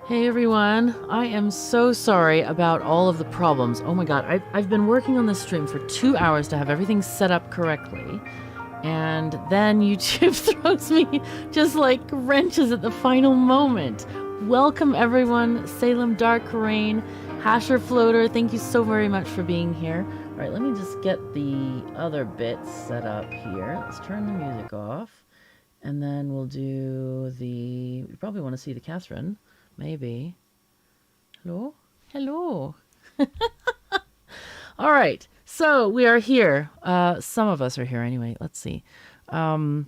Hey everyone, I am so sorry about all of the problems. Oh my god, I've been working on this stream for 2 hours to have everything set up correctly. And then YouTube throws me just like wrenches at the final moment. Welcome everyone, Salem Dark Rain, Hasher Floater, thank you so very much for being here. Alright, let me just get the other bits set up here. Let's turn the music off. And then we'll do the... You probably want to see the Catherine. Maybe. Hello? Hello. All right. So we are here. Some of us are here anyway. Let's see. Right.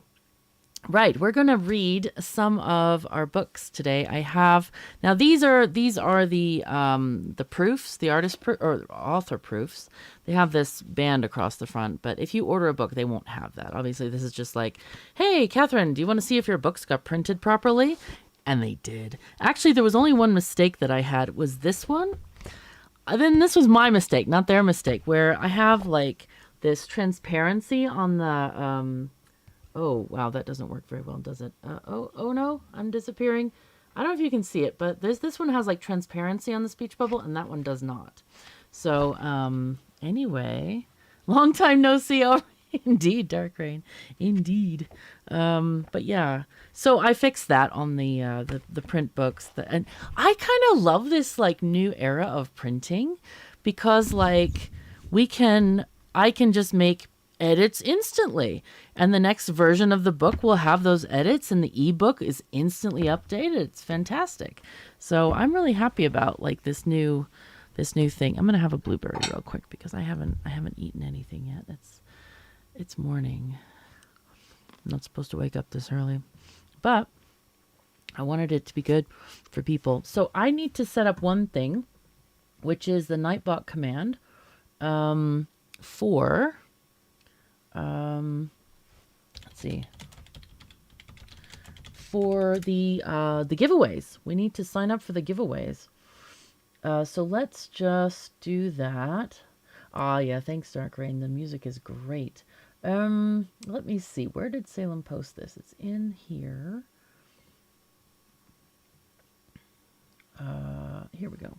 We're going to read some of our books today. I have now these are the proofs, the or author proofs. They have this band across the front, but if you order a book, they won't have that. Obviously, this is just like, hey, Catherine, do you want to see if your books got printed properly? And they did. Actually, there was only one mistake that I had, was this one. Then this was my mistake, not their mistake, where I have like this transparency on the, oh, wow, that doesn't work very well, does it? Oh no, I'm disappearing. I don't know if you can see it, but this one has like transparency on the speech bubble and that one does not. So, anyway, long time no see. Oh, indeed, Dark Rain. Indeed. But yeah, so I fixed that on the print books, and I kind of love this like new era of printing because like I can just make edits instantly, and the next version of the book will have those edits, and the ebook is instantly updated. It's fantastic. So I'm really happy about like this new thing. I'm gonna have a blueberry real quick because I haven't eaten anything yet. It's morning. I'm not supposed to wake up this early, but I wanted it to be good for people. So I need to set up one thing, which is the Nightbot command for, let's see, for the giveaways. We need to sign up for the giveaways. So let's just do that. Ah, yeah, thanks, Dark Rain. The music is great. Let me see. Where did Salem post this? It's in here. Here we go.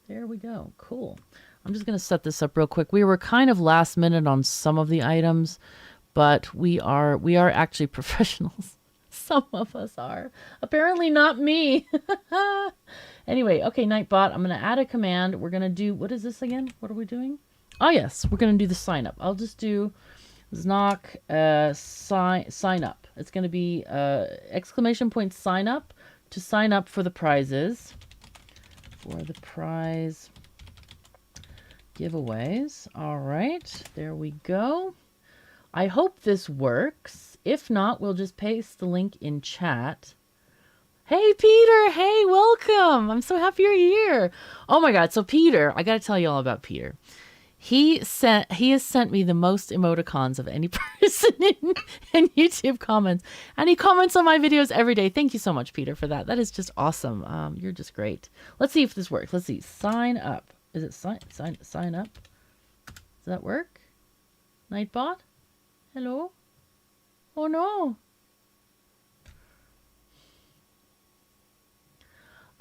There we go. Cool. I'm just going to set this up real quick. We were kind of last minute on some of the items, but we are actually professionals. Some of us are. Apparently not me. Anyway, okay, Nightbot, I'm going to add a command. We're going to do, what is this again? What are we doing? Oh, yes, we're going to do the sign up. I'll just do Znock sign up. It's going to be exclamation point sign up to sign up for the prizes. For the prize giveaways. All right, there we go. I hope this works. If not, we'll just paste the link in chat. Hey, Peter. Hey, welcome. I'm so happy you're here. Oh, my God. So, Peter, I got to tell you all about Peter. He has sent me the most emoticons of any person in YouTube comments. And he comments on my videos every day. Thank you so much, Peter, for that. That is just awesome. You're just great. Let's see if this works. Let's see. Sign up. Is it sign up? Does that work? Nightbot? Hello? Oh, no.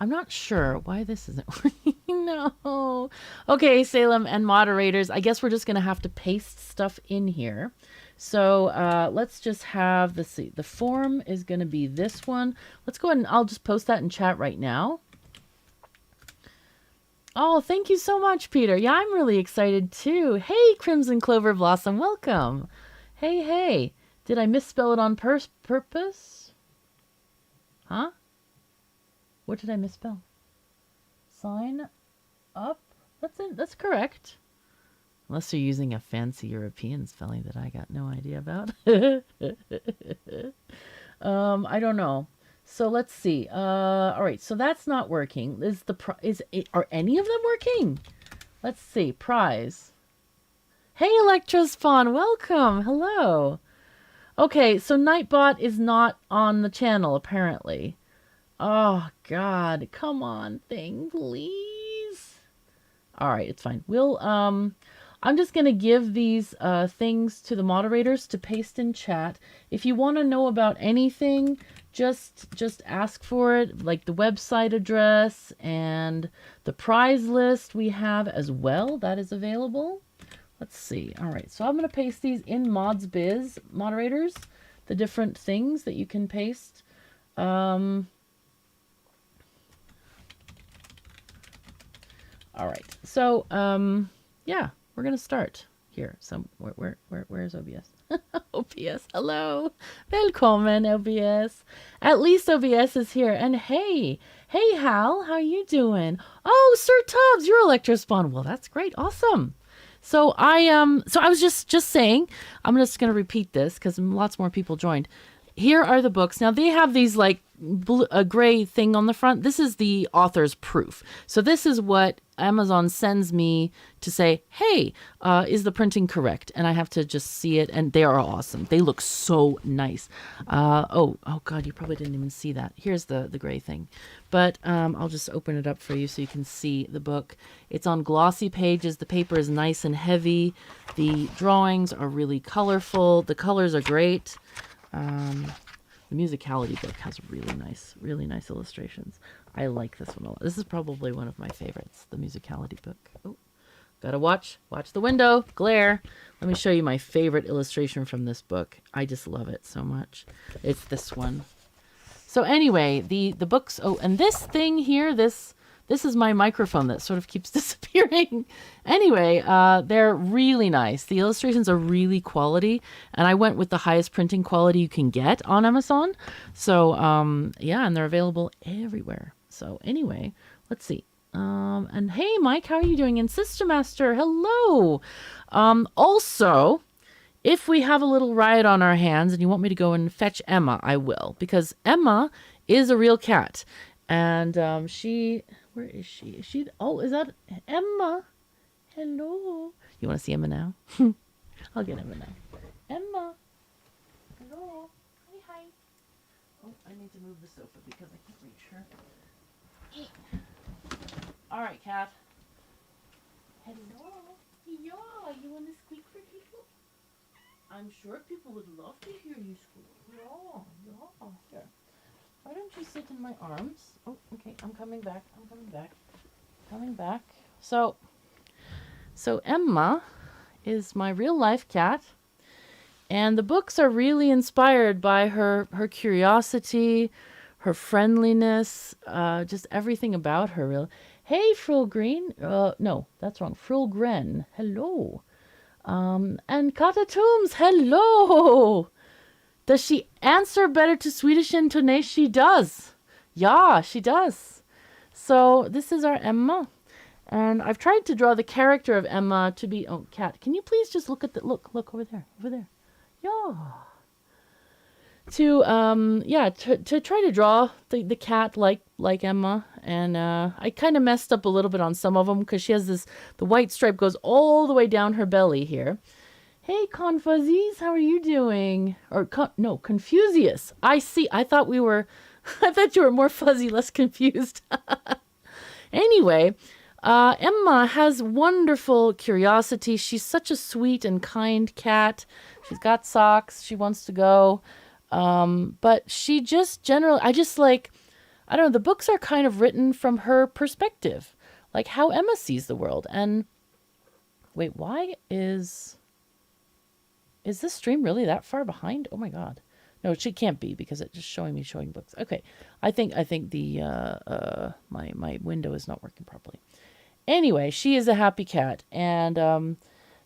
I'm not sure why this isn't working. No. Okay, Salem and moderators, I guess we're just going to have to paste stuff in here. So let's just have the form is going to be this one. Let's go ahead and I'll just post that in chat right now. Oh, thank you so much, Peter. Yeah, I'm really excited too. Hey, Crimson Clover Blossom, welcome. Hey, hey. Did I misspell it on purpose? Huh? What did I misspell? Sign up? That's correct. Unless you're using a fancy European spelling that I got no idea about. I don't know. So let's see. All right, so that's not working. Are any of them working? Let's see. Prize. Hey, Electrospawn, welcome. Hello. Okay, so Nightbot is not on the channel apparently. Oh, God. Come on, thing, please. All right, it's fine. I'm just going to give these things to the moderators to paste in chat. If you want to know about anything, just ask for it, like the website address and the prize list we have as well. That is available. Let's see. All right, so I'm going to paste these in Mods Biz, moderators, the different things that you can paste. All right, so yeah, we're going to start here. So where's OBS? OBS, hello. Välkommen, OBS. At least OBS is here. And hey Hal, how you doing? Oh, Sir Tubbs, you're Electrospawn. Well, that's great. Awesome. So I was just saying, I'm just going to repeat this because lots more people joined. Here are the books. Now they have these like a gray thing on the front. This is the author's proof. So this is what Amazon sends me to say, hey, is the printing correct? And I have to just see it. And they are awesome. They look so nice. Oh God, you probably didn't even see that. Here's the gray thing. But I'll just open it up for you so you can see the book. It's on glossy pages. The paper is nice and heavy. The drawings are really colorful. The colors are great. The musicality book has really nice illustrations. I like this one a lot. This is probably one of my favorites, the musicality book. Oh, gotta watch the window, glare. Let me show you my favorite illustration from this book. I just love it so much. It's this one. So anyway, the books, oh, and this thing here, this is my microphone that sort of keeps disappearing. Anyway, they're really nice. The illustrations are really quality, and I went with the highest printing quality you can get on Amazon. So, yeah, and they're available everywhere. So anyway, let's see. And hey, Mike, how are you doing? And Sister Master, hello. Also, if we have a little riot on our hands and you want me to go and fetch Emma, I will, because Emma is a real cat. And where is she? Is that Emma? Hello. You want to see Emma now? I'll get Emma now. Emma. Hello. Hi. Oh, I need to move the sofa because I can't reach her. All right, cat. Hello. Yeah, you want to squeak for people? I'm sure people would love to hear you squeak. Yeah. Here. Why don't you sit in my arms? Oh, okay. I'm coming back. So Emma is my real life cat, and the books are really inspired by her curiosity, her friendliness, just everything about her. Real. Hey, Frulgreen. No, that's wrong. Frulgren. Hello. And Kata Tooms. Hello. Does she answer better to Swedish intonation? She does. Yeah, she does. So this is our Emma. And I've tried to draw the character of Emma to be... Oh, cat, can you please just look at the... Look over there. Yeah. To try to draw the cat like Emma. And I kind of messed up a little bit on some of them because she has the white stripe goes all the way down her belly here. Hey, Confuzzies, how are you doing? Or, Confusius. I see. I thought you were more fuzzy, less confused. Anyway, Emma has wonderful curiosity. She's such a sweet and kind cat. She's got socks. She wants to go. But she just generally, I don't know, the books are kind of written from her perspective, like how Emma sees the world. And wait, why is this stream really that far behind? Oh my God. No, she can't be because it's just showing books. Okay. I think the my window is not working properly. Anyway, she is a happy cat. And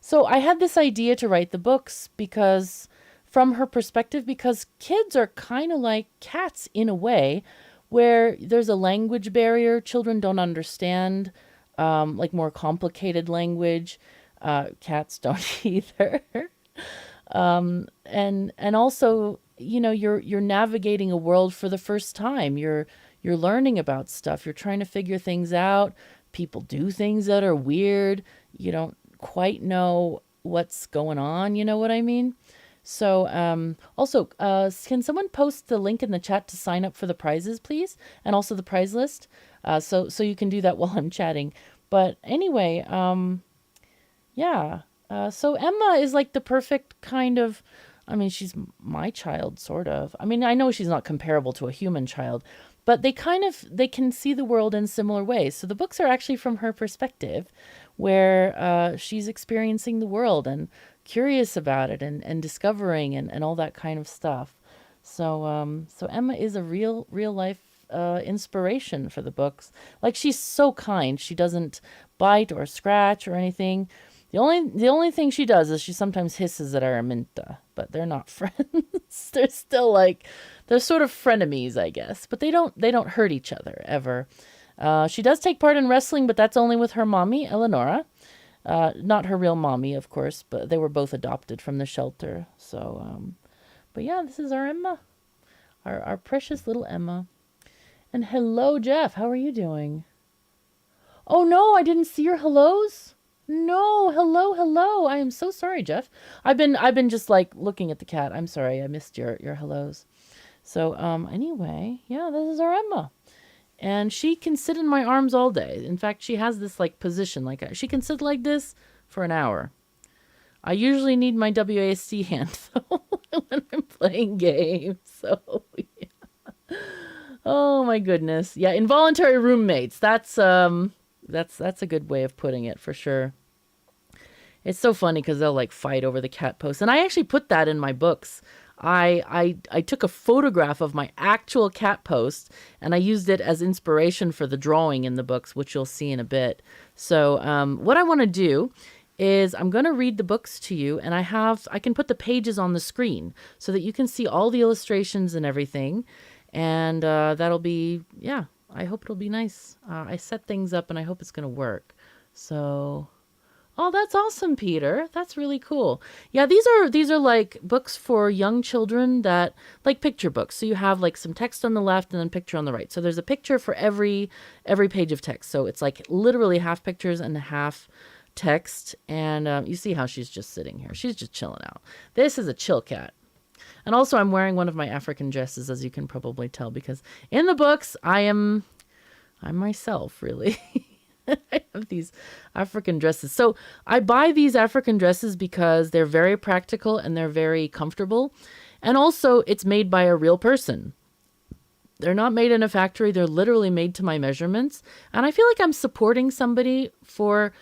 so I had this idea to write the books because from her perspective, because kids are kind of like cats in a way where there's a language barrier. Children don't understand like more complicated language. Cats don't either. And also, you know, you're navigating a world for the first time. You're learning about stuff. You're trying to figure things out. People do things that are weird. You don't quite know what's going on. You know what I mean? So, also, can someone post the link in the chat to sign up for the prizes, please? And also the prize list. So you can do that while I'm chatting. But anyway, yeah. So Emma is like the perfect kind of I mean, she's my child, sort of. I mean, I know she's not comparable to a human child, but they can see the world in similar ways. So the books are actually from her perspective, where she's experiencing the world and curious about it and discovering and all that kind of stuff. So Emma is a real life inspiration for the books. Like, she's so kind. She doesn't bite or scratch or anything. The only thing she does is she sometimes hisses at Araminta, but they're not friends. They're still like, they're sort of frenemies, I guess. But they don't hurt each other ever. She does take part in wrestling, but that's only with her mommy, Eleonora. Not her real mommy, of course, but they were both adopted from the shelter. But yeah, this is our Emma, our precious little Emma. And hello, Jeff. How are you doing? Oh no, I didn't see your hellos. No, hello. I am so sorry, Jeff. I've been just like looking at the cat. I'm sorry, I missed your hellos. So anyway, yeah, this is our Emma. And she can sit in my arms all day. In fact, she has this like position, like she can sit like this for an hour. I usually need my WASD hand though when I'm playing games. So yeah. Oh my goodness. Yeah, involuntary roommates. That's a good way of putting it for sure. It's so funny because they'll like fight over the cat post. And I actually put that in my books. I took a photograph of my actual cat post and I used it as inspiration for the drawing in the books, which you'll see in a bit. So what I want to do is I'm going to read the books to you, and I can put the pages on the screen so that you can see all the illustrations and everything. And that'll be, yeah, I hope it'll be nice. I set things up and I hope it's going to work. So, oh, that's awesome, Peter. That's really cool. Yeah, these are like books for young children, that like picture books. So you have like some text on the left and then picture on the right. So there's a picture for every page of text. So it's like literally half pictures and half text. And you see how she's just sitting here. She's just chilling out. This is a chill cat. And also I'm wearing one of my African dresses, as you can probably tell, because in the books I'm myself, really. I have these African dresses. So I buy these African dresses because they're very practical and they're very comfortable. And also it's made by a real person. They're not made in a factory. They're literally made to my measurements. And I feel like I'm supporting somebody for,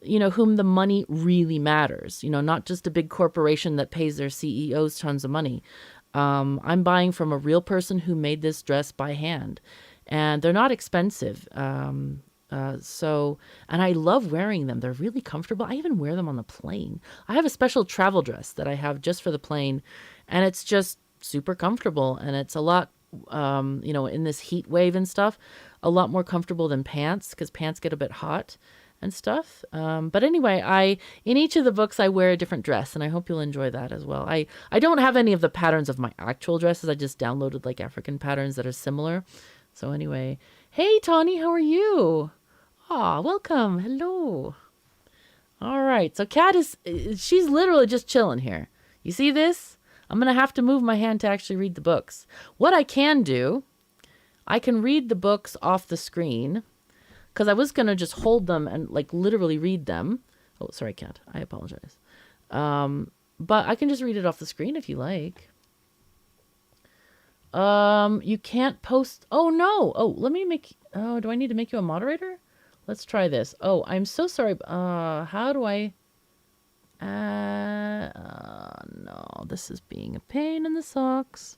whom the money really matters. Not just a big corporation that pays their CEOs tons of money. I'm buying from a real person who made this dress by hand. And they're not expensive. And I love wearing them. They're really comfortable. I even wear them on the plane. I have a special travel dress that I have just for the plane, and it's just super comfortable. And it's a lot, in this heat wave and stuff, a lot more comfortable than pants, because pants get a bit hot and stuff. But anyway, in each of the books, I wear a different dress, and I hope you'll enjoy that as well. I don't have any of the patterns of my actual dresses. I just downloaded like African patterns that are similar. So anyway, hey, Tawny, how are you? Aw, welcome. Hello. All right. So Kat she's literally just chilling here. You see this? I'm going to have to move my hand to actually read the books. What I can do, I can read the books off the screen, because I was going to just hold them and like literally read them. Oh, sorry, Kat. I apologize. But I can just read it off the screen if you like. You can't post. Oh, no. Oh, do I need to make you a moderator? Let's try this. Oh, I'm so sorry. How do I? No, this is being a pain in the socks.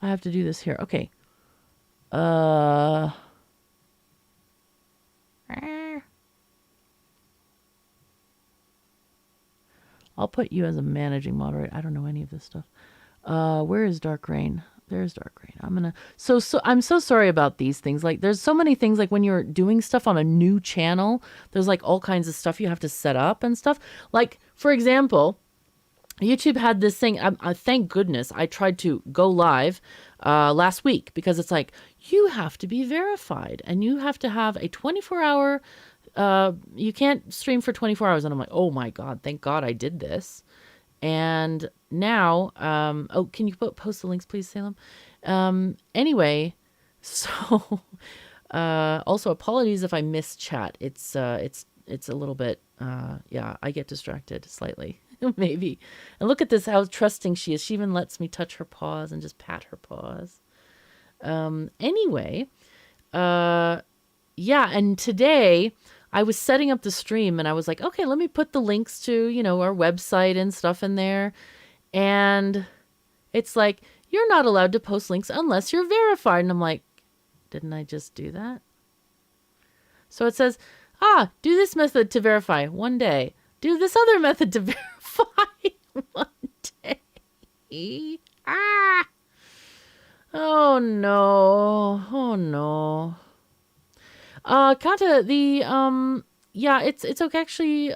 I have to do this here. Okay. I'll put you as a managing moderator. I don't know any of this stuff. Where is Dark Rain? There's Dark Rain. I'm so sorry about these things. Like, there's so many things, like when you're doing stuff on a new channel, there's like all kinds of stuff you have to set up and stuff. Like, for example, YouTube had this thing. Thank goodness I tried to go live last week, because it's like, you have to be verified and you have to have a 24-hour, you can't stream for 24 hours. And I'm like, oh my God, thank God I did this. And now, can you post the links, please, Salem? Anyway, so, also apologies if I miss chat. It's a little bit, I get distracted slightly. Maybe. And look at this, how trusting she is. She even lets me touch her paws and just pat her paws. Anyway, yeah, and today I was setting up the stream and I was like, okay, let me put the links to, our website and stuff in there. And it's like, you're not allowed to post links unless you're verified. And I'm like, didn't I just do that? So it says, do this method to verify one day. Do this other method to verify one day. Oh no. Oh no. Kata, yeah, it's okay. Actually,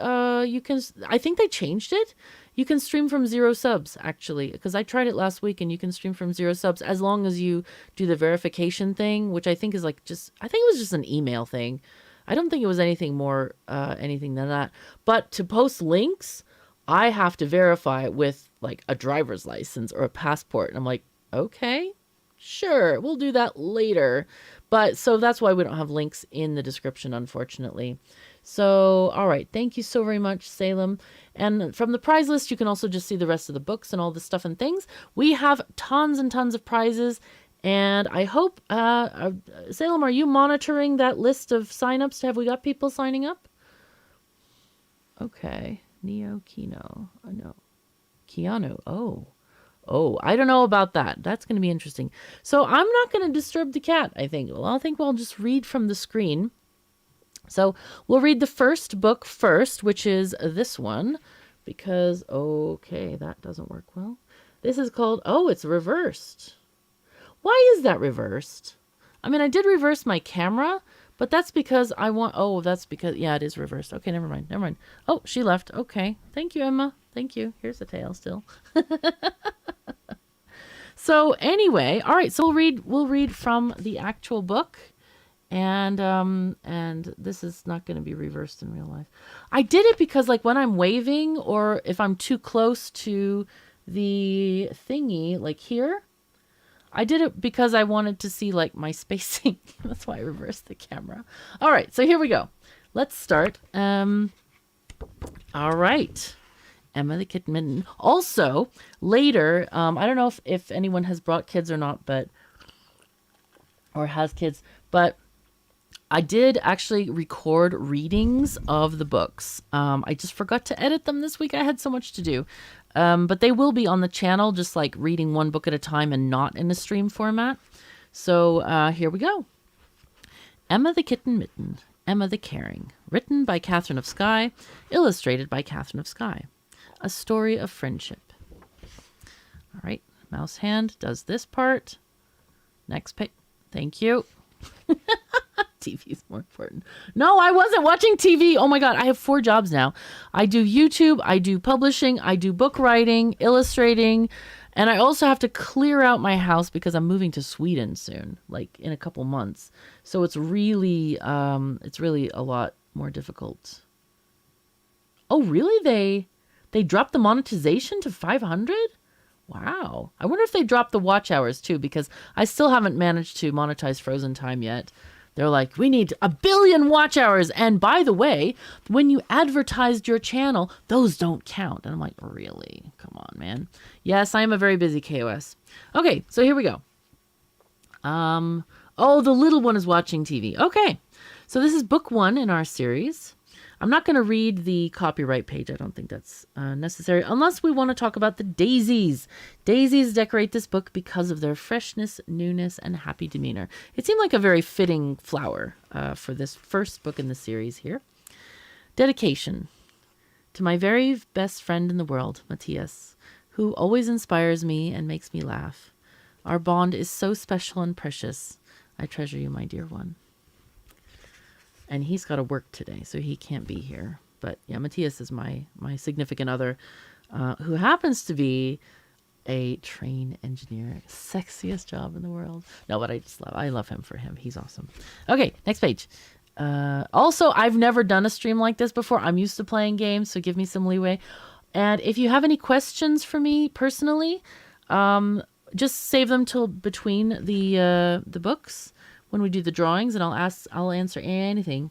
you can, I think they changed it. You can stream from 0 subs, actually, because I tried it last week and you can stream from 0 subs as long as you do the verification thing, which I think is like I think it was just an email thing. I don't think it was anything more, anything than that. But to post links, I have to verify with like a driver's license or a passport. And I'm like, okay, sure, we'll do that later. But so that's why we don't have links in the description, unfortunately. So, all right. Thank you so very much, Salem. And from the prize list, you can also just see the rest of the books and all the stuff and things. We have tons and tons of prizes. And I hope, Salem, are you monitoring that list of signups? Have we got people signing up? Okay. Neo Kino. Oh, no. Keanu. Oh, I don't know about that. That's going to be interesting. So I'm not going to disturb the cat, I think. Well, I think we'll just read from the screen. So we'll read the first book first, which is this one. Because, okay, that doesn't work well. This is called, it's reversed. Why is that reversed? I mean, I did reverse my camera, but that's because yeah, it is reversed. Okay, never mind. Oh, she left. Okay. Thank you, Emma. Thank you. Here's the tail still. So anyway, all right, so we'll read from the actual book. And this is not going to be reversed in real life. I did it because like when I'm waving or if I'm too close to the thingy, like here, I did it because I wanted to see like my spacing. That's why I reversed the camera. All right, so here we go. Let's start. All right. Emma the Kitten Mitten. Also, later, I don't know if anyone has brought kids or not, or has kids, but I did actually record readings of the books. I just forgot to edit them this week. I had so much to do. But they will be on the channel, just like reading one book at a time and not in a stream format. So here we go. Emma the Kitten Mitten. Emma the Caring. Written by Katherine of Sky. Illustrated by Katherine of Sky. A story of friendship. All right. Mouse hand does this part. Next page. Thank you. TV is more important. No, I wasn't watching TV. Oh my God, I have 4 jobs now. I do YouTube, I do publishing, I do book writing, illustrating, and I also have to clear out my house because I'm moving to Sweden soon, like in a couple months. So it's really a lot more difficult. Oh, really? They dropped the monetization to 500? Wow. I wonder if they dropped the watch hours too, because I still haven't managed to monetize Frozen Time yet. They're like, we need 1 billion watch hours. And by the way, when you advertised your channel, those don't count. And I'm like, really? Come on, man. Yes, I am a very busy KOS. Okay, so here we go. The little one is watching TV. Okay, so this is book 1 in our series. I'm not going to read the copyright page. I don't think that's necessary unless we want to talk about the daisies. Daisies decorate this book because of their freshness, newness, and happy demeanor. It seemed like a very fitting flower for this first book in the series here. Dedication. To my very best friend in the world, Matthias, who always inspires me and makes me laugh. Our bond is so special and precious. I treasure you, my dear one. And he's got to work today, so he can't be here. But yeah, Matthias is my significant other, who happens to be a train engineer. Sexiest job in the world. No, but I love him for him. He's awesome. Okay, next page. Also, I've never done a stream like this before. I'm used to playing games, so give me some leeway. And if you have any questions for me personally, just save them till between the books when we do the drawings, and I'll answer anything.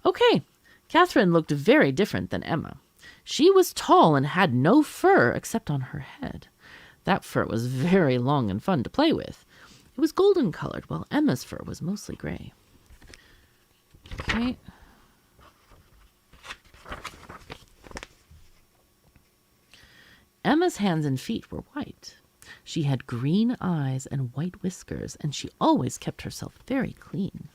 Okay, Catherine looked very different than Emma. She was tall and had no fur except on her head. That fur was very long and fun to play with. It was golden colored, while Emma's fur was mostly gray. Okay. Emma's hands and feet were white. She had green eyes and white whiskers, and she always kept herself very clean.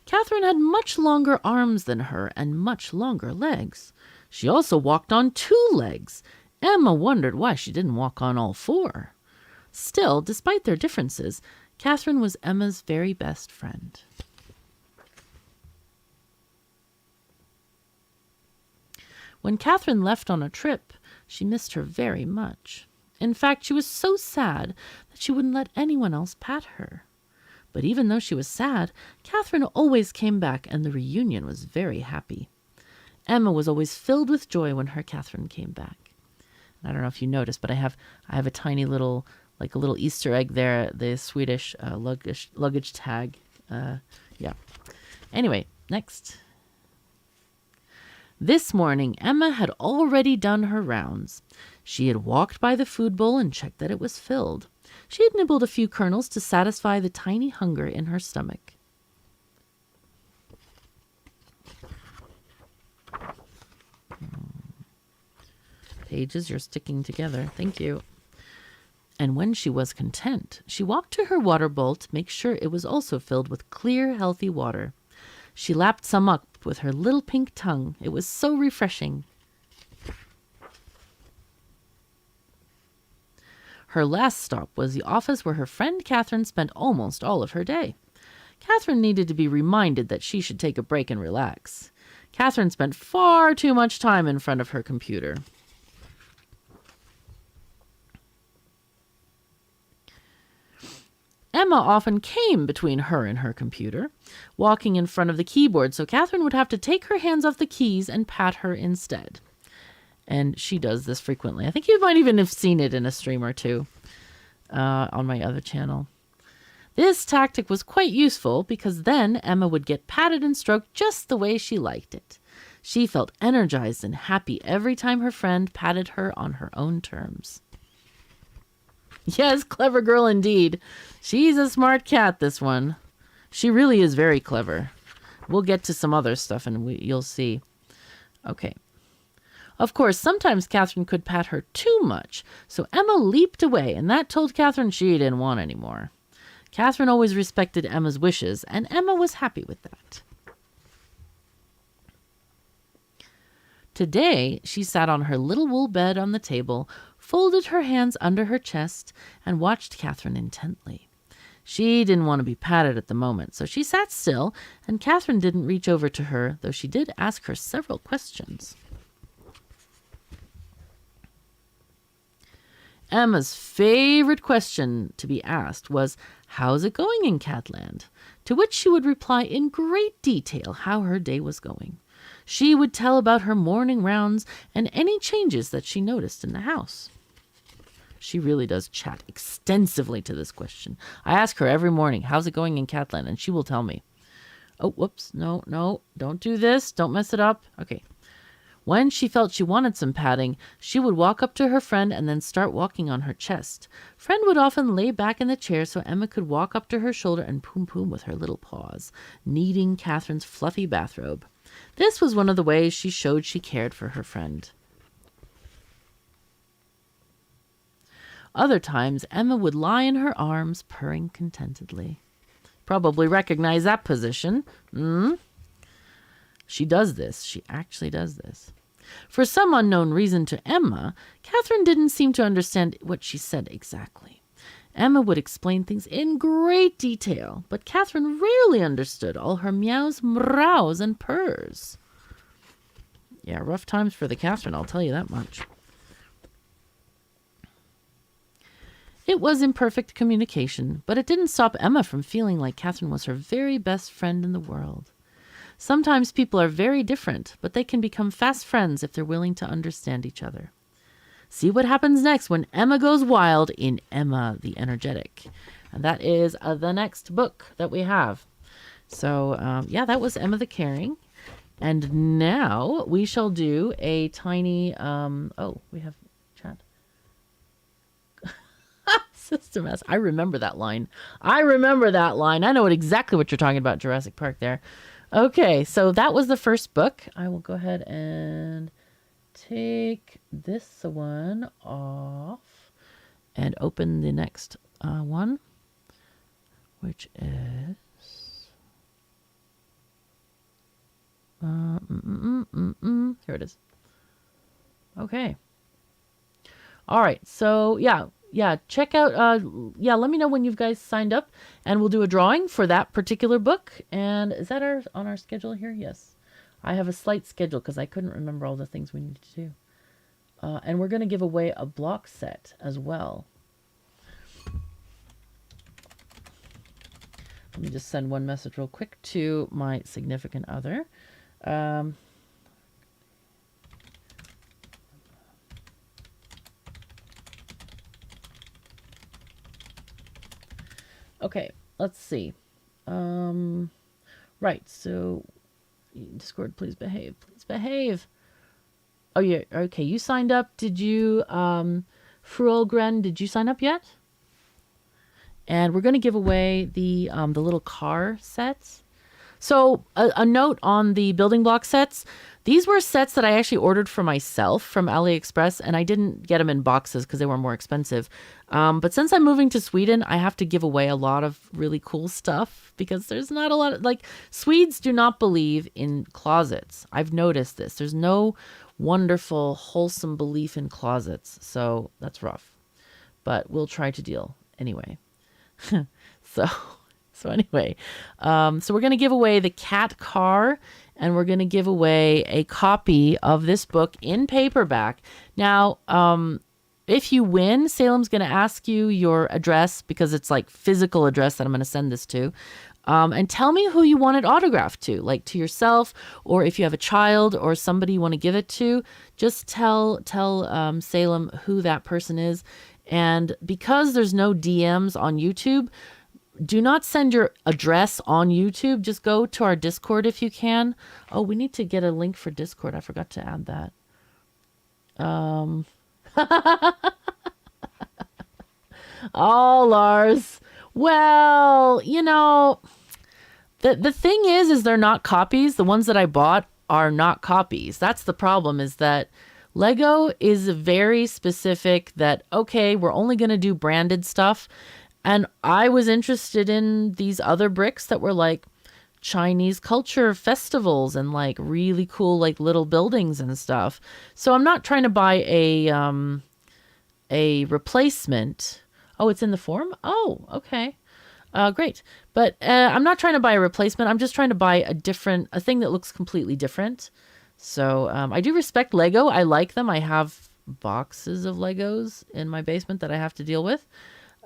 Catherine had much longer arms than her and much longer legs. She also walked on 2 legs. Emma wondered why she didn't walk on all 4. Still, despite their differences, Catherine was Emma's very best friend. When Catherine left on a trip, she missed her very much. In fact, she was so sad that she wouldn't let anyone else pat her. But even though she was sad, Catherine always came back, and the reunion was very happy. Emma was always filled with joy when her Catherine came back. I don't know if you noticed, but I have a tiny little, like a little Easter egg there, the Swedish luggage tag. Yeah. Anyway, next. This morning, Emma had already done her rounds. She had walked by the food bowl and checked that it was filled. She had nibbled a few kernels to satisfy the tiny hunger in her stomach. Pages, you're sticking together. Thank you. And when she was content, she walked to her water bowl to make sure it was also filled with clear, healthy water. She lapped some up with her little pink tongue. It was so refreshing. Her last stop was the office where her friend Catherine spent almost all of her day. Catherine needed to be reminded that she should take a break and relax. Catherine spent far too much time in front of her computer. Emma often came between her and her computer, walking in front of the keyboard, so Catherine would have to take her hands off the keys and pat her instead. And she does this frequently. I think you might even have seen it in a stream or two on my other channel. This tactic was quite useful because then Emma would get patted and stroked just the way she liked it. She felt energized and happy every time her friend patted her on her own terms. Yes, clever girl indeed. She's a smart cat, this one. She really is very clever. We'll get to some other stuff and you'll see. Okay. Of course, sometimes Catherine could pat her too much, so Emma leaped away, and that told Catherine she didn't want any more. Catherine always respected Emma's wishes, and Emma was happy with that. Today, she sat on her little wool bed on the table, folded her hands under her chest, and watched Catherine intently. She didn't want to be patted at the moment, so she sat still, and Catherine didn't reach over to her, though she did ask her several questions. Emma's favorite question to be asked was, "How's it going in Catland?" To which she would reply in great detail how her day was going. She would tell about her morning rounds and any changes that she noticed in the house. She really does chat extensively to this question. I ask her every morning, "How's it going in Catland?" and she will tell me. Oh, whoops, no, don't do this, don't mess it up. Okay. When she felt she wanted some patting, she would walk up to her friend and then start walking on her chest. Friend would often lay back in the chair so Emma could walk up to her shoulder and poom with her little paws, kneading Catherine's fluffy bathrobe. This was one of the ways she showed she cared for her friend. Other times, Emma would lie in her arms, purring contentedly. Probably recognize that position. She does this. She actually does this. For some unknown reason to Emma, Catherine didn't seem to understand what she said exactly. Emma would explain things in great detail, but Catherine rarely understood all her meows, meows, and purrs. Yeah, rough times for the Catherine, I'll tell you that much. It was imperfect communication, but it didn't stop Emma from feeling like Catherine was her very best friend in the world. Sometimes people are very different, but they can become fast friends if they're willing to understand each other. See what happens next when Emma goes wild in Emma the Energetic. And that is the next book that we have. So, yeah, that was Emma the Caring. And now we shall do a tiny, oh, we have chat. System S. I remember that line. I know exactly what you're talking about, Jurassic Park there. Okay, so that was the first book. I will go ahead and take this one off and open the next one, which is... Here it is. Okay. All right. So yeah. Check out. Let me know when you guys signed up, and we'll do a drawing for that particular book. And is that on our schedule here? Yes. I have a slight schedule because I couldn't remember all the things we need to do. And we're going to give away a block set as well. Let me just send one message real quick to my significant other. Okay, let's see. Right, so Discord, please behave. Please behave. Oh, yeah, okay, you signed up. Did you, Fruolgren, did you sign up yet? And we're going to give away the little car sets. So a note on the building block sets. These were sets that I actually ordered for myself from AliExpress, and I didn't get them in boxes because they were more expensive. But since I'm moving to Sweden, I have to give away a lot of really cool stuff because there's not a lot of, like, Swedes do not believe in closets. I've noticed this. There's no wonderful, wholesome belief in closets. So that's rough. But we'll try to deal anyway. So anyway, so we're going to give away the cat car, and we're going to give away a copy of this book in paperback. Now, if you win, Salem's going to ask you your address because it's like physical address that I'm going to send this to. And tell me who you want it autographed to, like to yourself, or if you have a child or somebody you want to give it to, just tell Salem who that person is. And because there's no DMs on YouTube, do not send your address on YouTube. Just go to our Discord if you can. Oh, we need to get a link for Discord. I forgot to add that. Oh, Lars. Well, you know, the thing is they're not copies. The ones that I bought are not copies. That's the problem, is that Lego is very specific that, okay, we're only going to do branded stuff. And I was interested in these other bricks that were like Chinese culture festivals and like really cool like little buildings and stuff. So I'm not trying to buy a replacement. Oh, it's in the form? Oh, okay. Great. But I'm not trying to buy a replacement. I'm just trying to buy a thing that looks completely different. So I do respect Lego. I like them. I have boxes of Legos in my basement that I have to deal with.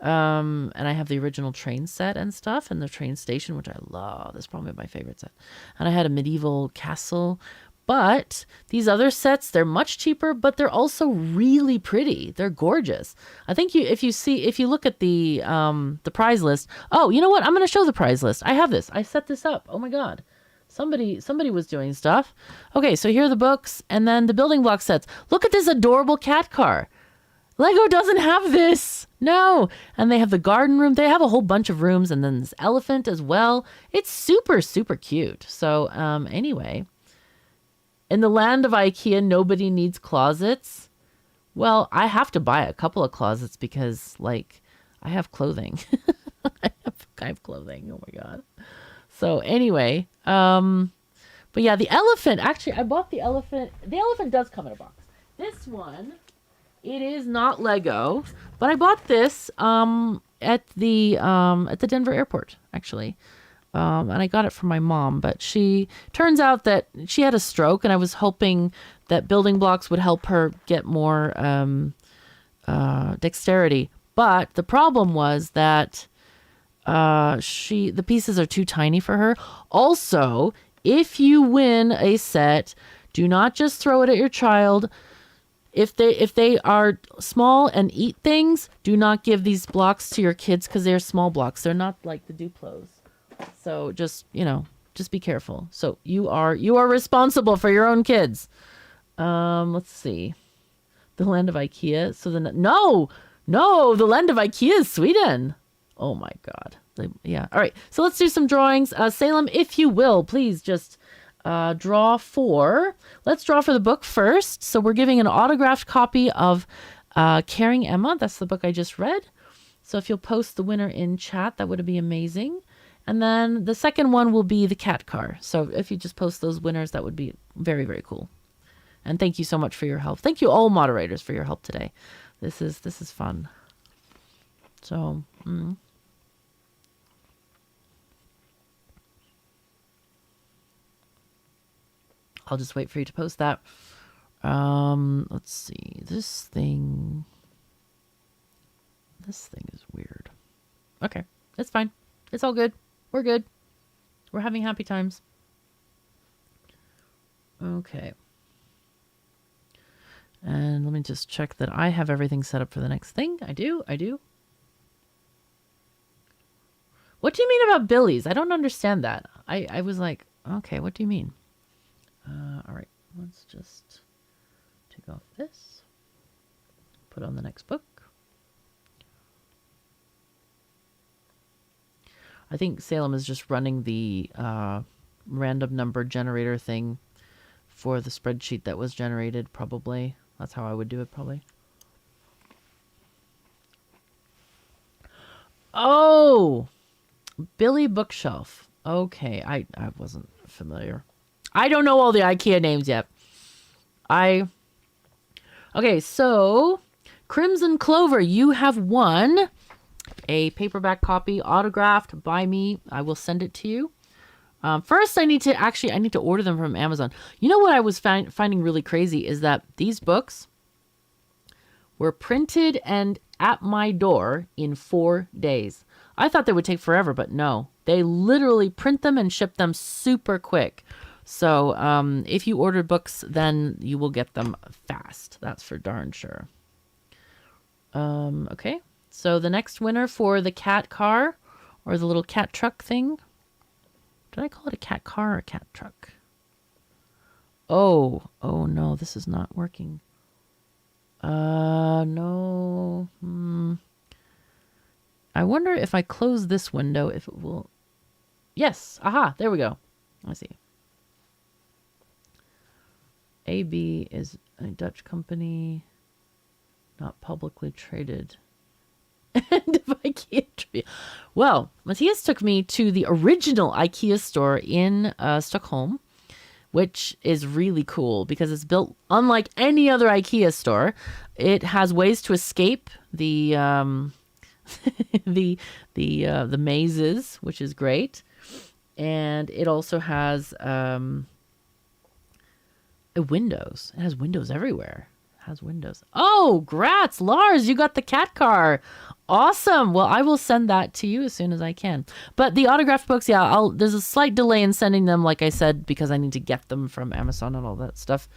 And I have the original train set and stuff, and the train station, which I love. That's probably my favorite set. And I had a medieval castle. But these other sets, they're much cheaper, but they're also really pretty. They're gorgeous. I think if you look at the prize list. Oh, you know what? I'm going to show the prize list. I have this. I set this up. Oh my God. Somebody was doing stuff. Okay, so here are the books, and then the building block sets. Look at this adorable cat car. Lego doesn't have this. No. And they have the garden room. They have a whole bunch of rooms, and then this elephant as well. It's super, super cute. So anyway, in the land of IKEA, nobody needs closets. Well, I have to buy a couple of closets because, like, I have clothing. I have clothing. Oh my God. So anyway, but yeah, the elephant, actually, I bought the elephant. The elephant does come in a box. This one, it is not Lego, but I bought this at the Denver airport, actually. And I got it from my mom, but turns out that she had a stroke, and I was hoping that building blocks would help her get more dexterity. But the problem was that the pieces are too tiny for her. Also, if you win a set, do not just throw it at your child. If they are small and eat things, do not give these blocks to your kids because they're small blocks. They're not like the Duplos. So just, just be careful. So you are responsible for your own kids. Let's see. The land of IKEA. So no, the land of IKEA is Sweden. Oh my God. Yeah. All right. So let's do some drawings. Salem, if you will, please just let's draw for the book first. So we're giving an autographed copy of Caring Emma. That's the book I just read. So if you'll post the winner in chat, that would be amazing. And then the second one will be the cat car. So if you just post those winners, that would be very, very cool. And thank you so much for your help. Thank you all moderators for your help today. This is fun. So, I'll just wait for you to post that. Let's see. This thing is weird. Okay, it's fine. It's all good. We're good. We're having happy times. Okay. And let me just check that I have everything set up for the next thing. I do. What do you mean about Billy's? I don't understand that. I was like, okay, what do you mean? All right, let's just take off this. Put on the next book. I think Salem is just running the random number generator thing for the spreadsheet that was generated, probably. That's how I would do it, probably. Oh! Billy Bookshelf. Okay, I wasn't familiar. I don't know all the IKEA names yet. Okay, so Crimson Clover, you have won a paperback copy autographed by me. I will send it to you. First, I need to order them from Amazon. You know what I was finding really crazy is that these books were printed and at my door in 4 days. I thought they would take forever, but no. They literally print them and ship them super quick. So if you order books, then you will get them fast. That's for darn sure. Okay. So the next winner for the cat car or the little cat truck thing. Did I call it a cat car or a cat truck? Oh no, this is not working. No. I wonder if I close this window, if it will. Yes. Aha, there we go. I see. AB is a Dutch company, not publicly traded. And of IKEA trivia. Well, Matthias took me to the original IKEA store in Stockholm, which is really cool because it's built unlike any other IKEA store. It has ways to escape the the mazes, which is great, and it also has windows. It has windows everywhere. Oh, grats, Lars, you got the cat car. Awesome. Well, I will send that to you as soon as I can. But the autographed books, yeah, there's a slight delay in sending them, like I said, because I need to get them from Amazon and all that stuff.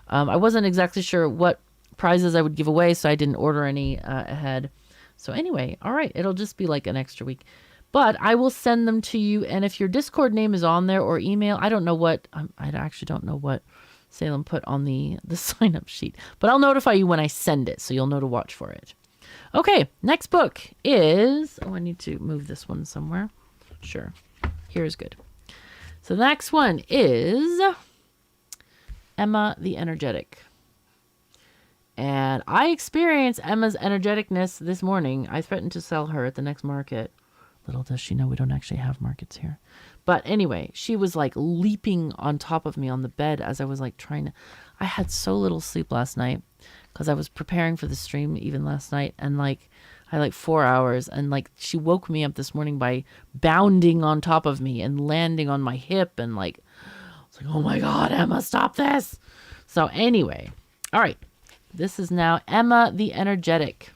I wasn't exactly sure what prizes I would give away, so I didn't order any ahead. So anyway, all right, it'll just be like an extra week. But I will send them to you, and if your Discord name is on there or email, I don't know what, I actually don't know what Salem put on the sign-up sheet. But I'll notify you when I send it, so you'll know to watch for it. Okay, next book is... Oh, I need to move this one somewhere. Sure. Here's good. So the next one is Emma the Energetic. And I experienced Emma's energeticness this morning. I threatened to sell her at the next market. Little does she know we don't actually have markets here. But anyway, she was like leaping on top of me on the bed as I was like trying to... I had so little sleep last night because I was preparing for the stream even last night. And like, I had like 4 hours. And like, she woke me up this morning by bounding on top of me and landing on my hip. And like, I was like, oh my God, Emma, stop this. So anyway, all right. This is now Emma the Energetic.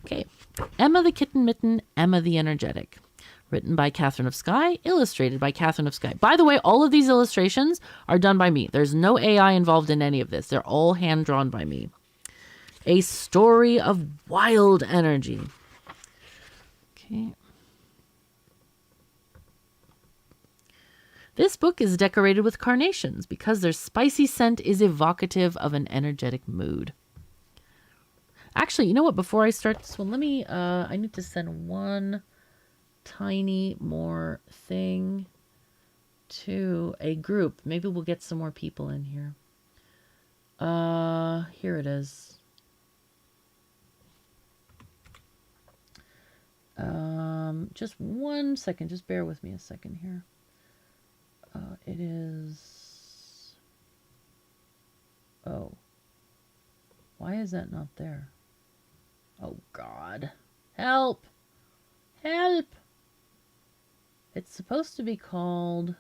Okay. Emma the Kitten Mitten, Emma the Energetic. Written by Katherine of Sky, illustrated by Katherine of Sky. By the way, all of these illustrations are done by me. There's no AI involved in any of this. They're all hand-drawn by me. A story of wild energy. Okay. This book is decorated with carnations because their spicy scent is evocative of an energetic mood. Actually, you know what? Before I start this one, let me, I need to send one tiny more thing to a group. Maybe we'll get some more people in here. Here it is. Just 1 second. Just bear with me a second here. It is... Oh. Why is that not there? Oh, God. Help! Help! It's supposed to be called...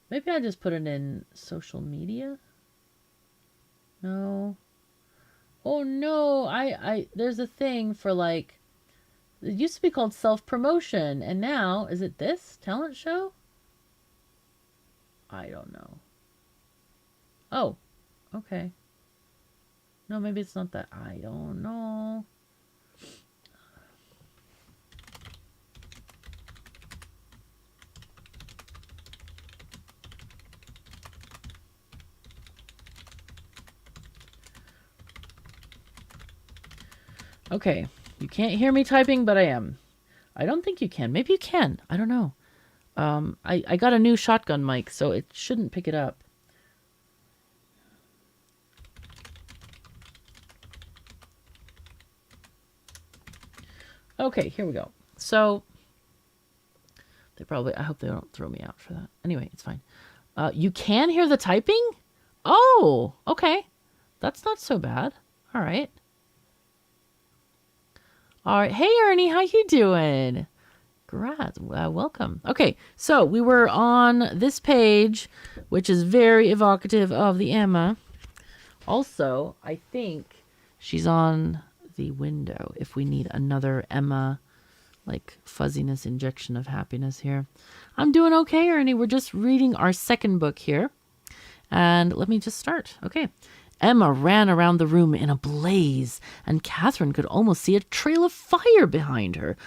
Maybe I just put it in social media? No. Oh, no. There's a thing for, like... It used to be called self-promotion, and now, is it this? Talent show? I don't know. Oh, okay. No, maybe it's not that. I don't know. Okay, you can't hear me typing, but I am. I don't think you can. Maybe you can. I don't know. I got a new shotgun mic, so it shouldn't pick it up. Okay, here we go. So, I hope they don't throw me out for that. Anyway, it's fine. You can hear the typing? Oh, okay. That's not so bad. All right. All right. Hey, Ernie, how you doing? Congrats. Welcome. Okay, so we were on this page, which is very evocative of the Emma. Also, I think she's on the window if we need another Emma, like fuzziness injection of happiness here. I'm doing okay, Ernie. We're just reading our second book here. And let me just start. Okay. Emma ran around the room in a blaze, and Catherine could almost see a trail of fire behind her.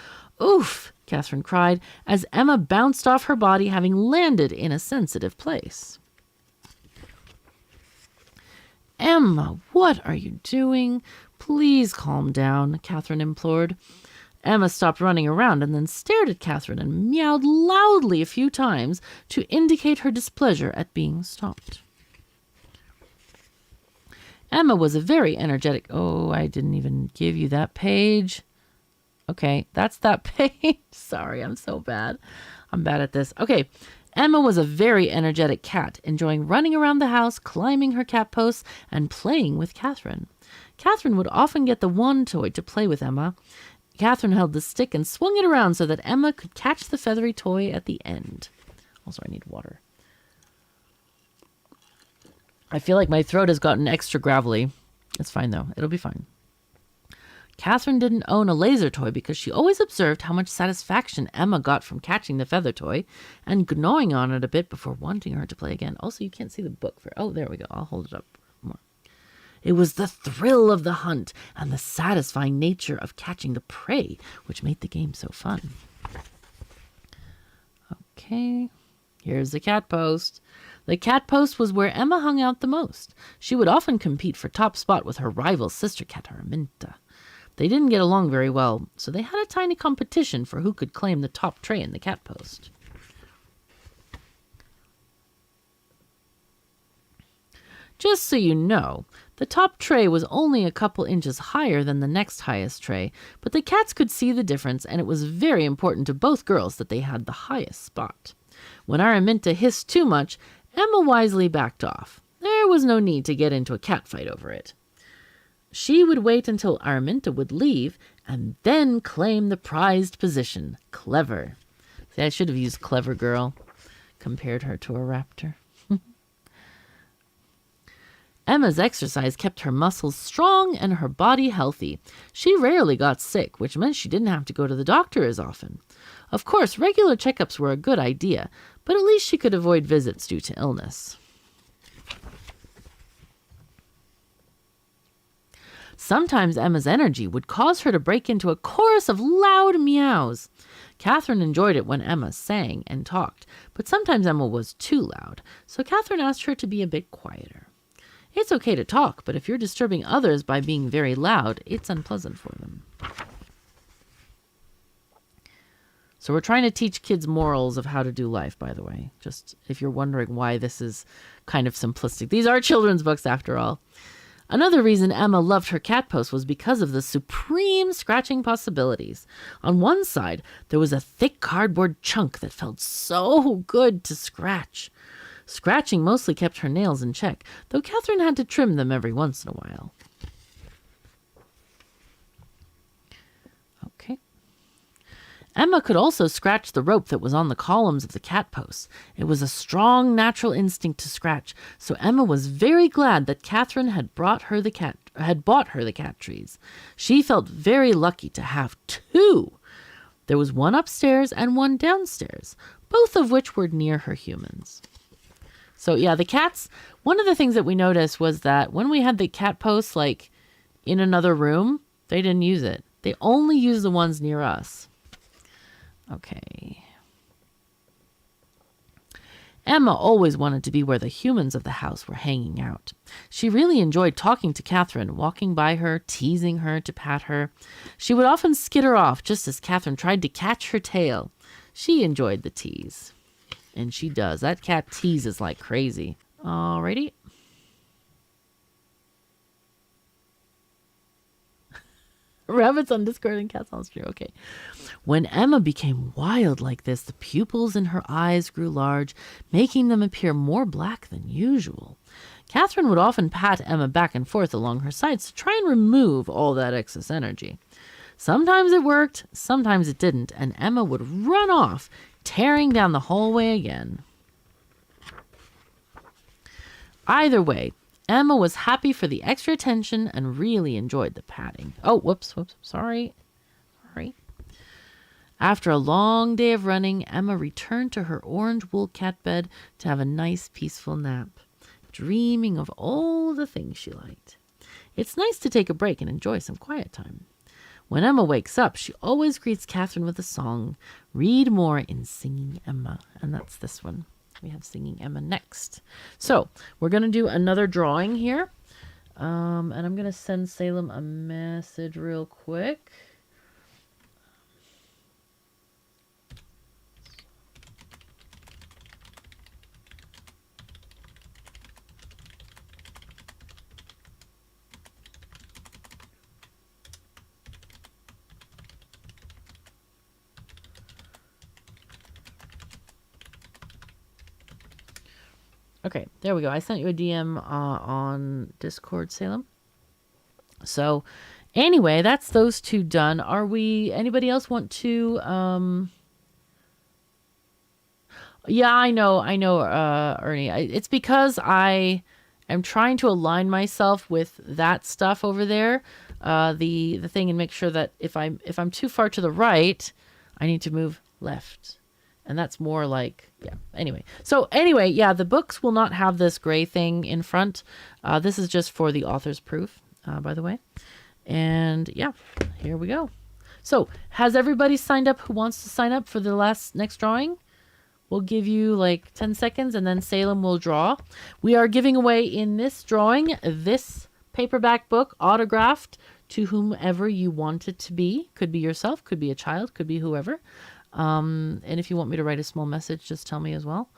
Oof, Catherine cried as Emma bounced off her body, having landed in a sensitive place. Emma, what are you doing? Please calm down, Catherine implored. Emma stopped running around and then stared at Catherine and meowed loudly a few times to indicate her displeasure at being stopped. Emma was a very energetic... Oh, I didn't even give you that page. Okay, that's that page. Sorry, I'm so bad. I'm bad at this. Okay, Emma was a very energetic cat, enjoying running around the house, climbing her cat posts, and playing with Catherine. Catherine would often get the wand toy to play with Emma. Catherine held the stick and swung it around so that Emma could catch the feathery toy at the end. Also, I need water. I feel like my throat has gotten extra gravelly. It's fine, though. It'll be fine. Catherine didn't own a laser toy because she always observed how much satisfaction Emma got from catching the feather toy and gnawing on it a bit before wanting her to play again. Also, you can't see the book. Oh, there we go. I'll hold it up more. It was the thrill of the hunt and the satisfying nature of catching the prey which made the game so fun. Okay, here's the cat post. The cat post was where Emma hung out the most. She would often compete for top spot with her rival sister cat, Araminta. They didn't get along very well, so they had a tiny competition for who could claim the top tray in the cat post. Just so you know, the top tray was only a couple inches higher than the next highest tray, but the cats could see the difference, and it was very important to both girls that they had the highest spot. When Araminta hissed too much, Emma wisely backed off. There was no need to get into a cat fight over it. She would wait until Araminta would leave and then claim the prized position. Clever. See, I should have used clever girl. Compared her to a raptor. Emma's exercise kept her muscles strong and her body healthy. She rarely got sick, which meant she didn't have to go to the doctor as often. Of course, regular checkups were a good idea, but at least she could avoid visits due to illness. Sometimes Emma's energy would cause her to break into a chorus of loud meows. Catherine enjoyed it when Emma sang and talked, but sometimes Emma was too loud, so Catherine asked her to be a bit quieter. It's okay to talk, but if you're disturbing others by being very loud, it's unpleasant for them. So we're trying to teach kids morals of how to do life, by the way. Just if you're wondering why this is kind of simplistic. These are children's books, after all. Another reason Emma loved her cat post was because of the supreme scratching possibilities. On one side, there was a thick cardboard chunk that felt so good to scratch. Scratching mostly kept her nails in check, though Catherine had to trim them every once in a while. Okay. Emma could also scratch the rope that was on the columns of the cat posts. It was a strong natural instinct to scratch, so Emma was very glad that Catherine had bought her the cat trees. She felt very lucky to have two. There was one upstairs and one downstairs, both of which were near her humans. So yeah, the cats, one of the things that we noticed was that when we had the cat posts like in another room, they didn't use it. They only used the ones near us. Okay. Emma always wanted to be where the humans of the house were hanging out. She really enjoyed talking to Catherine, walking by her, teasing her to pat her. She would often skitter off just as Catherine tried to catch her tail. She enjoyed the tease. And she does. That cat teases like crazy. Alrighty. Rabbits on Discord and cats on stream. Okay. When Emma became wild like this, the pupils in her eyes grew large, making them appear more black than usual. Catherine would often pat Emma back and forth along her sides to try and remove all that excess energy. Sometimes it worked, sometimes it didn't, and Emma would run off, tearing down the hallway again. Either way, Emma was happy for the extra attention and really enjoyed the patting. Oh, whoops, sorry. After a long day of running, Emma returned to her orange wool cat bed to have a nice peaceful nap, dreaming of all the things she liked. It's nice to take a break and enjoy some quiet time. When Emma wakes up, she always greets Catherine with a song. Read more in Singing Emma. And that's this one. We have Singing Emma next. So we're going to do another drawing here. And I'm going to send Salem a message real quick. Okay, there we go. I sent you a DM on Discord, Salem. So, anyway, that's those two done. Anybody else want to, yeah, I know, Ernie. It's because I am trying to align myself with that stuff over there, the thing, and make sure that if I'm too far to the right, I need to move left. And that's more like, yeah, anyway. So anyway, yeah, the books will not have this gray thing in front. This is just for the author's proof, by the way. And yeah, here we go. So has everybody signed up who wants to sign up for the next drawing? We'll give you like 10 seconds and then Salem will draw. We are giving away in this drawing this paperback book autographed to whomever you want it to be. Could be yourself, could be a child, could be whoever. And if you want me to write a small message, just tell me as well.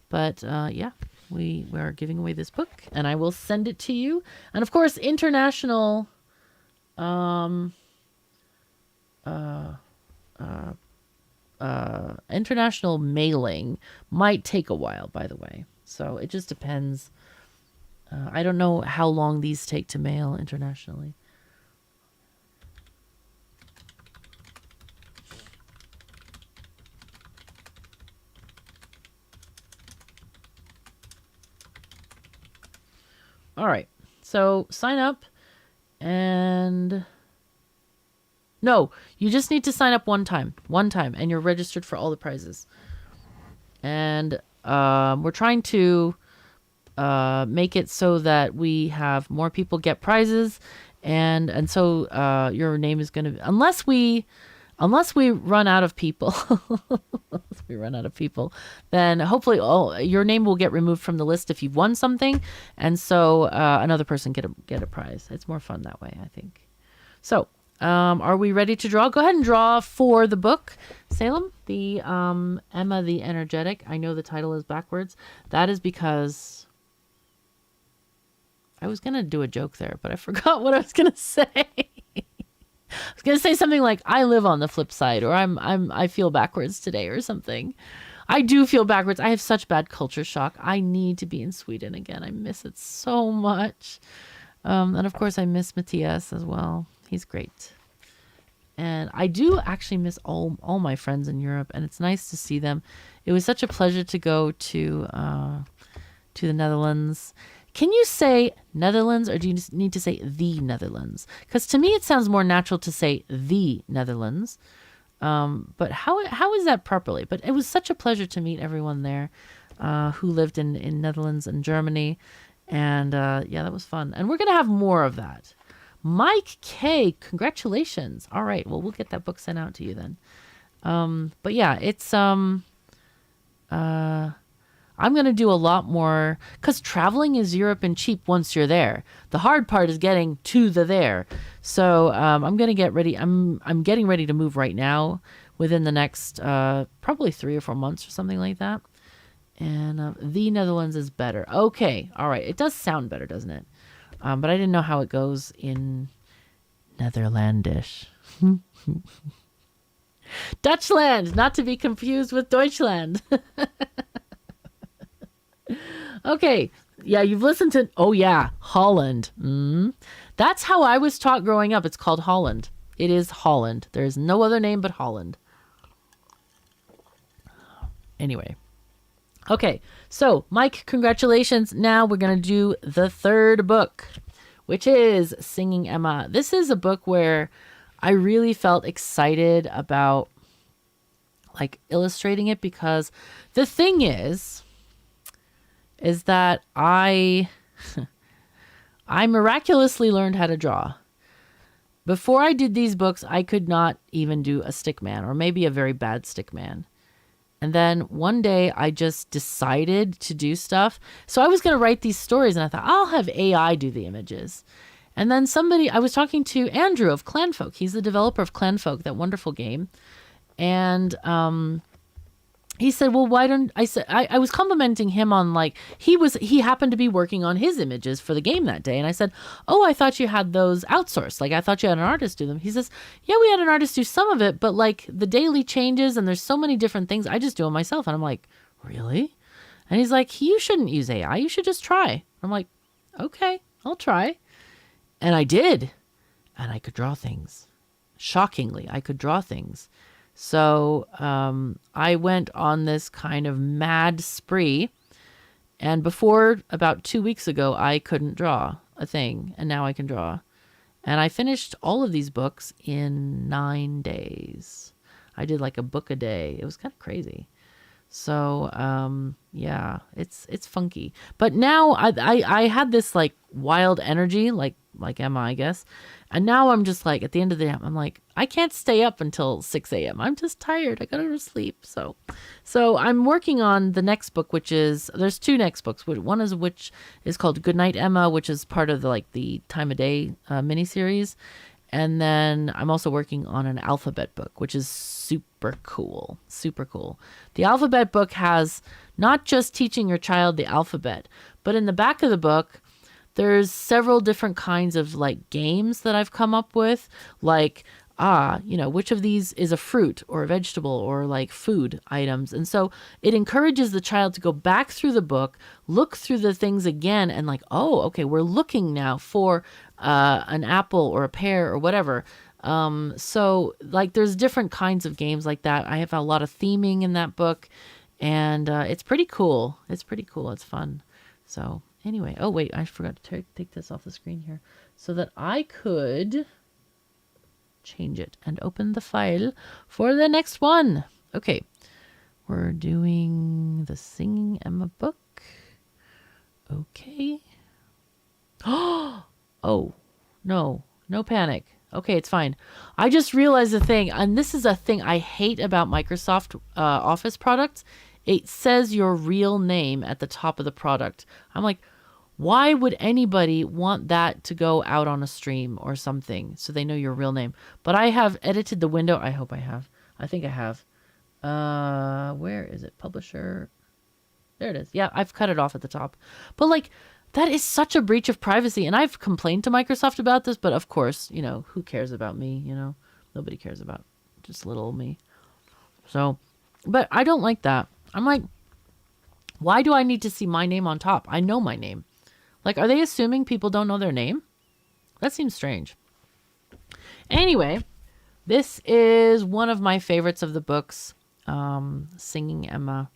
But yeah, we are giving away this book and I will send it to you. And of course, international international mailing might take a while, by the way. So it just depends. I don't know how long these take to mail internationally. All right, so sign up and no, you just need to sign up one time and you're registered for all the prizes. And we're trying to make it so that we have more people get prizes and so your name is going to, unless we Unless we run out of people, then hopefully your name will get removed from the list if you've won something. And so another person get a prize. It's more fun that way, I think. So are we ready to draw? Go ahead and draw for the book. Salem, the Emma the Energetic. I know the title is backwards. That is because I was going to do a joke there, but I forgot what I was going to say. I was gonna say something like I live on the flip side, or I feel backwards today, or something. I do feel backwards. I have such bad culture shock. I need to be in Sweden again. I miss it so much. And of course I miss Matthias as well. He's great. And I do actually miss all my friends in Europe, and it's nice to see them. It was such a pleasure to go to the Netherlands. Can you say Netherlands, or do you just need to say the Netherlands? Because to me, it sounds more natural to say the Netherlands. But how is that properly? But it was such a pleasure to meet everyone there who lived in Netherlands and Germany. And yeah, that was fun. And we're going to have more of that. Mike K, congratulations. All right, well, we'll get that book sent out to you then. But yeah, it's... I'm going to do a lot more because traveling is Europe and cheap once you're there. The hard part is getting to the there. So I'm going to get ready. I'm getting ready to move right now within the next probably 3 or 4 months or something like that. And the Netherlands is better. Okay. All right. It does sound better, doesn't it? But I didn't know how it goes in Netherlandish. Dutchland, not to be confused with Deutschland. Okay. Yeah, you've listened to... Oh, yeah. Holland. That's how I was taught growing up. It's called Holland. It is Holland. There is no other name but Holland. Anyway. Okay. So, Mike, congratulations. Now we're going to do the third book, which is Singing Emma. This is a book where I really felt excited about like illustrating it because the thing is that I miraculously learned how to draw. Before I did these books, I could not even do a stick man, or maybe a very bad stick man. And then one day I just decided to do stuff. So I was going to write these stories and I thought, I'll have AI do the images. And then I was talking to Andrew of Clanfolk. He's the developer of Clanfolk, that wonderful game. And he said, well, why don't I was complimenting him on like, he happened to be working on his images for the game that day. And I said, oh, I thought you had those outsourced. Like I thought you had an artist do them. He says, yeah, we had an artist do some of it, but like the daily changes and there's so many different things. I just do them myself. And I'm like, really? And he's like, you shouldn't use AI. You should just try. I'm like, okay, I'll try. And I did. And I could draw things. Shockingly, I could draw things. So I went on this kind of mad spree. And before, about 2 weeks ago, I couldn't draw a thing. And now I can draw. And I finished all of these books in 9 days. I did like a book a day. It was kind of crazy. So, yeah, it's funky. But now I had this like wild energy, like Emma, I guess. And now I'm just like, at the end of the day, I'm like, I can't stay up until 6 a.m. I'm just tired. I gotta go to sleep. So I'm working on the next book, there's 2 next books. One is which is called Goodnight Emma, which is part of the Time of Day miniseries. And then I'm also working on an alphabet book, which is super cool. Super cool. The alphabet book has not just teaching your child the alphabet, but in the back of the book, there's several different kinds of like games that I've come up with, like, which of these is a fruit or a vegetable or like food items. And so it encourages the child to go back through the book, look through the things again and like, oh, okay, we're looking now for an apple or a pear or whatever. So like there's different kinds of games like that. I have a lot of theming in that book and it's pretty cool. It's pretty cool. It's fun. So anyway, oh wait, I forgot to take this off the screen here so that I could change it and open the file for the next one. Okay, we're doing the Singing Emma book. Okay. Oh, no panic. Okay, it's fine. I just realized a thing, and this is a thing I hate about Microsoft Office products. It says your real name at the top of the product. I'm like, why would anybody want that to go out on a stream or something so they know your real name? But I have edited the window. I hope I have. I think I have. Where is it? Publisher. There it is. Yeah, I've cut it off at the top. But like, that is such a breach of privacy. And I've complained to Microsoft about this, but of course, who cares about me? Nobody cares about just little me. So, but I don't like that. I'm like, why do I need to see my name on top? I know my name. Like, are they assuming people don't know their name? That seems strange. Anyway, this is one of my favorites of the books, Singing Emma,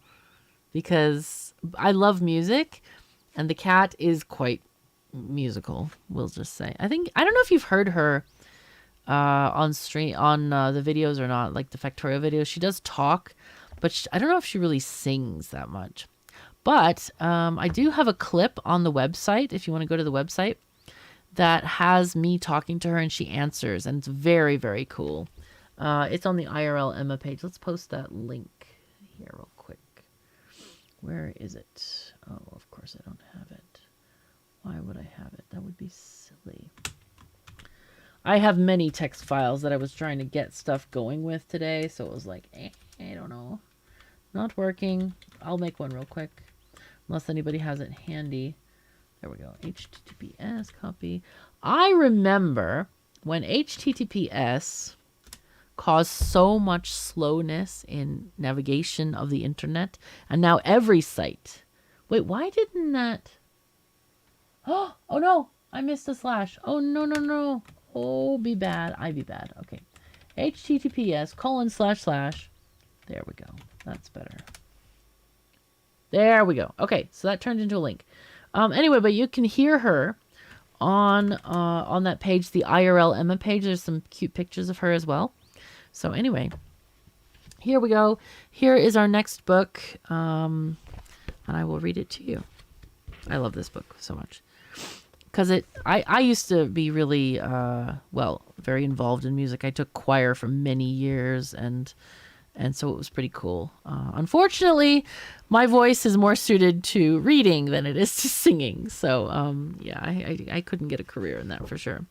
because I love music, and the cat is quite musical, we'll just say. I don't know if you've heard her on the videos or not, like the Factorio videos. She does talk, but I don't know if she really sings that much. But I do have a clip on the website, if you want to go to the website, that has me talking to her and she answers. And it's very, very cool. It's on the IRL Emma page. Let's post that link here real quick. Where is it? Oh, of course I don't have it. Why would I have it? That would be silly. I have many text files that I was trying to get stuff going with today. So it was like, I don't know. Not working. I'll make one real quick. Unless anybody has it handy. There we go. HTTPS copy. I remember when HTTPS caused so much slowness in navigation of the internet. And now every site. Wait, why didn't that... Oh no. I missed a slash. Oh, no. Oh, be bad. I be bad. Okay. HTTPS:// There we go. That's better. There we go. Okay, so that turned into a link. Anyway, but you can hear her on that page, the IRL Emma page. There's some cute pictures of her as well. So anyway, here we go. Here is our next book, and I will read it to you. I love this book so much. Because I used to be really, very involved in music. I took choir for many years, and so it was pretty cool. Unfortunately, my voice is more suited to reading than it is to singing. So, I couldn't get a career in that for sure.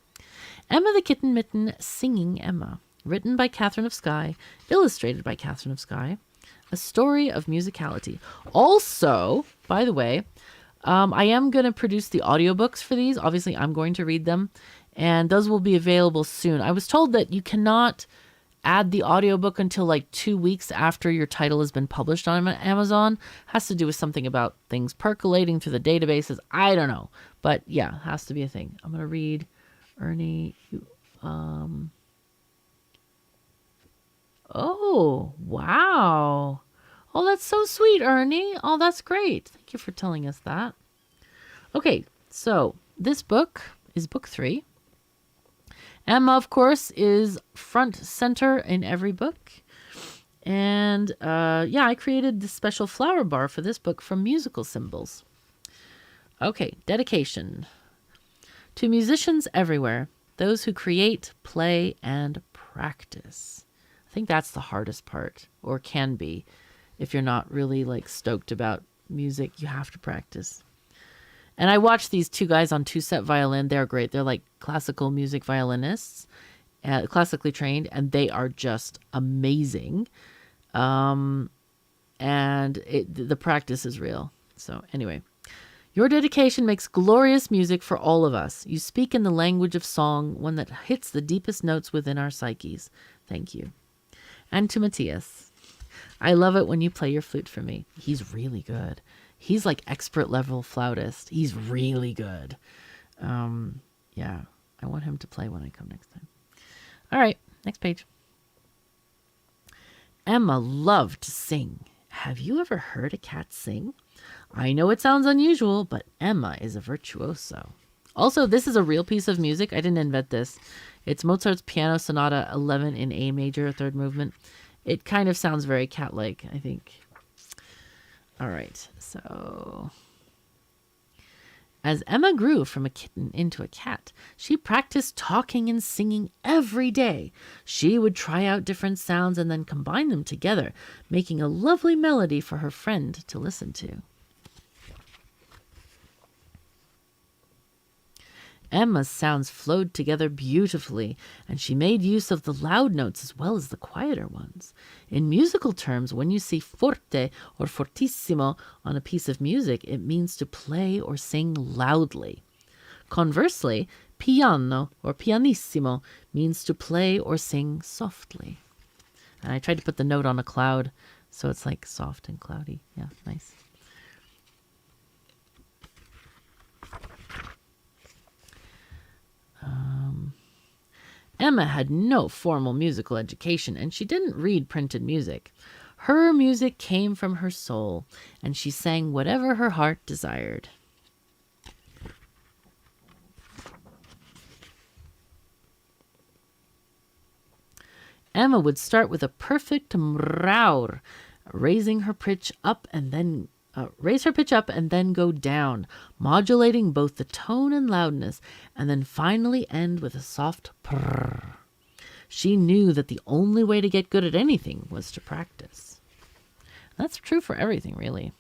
Emma the Kitten Mitten, Singing Emma. Written by Katherine of Sky. Illustrated by Katherine of Sky. A story of musicality. Also, by the way, I am going to produce the audiobooks for these. Obviously, I'm going to read them. And those will be available soon. I was told that you cannot add the audiobook until like 2 weeks after your title has been published on Amazon. Has to do with something about things percolating through the databases. I don't know. But yeah, has to be a thing. I'm going to read Ernie. Oh, wow. Oh, that's so sweet, Ernie. Oh, that's great. Thank you for telling us that. Okay, so this book is book 3. Emma, of course, is front center in every book. And I created this special flower bar for this book from musical symbols. Okay, dedication. To musicians everywhere, those who create, play, and practice. I think that's the hardest part, or can be. If you're not really like stoked about music, you have to practice. And I watched these 2 guys on 2-set violin. They're great. They're like classical music violinists, classically trained, and they are just amazing. And the practice is real. So anyway, your dedication makes glorious music for all of us. You speak in the language of song, one that hits the deepest notes within our psyches. Thank you. And to Matthias, I love it when you play your flute for me. He's really good. He's like expert level flautist. He's really good. I want him to play when I come next time. All right, next page. Emma loved to sing. Have you ever heard a cat sing? I know it sounds unusual, but Emma is a virtuoso. Also, this is a real piece of music. I didn't invent this. It's Mozart's Piano Sonata 11 in A major, 3rd movement. It kind of sounds very cat-like, I think. All right, so... As Emma grew from a kitten into a cat, she practiced talking and singing every day. She would try out different sounds and then combine them together, making a lovely melody for her friend to listen to. Emma's sounds flowed together beautifully, and she made use of the loud notes as well as the quieter ones. In musical terms, when you see forte or fortissimo on a piece of music, it means to play or sing loudly. Conversely, piano or pianissimo means to play or sing softly. And I tried to put the note on a cloud, so it's like soft and cloudy. Yeah, nice. Emma had no formal musical education, and she didn't read printed music. Her music came from her soul, and she sang whatever her heart desired. Emma would start with a perfect mraur, raise her pitch up and then go down, modulating both the tone and loudness, and then finally end with a soft prrr. She knew that the only way to get good at anything was to practice. That's true for everything, really.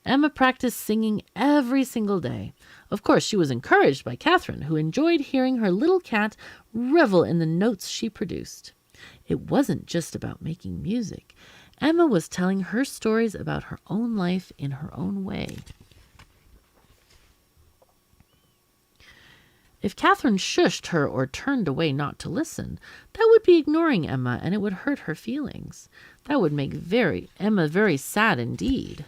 Emma practiced singing every single day. Of course, she was encouraged by Catherine, who enjoyed hearing her little cat revel in the notes she produced. It wasn't just about making music. Emma was telling her stories about her own life in her own way. If Catherine shushed her or turned away not to listen, that would be ignoring Emma, and it would hurt her feelings. That would make Emma very sad indeed.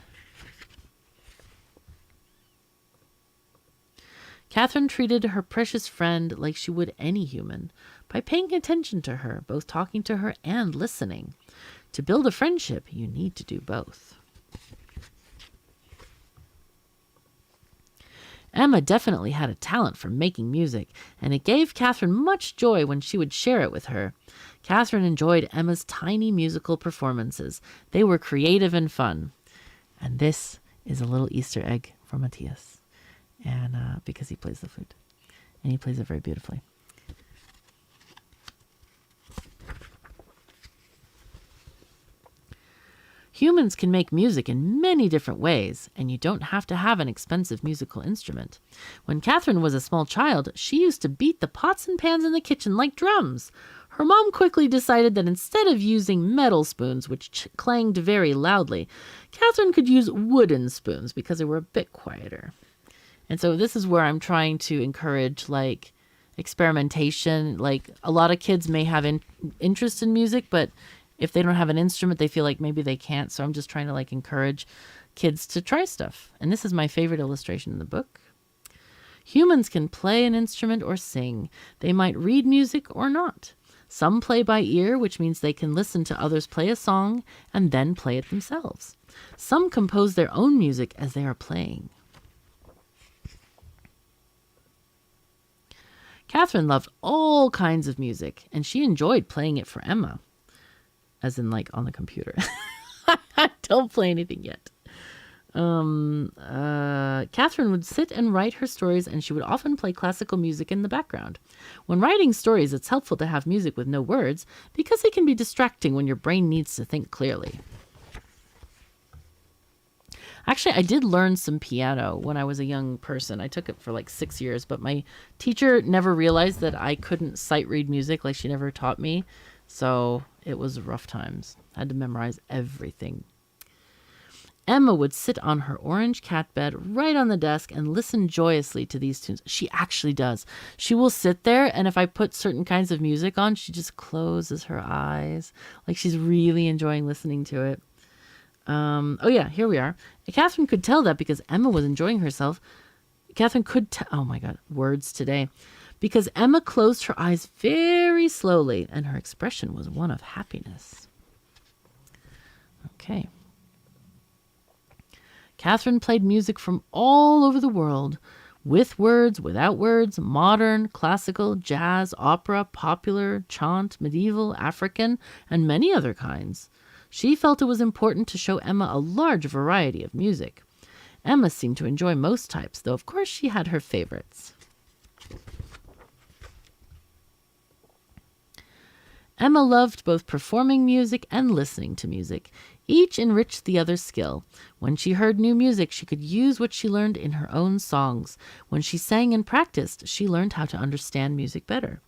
Catherine treated her precious friend like she would any human, by paying attention to her, both talking to her and listening. To build a friendship, you need to do both. Emma definitely had a talent for making music, and it gave Catherine much joy when she would share it with her. Catherine enjoyed Emma's tiny musical performances. They were creative and fun. And this is a little Easter egg for Matthias, and because he plays the flute, and he plays it very beautifully. Humans can make music in many different ways, and you don't have to have an expensive musical instrument. When Catherine was a small child, she used to beat the pots and pans in the kitchen like drums. Her mom quickly decided that instead of using metal spoons, which clanged very loudly, Catherine could use wooden spoons because they were a bit quieter. And so this is where I'm trying to encourage, like, experimentation. Like, a lot of kids may have interest in music, but if they don't have an instrument, they feel like maybe they can't. So I'm just trying to, like, encourage kids to try stuff. And this is my favorite illustration in the book. Humans can play an instrument or sing. They might read music or not. Some play by ear, which means they can listen to others play a song and then play it themselves. Some compose their own music as they are playing. Catherine loved all kinds of music, and she enjoyed playing it for Emma. As in, like, on the computer. Don't play anything yet. Catherine would sit and write her stories, and she would often play classical music in the background. When writing stories, it's helpful to have music with no words, because it can be distracting when your brain needs to think clearly. Actually, I did learn some piano when I was a young person. I took it for like 6 years, but my teacher never realized that I couldn't sight read music. Like, she never taught me. So it was rough times. I had to memorize everything. Emma would sit on her orange cat bed right on the desk and listen joyously to these tunes. She actually does. She will sit there, and if I put certain kinds of music on, she just closes her eyes. Like, she's really enjoying listening to it. Oh yeah, here we are. Catherine could tell that because Emma was enjoying herself. Catherine could tell, oh my God, words today. Because Emma closed her eyes very slowly, and her expression was one of happiness. Okay. Catherine played music from all over the world, with words, without words, modern, classical, jazz, opera, popular, chant, medieval, African, and many other kinds. She felt it was important to show Emma a large variety of music. Emma seemed to enjoy most types, though of course she had her favorites. Emma loved both performing music and listening to music. Each enriched the other's skill. When she heard new music, she could use what she learned in her own songs. When she sang and practiced, she learned how to understand music better.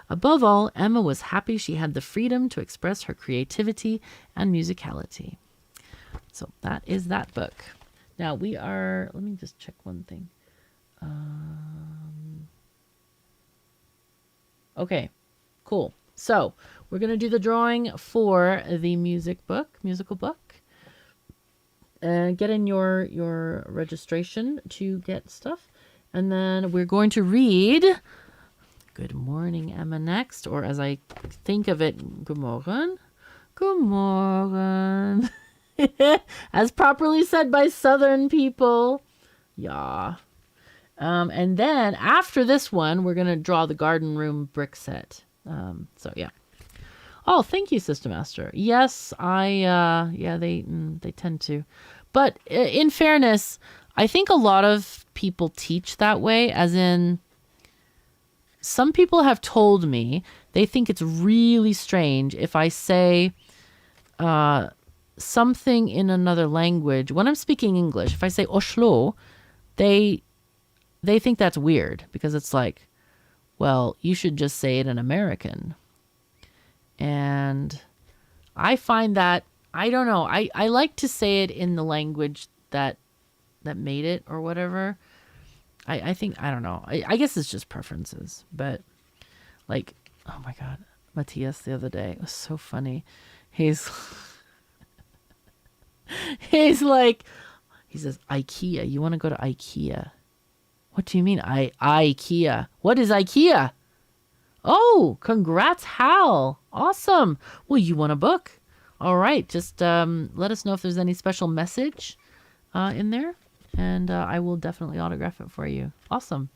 Above all, Emma was happy she had the freedom to express her creativity and musicality. So that is that book. Now let me just check one thing. Okay, cool. So we're going to do the drawing for the musical book. Get in your registration to get stuff. And then we're going to read Good Morning, Emma next. Or as I think of it, Good Morgen. Good Morgen. As properly said by Southern people. Yeah. And then after this one, we're going to draw the garden room brick set. So yeah. Oh, thank you, Sister Master. Yes, they tend to. But in fairness, I think a lot of people teach that way, as in some people have told me they think it's really strange if I say something in another language. When I'm speaking English, if I say Oslo, they think that's weird because it's like, well, you should just say it in American. And I find that, I don't know, I like to say it in the language that made it or whatever. I think, I don't know. I guess it's just preferences. But like, oh my God, Matthias the other day, it was so funny. He's like, he says, IKEA, you want to go to IKEA? What do you mean, IKEA? What is IKEA? Oh, congrats, Hal. Awesome. Well, you won a book. All right. Just let us know if there's any special message in there, and I will definitely autograph it for you. Awesome.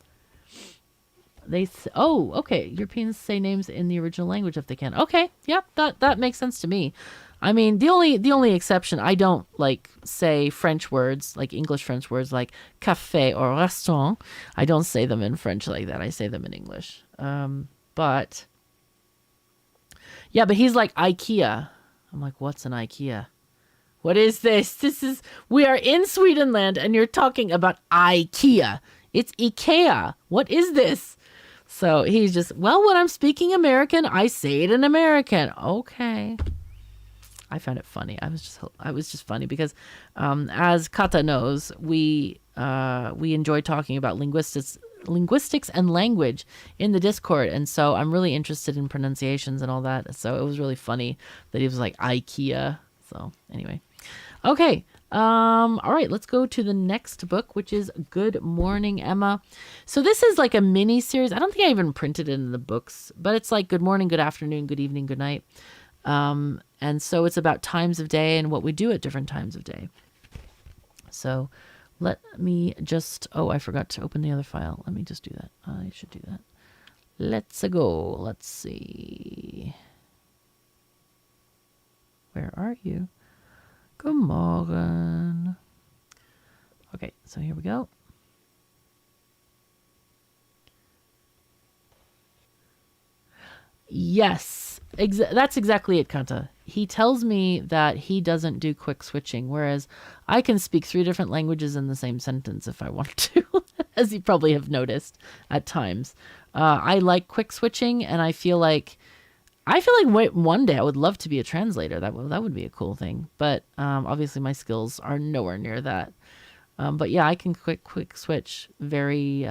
Okay. Europeans say names in the original language if they can. Okay. Yep. That makes sense to me. I mean, the only exception, I don't like say French words, like English French words like café or restaurant. I don't say them in French like that. I say them in English. But he's like IKEA. I'm like, what's an IKEA? What is this? We are in Swedenland and you're talking about IKEA. It's IKEA. What is this? So he's just, well, when I'm speaking American, I say it in American. Okay. I found it funny. I was just funny because, as Kata knows, we enjoy talking about linguistics and language in the Discord, and so I'm really interested in pronunciations and all that. So it was really funny that he was like IKEA. So anyway, okay. All right, let's go to the next book, which is Good Morning, Emma. So this is like a mini series. I don't think I even printed it in the books, but it's like good morning, good afternoon, good evening, good night. And so it's about times of day and what we do at different times of day. So let me just, I forgot to open the other file. Let me just do that. I should do that. Let's go. Let's see. Where are you? Good morning. Okay, so here we go. Yes, that's exactly it, Kanta. He tells me that he doesn't do quick switching, whereas I can speak 3 different languages in the same sentence if I want to, as you probably have noticed at times. I like quick switching, and I feel like one day I would love to be a translator. That would be a cool thing. But obviously my skills are nowhere near that. But yeah, I can quick switch. Very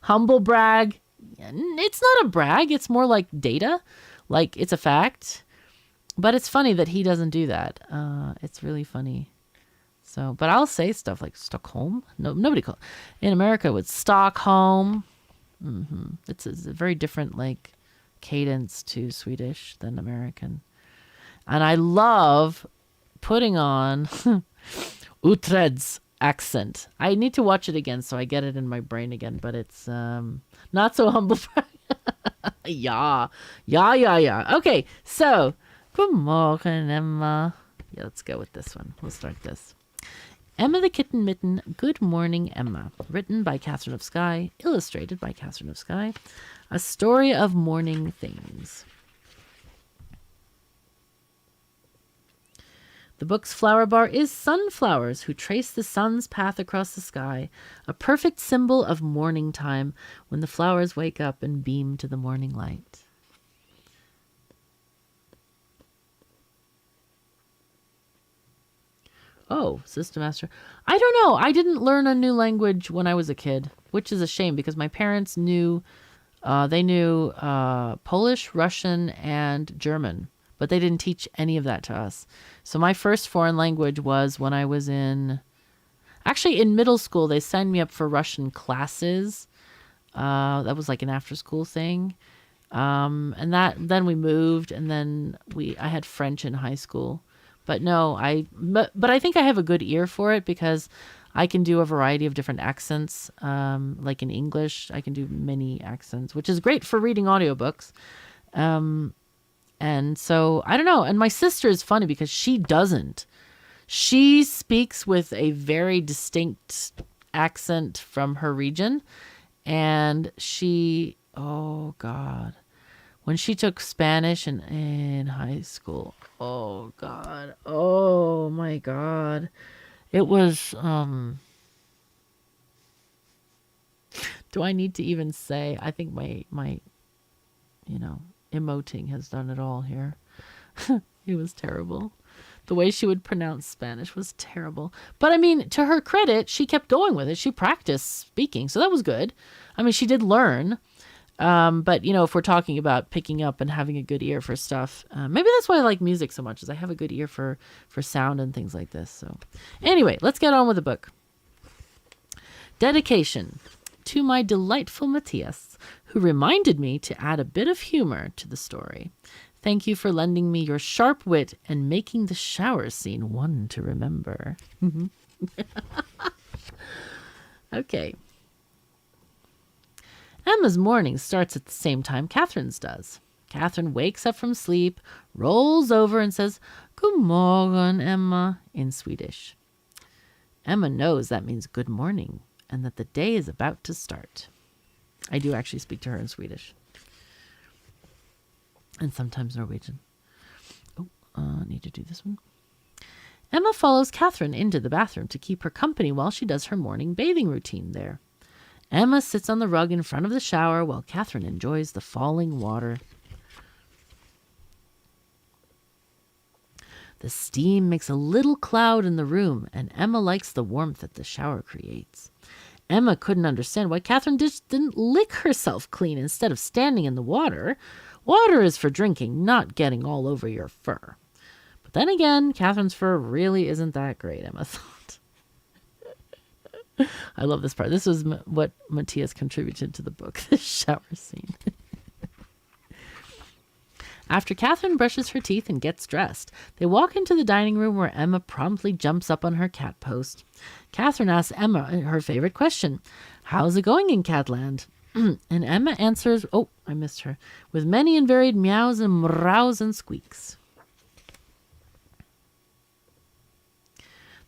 humble brag. It's not a brag. It's more like data. Like it's a fact. But it's funny that he doesn't do that. It's really funny. So, but I'll say stuff like Stockholm. No, nobody calls in America with Stockholm. Mm-hmm. It's a very different like cadence to Swedish than American. And I love putting on Utred's accent. I need to watch it again so I get it in my brain again, but it's not so humble. Yeah. Okay, so good morning, Emma. Yeah, let's go with this one. We'll start this. Emma the Kitten Mitten, Good Morning Emma. Written by Katherine of Sky, illustrated by Katherine of Sky. A story of morning things. The book's flower bar is sunflowers who trace the sun's path across the sky, a perfect symbol of morning time when the flowers wake up and beam to the morning light. Oh, System Master. I don't know. I didn't learn a new language when I was a kid, which is a shame because my parents knew, Polish, Russian, and German, but they didn't teach any of that to us. So my first foreign language was when I was in middle school. They signed me up for Russian classes. That was like an after-school thing. And then we moved, and then I had French in high school. But no, but I think I have a good ear for it because I can do a variety of different accents. Like in English, I can do many accents, which is great for reading audiobooks. And so, I don't know. And my sister is funny because she doesn't. She speaks with a very distinct accent from her region. And oh God. When she took Spanish in high school, oh God, oh my God. It was, do I need to even say? I think my emoting has done it all here. It was terrible. The way she would pronounce Spanish was terrible. But I mean, to her credit, she kept going with it. She practiced speaking, so that was good. I mean, she did learn. But if we're talking about picking up and having a good ear for stuff, maybe that's why I like music so much, is I have a good ear for sound and things like this. So anyway, let's get on with the book. Dedication to my delightful Matthias, who reminded me to add a bit of humor to the story. Thank you for lending me your sharp wit and making the shower scene one to remember. Okay. Emma's morning starts at the same time Catherine's does. Catherine wakes up from sleep, rolls over and says, "Good morgon, Emma," in Swedish. Emma knows that means good morning and that the day is about to start. I do actually speak to her in Swedish. And sometimes Norwegian. I need to do this one. Emma follows Catherine into the bathroom to keep her company while she does her morning bathing routine there. Emma sits on the rug in front of the shower while Catherine enjoys the falling water. The steam makes a little cloud in the room, and Emma likes the warmth that the shower creates. Emma couldn't understand why Catherine just didn't lick herself clean instead of standing in the water. Water is for drinking, not getting all over your fur. But then again, Catherine's fur really isn't that great, Emma thought. I love this part. This was what Matthias contributed to the book, this shower scene. After Catherine brushes her teeth and gets dressed, they walk into the dining room where Emma promptly jumps up on her cat post. Catherine asks Emma her favorite question, "How's it going in Catland?" And Emma answers, I missed her, with many and varied meows and meows and squeaks.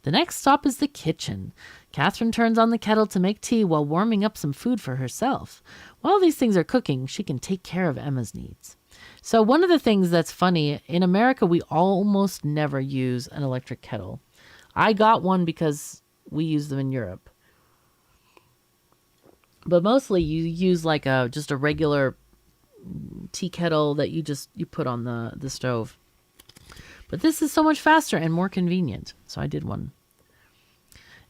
The next stop is the kitchen. Catherine turns on the kettle to make tea while warming up some food for herself. While these things are cooking, she can take care of Emma's needs. So one of the things that's funny, in America, we almost never use an electric kettle. I got one because we use them in Europe. But mostly you use like just a regular tea kettle that you put on the stove. But this is so much faster and more convenient, so I did one.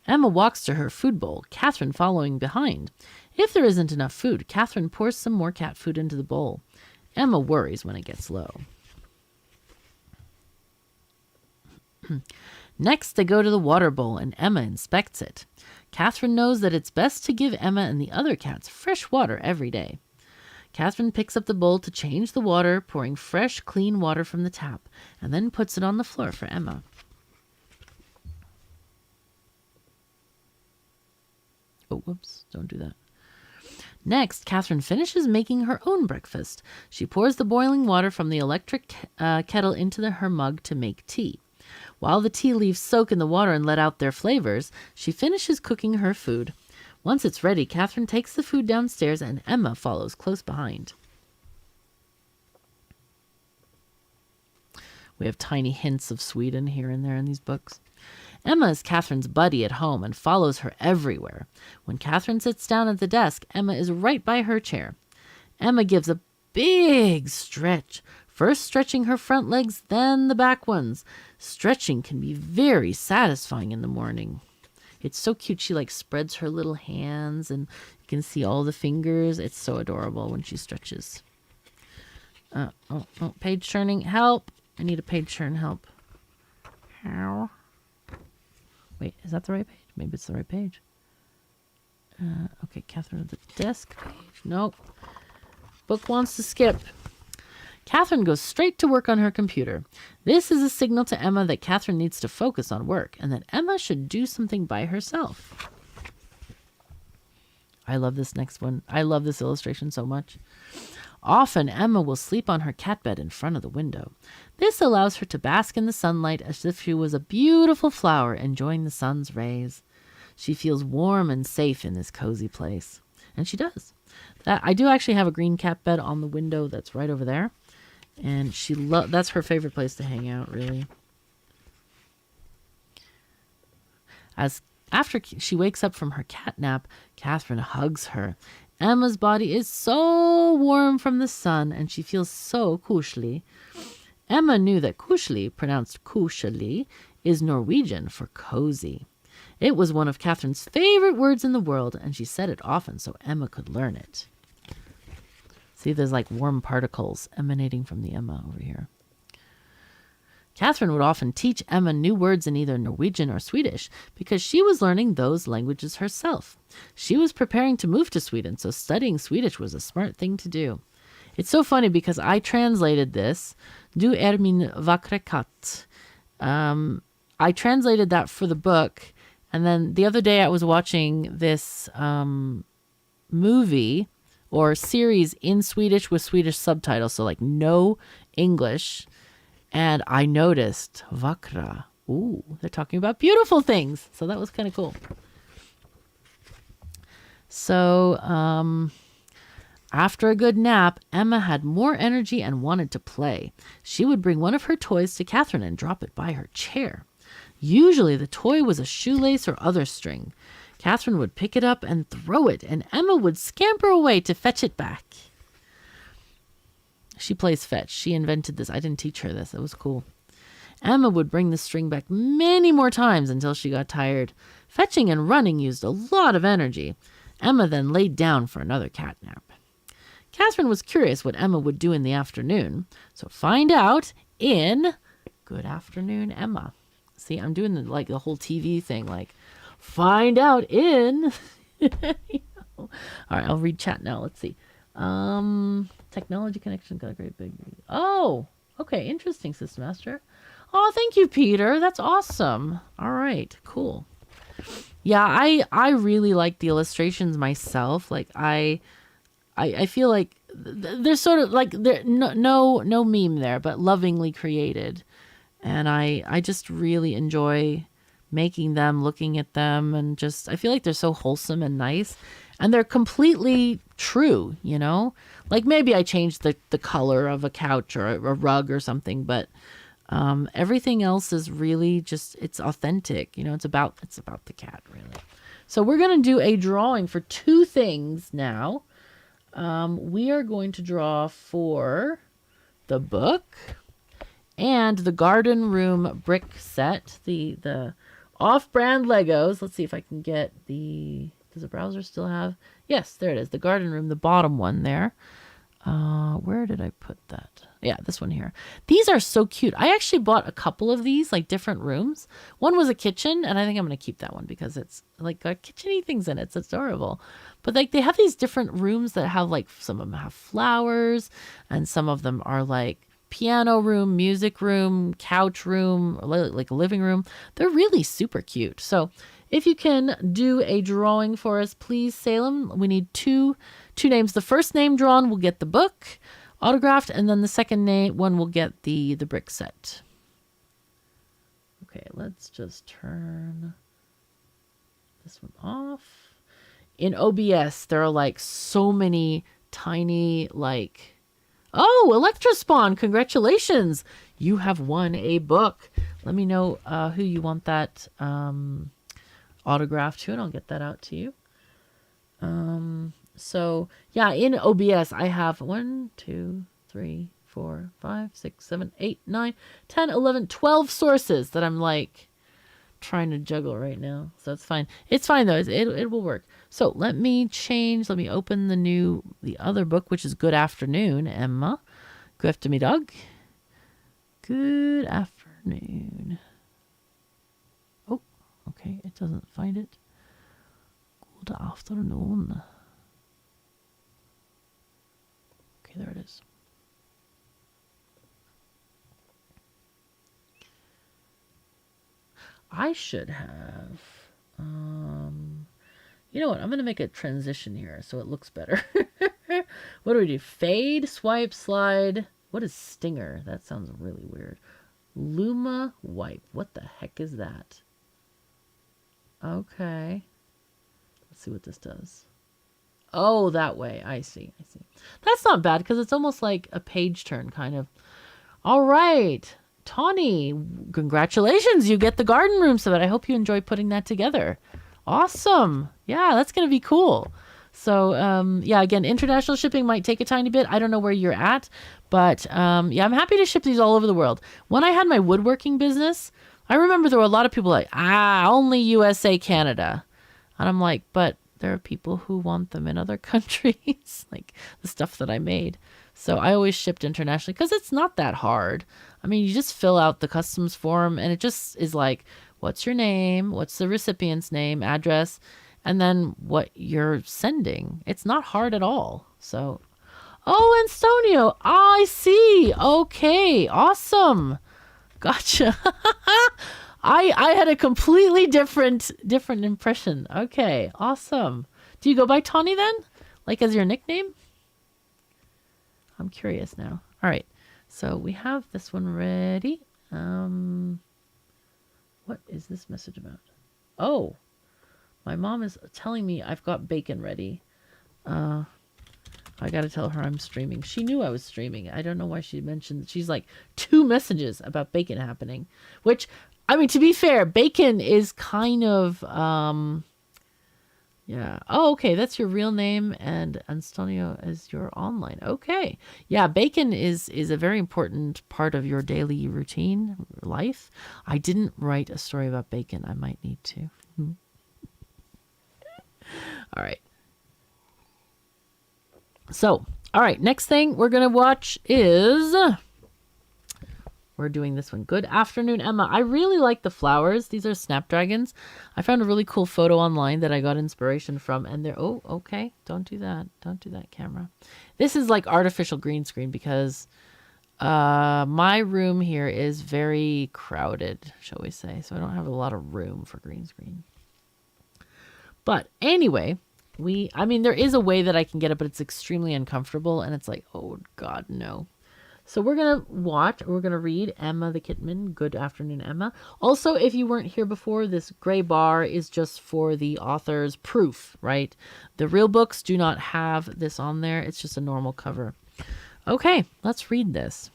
Emma walks to her food bowl, Catherine following behind. If there isn't enough food, Catherine pours some more cat food into the bowl. Emma worries when it gets low. Next, they go to the water bowl, and Emma inspects it. Catherine knows that it's best to give Emma and the other cats fresh water every day. Catherine picks up the bowl to change the water, pouring fresh, clean water from the tap, and then puts it on the floor for Emma. Oh, whoops, don't do that. Next, Catherine finishes making her own breakfast. She pours the boiling water from the electric kettle into her mug to make tea. While the tea leaves soak in the water and let out their flavors, she finishes cooking her food. Once it's ready, Catherine takes the food downstairs and Emma follows close behind. We have tiny hints of Sweden here and there in these books. Emma is Catherine's buddy at home and follows her everywhere. When Catherine sits down at the desk, Emma is right by her chair. Emma gives a big stretch, first stretching her front legs, then the back ones. Stretching can be very satisfying in the morning. It's so cute. She like spreads her little hands and you can see all the fingers. It's so adorable when she stretches. Page turning. Help. I need a page turn. Help. How? Wait, is that the right page? Maybe it's the right page. Okay, Catherine at the desk page. Nope. Book wants to skip. Catherine goes straight to work on her computer. This is a signal to Emma that Catherine needs to focus on work and that Emma should do something by herself. I love this next one. I love this illustration so much. Often, Emma will sleep on her cat bed in front of the window. This allows her to bask in the sunlight as if she was a beautiful flower enjoying the sun's rays. She feels warm and safe in this cozy place. And she does. I do actually have a green cat bed on the window that's right over there. And that's her favorite place to hang out, really. After she wakes up from her cat nap, Catherine hugs her. Emma's body is so warm from the sun, and she feels so kuschelig. Emma knew that kuschelig, pronounced kuschelig, is Norwegian for cozy. It was one of Catherine's favorite words in the world, and she said it often so Emma could learn it. See, there's like warm particles emanating from the Emma over here. Catherine would often teach Emma new words in either Norwegian or Swedish because she was learning those languages herself. She was preparing to move to Sweden, so studying Swedish was a smart thing to do. It's so funny because I translated this. Du är min vackra katt. I translated that for the book, and then the other day I was watching this movie or series in Swedish with Swedish subtitles, so like no English. And I noticed vackra. Ooh, they're talking about beautiful things. So that was kind of cool. So after a good nap, Emma had more energy and wanted to play. She would bring one of her toys to Catherine and drop it by her chair. Usually the toy was a shoelace or other string. Catherine would pick it up and throw it, and Emma would scamper away to fetch it back. She plays fetch. She invented this. I didn't teach her this. It was cool. Emma would bring the string back many more times until she got tired. Fetching and running used a lot of energy. Emma then laid down for another cat nap. Catherine was curious what Emma would do in the afternoon, so find out in Good Afternoon, Emma. See, I'm doing the whole TV thing, like find out in. All right, I'll read chat now. Let's see. Technology connection got a great big. Oh, okay, interesting, System Master. Oh, thank you, Peter. That's awesome. All right, cool. Yeah, I really like the illustrations myself. Like I feel like they're sort of like they're no meme there, but lovingly created, and I just really enjoy making them, looking at them, and just I feel like they're so wholesome and nice, and they're completely true, you know? Like maybe I changed the color of a couch or a rug or something, but everything else is really just, it's authentic, you know? It's about the cat, really. So we're going to do a drawing for two things now. We are going to draw for the book and the garden room brick set, the off-brand Legos. Let's see if I can get does the browser still have? Yes, there it is. The garden room, the bottom one there. Where did I put that? Yeah, this one here. These are so cute. I actually bought a couple of these, like different rooms. One was a kitchen, and I think I'm going to keep that one because it's like got kitchen-y things in it. It's adorable. But like they have these different rooms that have like, some of them have flowers, and some of them are like piano room, music room, couch room, like a living room. They're really super cute. So if you can do a drawing for us, please, Salem. We need two names. The first name drawn will get the book autographed, and then the second one will get the brick set. Okay, Okay, let's just turn this one off. In OBS, there are like so many tiny like... Oh, Electrospawn, congratulations. You have won a book. Let me know who you want that autograph to, and I'll get that out to you. So, yeah, in OBS, I have 1, 2, 3, 4, 5, 6, 7, 8, 9, 10, 11, 12 sources that I'm like trying to juggle right now. So it's fine. It's fine though. It will work. So let me open the other book, which is Good Afternoon, Emma. Good afternoon. Good afternoon. Oh, okay. It doesn't find it. Good afternoon. Okay, there it is. I should have, you know what? I'm going to make a transition here so it looks better. What do we do? Fade, swipe, slide. What is stinger? That sounds really weird. Luma wipe. What the heck is that? Okay. Let's see what this does. Oh, that way. I see. That's not bad because it's almost like a page turn kind of. All right. Tawny, congratulations. You get the garden room set. I hope you enjoy putting that together. Awesome. Yeah, that's going to be cool. So, yeah, again, international shipping might take a tiny bit. I don't know where you're at, but yeah, I'm happy to ship these all over the world. When I had my woodworking business, I remember there were a lot of people like, only USA, Canada. And I'm like, but there are people who want them in other countries, like the stuff that I made. So I always shipped internationally because it's not that hard. I mean, you just fill out the customs form and it just is like, what's your name? What's the recipient's name, address, and then what you're sending. It's not hard at all. So, oh, Antonio, I see. Okay, awesome. Gotcha. I had a completely different impression. Okay, awesome. Do you go by Tawny then? Like as your nickname? I'm curious now. All right. So we have this one ready. What is this message about? Oh, my mom is telling me I've got bacon ready. I got to tell her I'm streaming. She knew I was streaming. I don't know why she mentioned. She's like 2 messages about bacon happening, which, I mean, to be fair, bacon is kind of, yeah. Oh, okay. That's your real name, and Antonio is your online. Okay. Yeah, bacon is a very important part of your daily routine life. I didn't write a story about bacon. I might need to. All right. So, all right. Next thing we're going to watch is... We're doing this one. Good afternoon, Emma. I really like the flowers. These are snapdragons. I found a really cool photo online that I got inspiration from, and they're... Oh, okay. Don't do that. Don't do that, camera. This is like artificial green screen because my room here is very crowded, shall we say. So I don't have a lot of room for green screen. But anyway, I mean, there is a way that I can get it, but it's extremely uncomfortable, and it's like, oh, God, no. So we're going to read Emma the Kitman. Good afternoon, Emma. Also, if you weren't here before, this gray bar is just for the author's proof, right? The real books do not have this on there. It's just a normal cover. Okay, let's read this.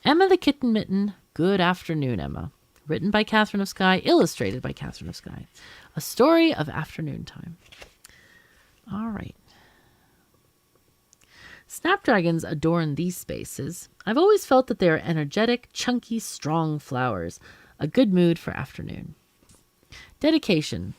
Emma the Kitten Mitten. Good afternoon, Emma. Written by Katherine of Sky, illustrated by Katherine of Sky. A story of afternoon time. All right. Snapdragons adorn these spaces. I've always felt that they are energetic, chunky, strong flowers. A good mood for afternoon. Dedication.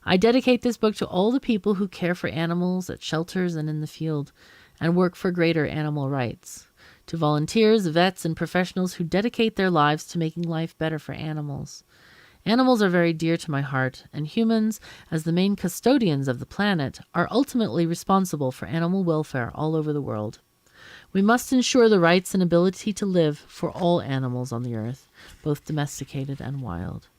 I dedicate this book to all the people who care for animals at shelters and in the field, and work for greater animal rights. To volunteers, vets, and professionals who dedicate their lives to making life better for animals. Animals are very dear to my heart, and humans, as the main custodians of the planet, are ultimately responsible for animal welfare all over the world. We must ensure the rights and ability to live for all animals on the earth, both domesticated and wild.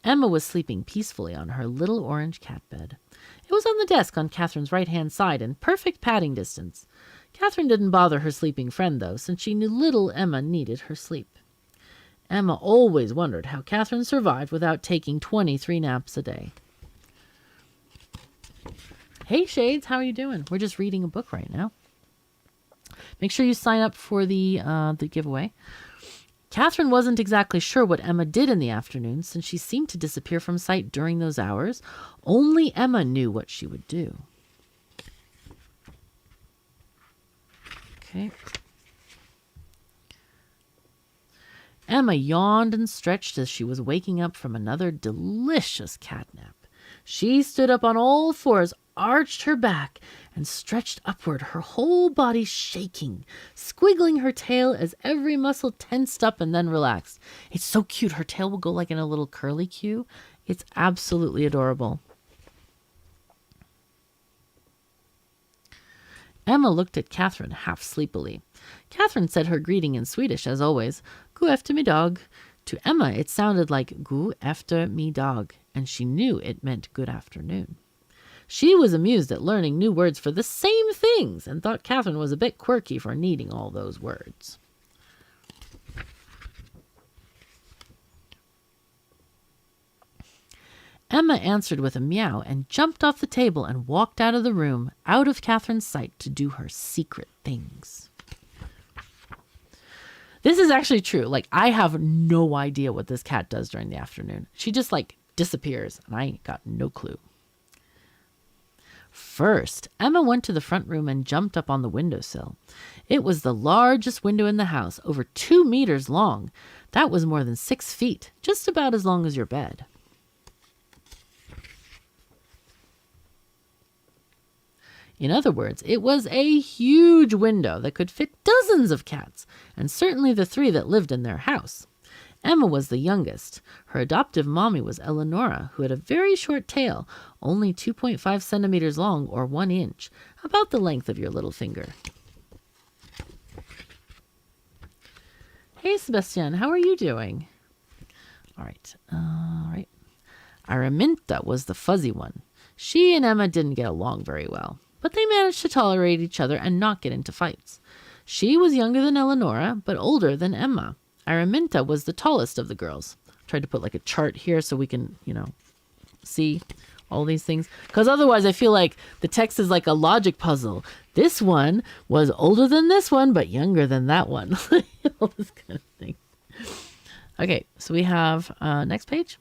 Emma was sleeping peacefully on her little orange cat bed. It was on the desk on Catherine's right-hand side in perfect padding distance. Catherine didn't bother her sleeping friend, though, since she knew little Emma needed her sleep. Emma always wondered how Catherine survived without taking 23 naps a day. Hey, Shades, how are you doing? We're just reading a book right now. Make sure you sign up for the giveaway. Catherine wasn't exactly sure what Emma did in the afternoon, since she seemed to disappear from sight during those hours. Only Emma knew what she would do. Okay. Emma yawned and stretched as she was waking up from another delicious cat nap. She stood up on all fours, arched her back, and stretched upward, her whole body shaking, squiggling her tail as every muscle tensed up and then relaxed. It's so cute. Her tail will go like in a little curly cue. It's absolutely adorable. Emma looked at Catherine half sleepily. Catherine said her greeting in Swedish, as always, "God eftermiddag." To Emma, it sounded like "God eftermiddag," and she knew it meant good afternoon. She was amused at learning new words for the same things and thought Catherine was a bit quirky for needing all those words. Emma answered with a meow and jumped off the table and walked out of the room, out of Catherine's sight, to do her secret things. This is actually true. Like, I have no idea what this cat does during the afternoon. She just, disappears, and I got no clue. First, Emma went to the front room and jumped up on the windowsill. It was the largest window in the house, over 2 meters long. That was more than 6 feet, just about as long as your bed. In other words, it was a huge window that could fit dozens of cats, and certainly the 3 that lived in their house. Emma was the youngest. Her adoptive mommy was Eleonora, who had a very short tail, only 2.5 centimeters long, or 1 inch, about the length of your little finger. Hey, Sebastian, how are you doing? All right. Araminta was the fuzzy one. She and Emma didn't get along very well, but they managed to tolerate each other and not get into fights. She was younger than Eleonora, but older than Emma. Araminta was the tallest of the girls. Tried to put a chart here so we can, see all these things. Because otherwise I feel like the text is like a logic puzzle. This one was older than this one, but younger than that one. All this kind of thing. Okay, so we have next page.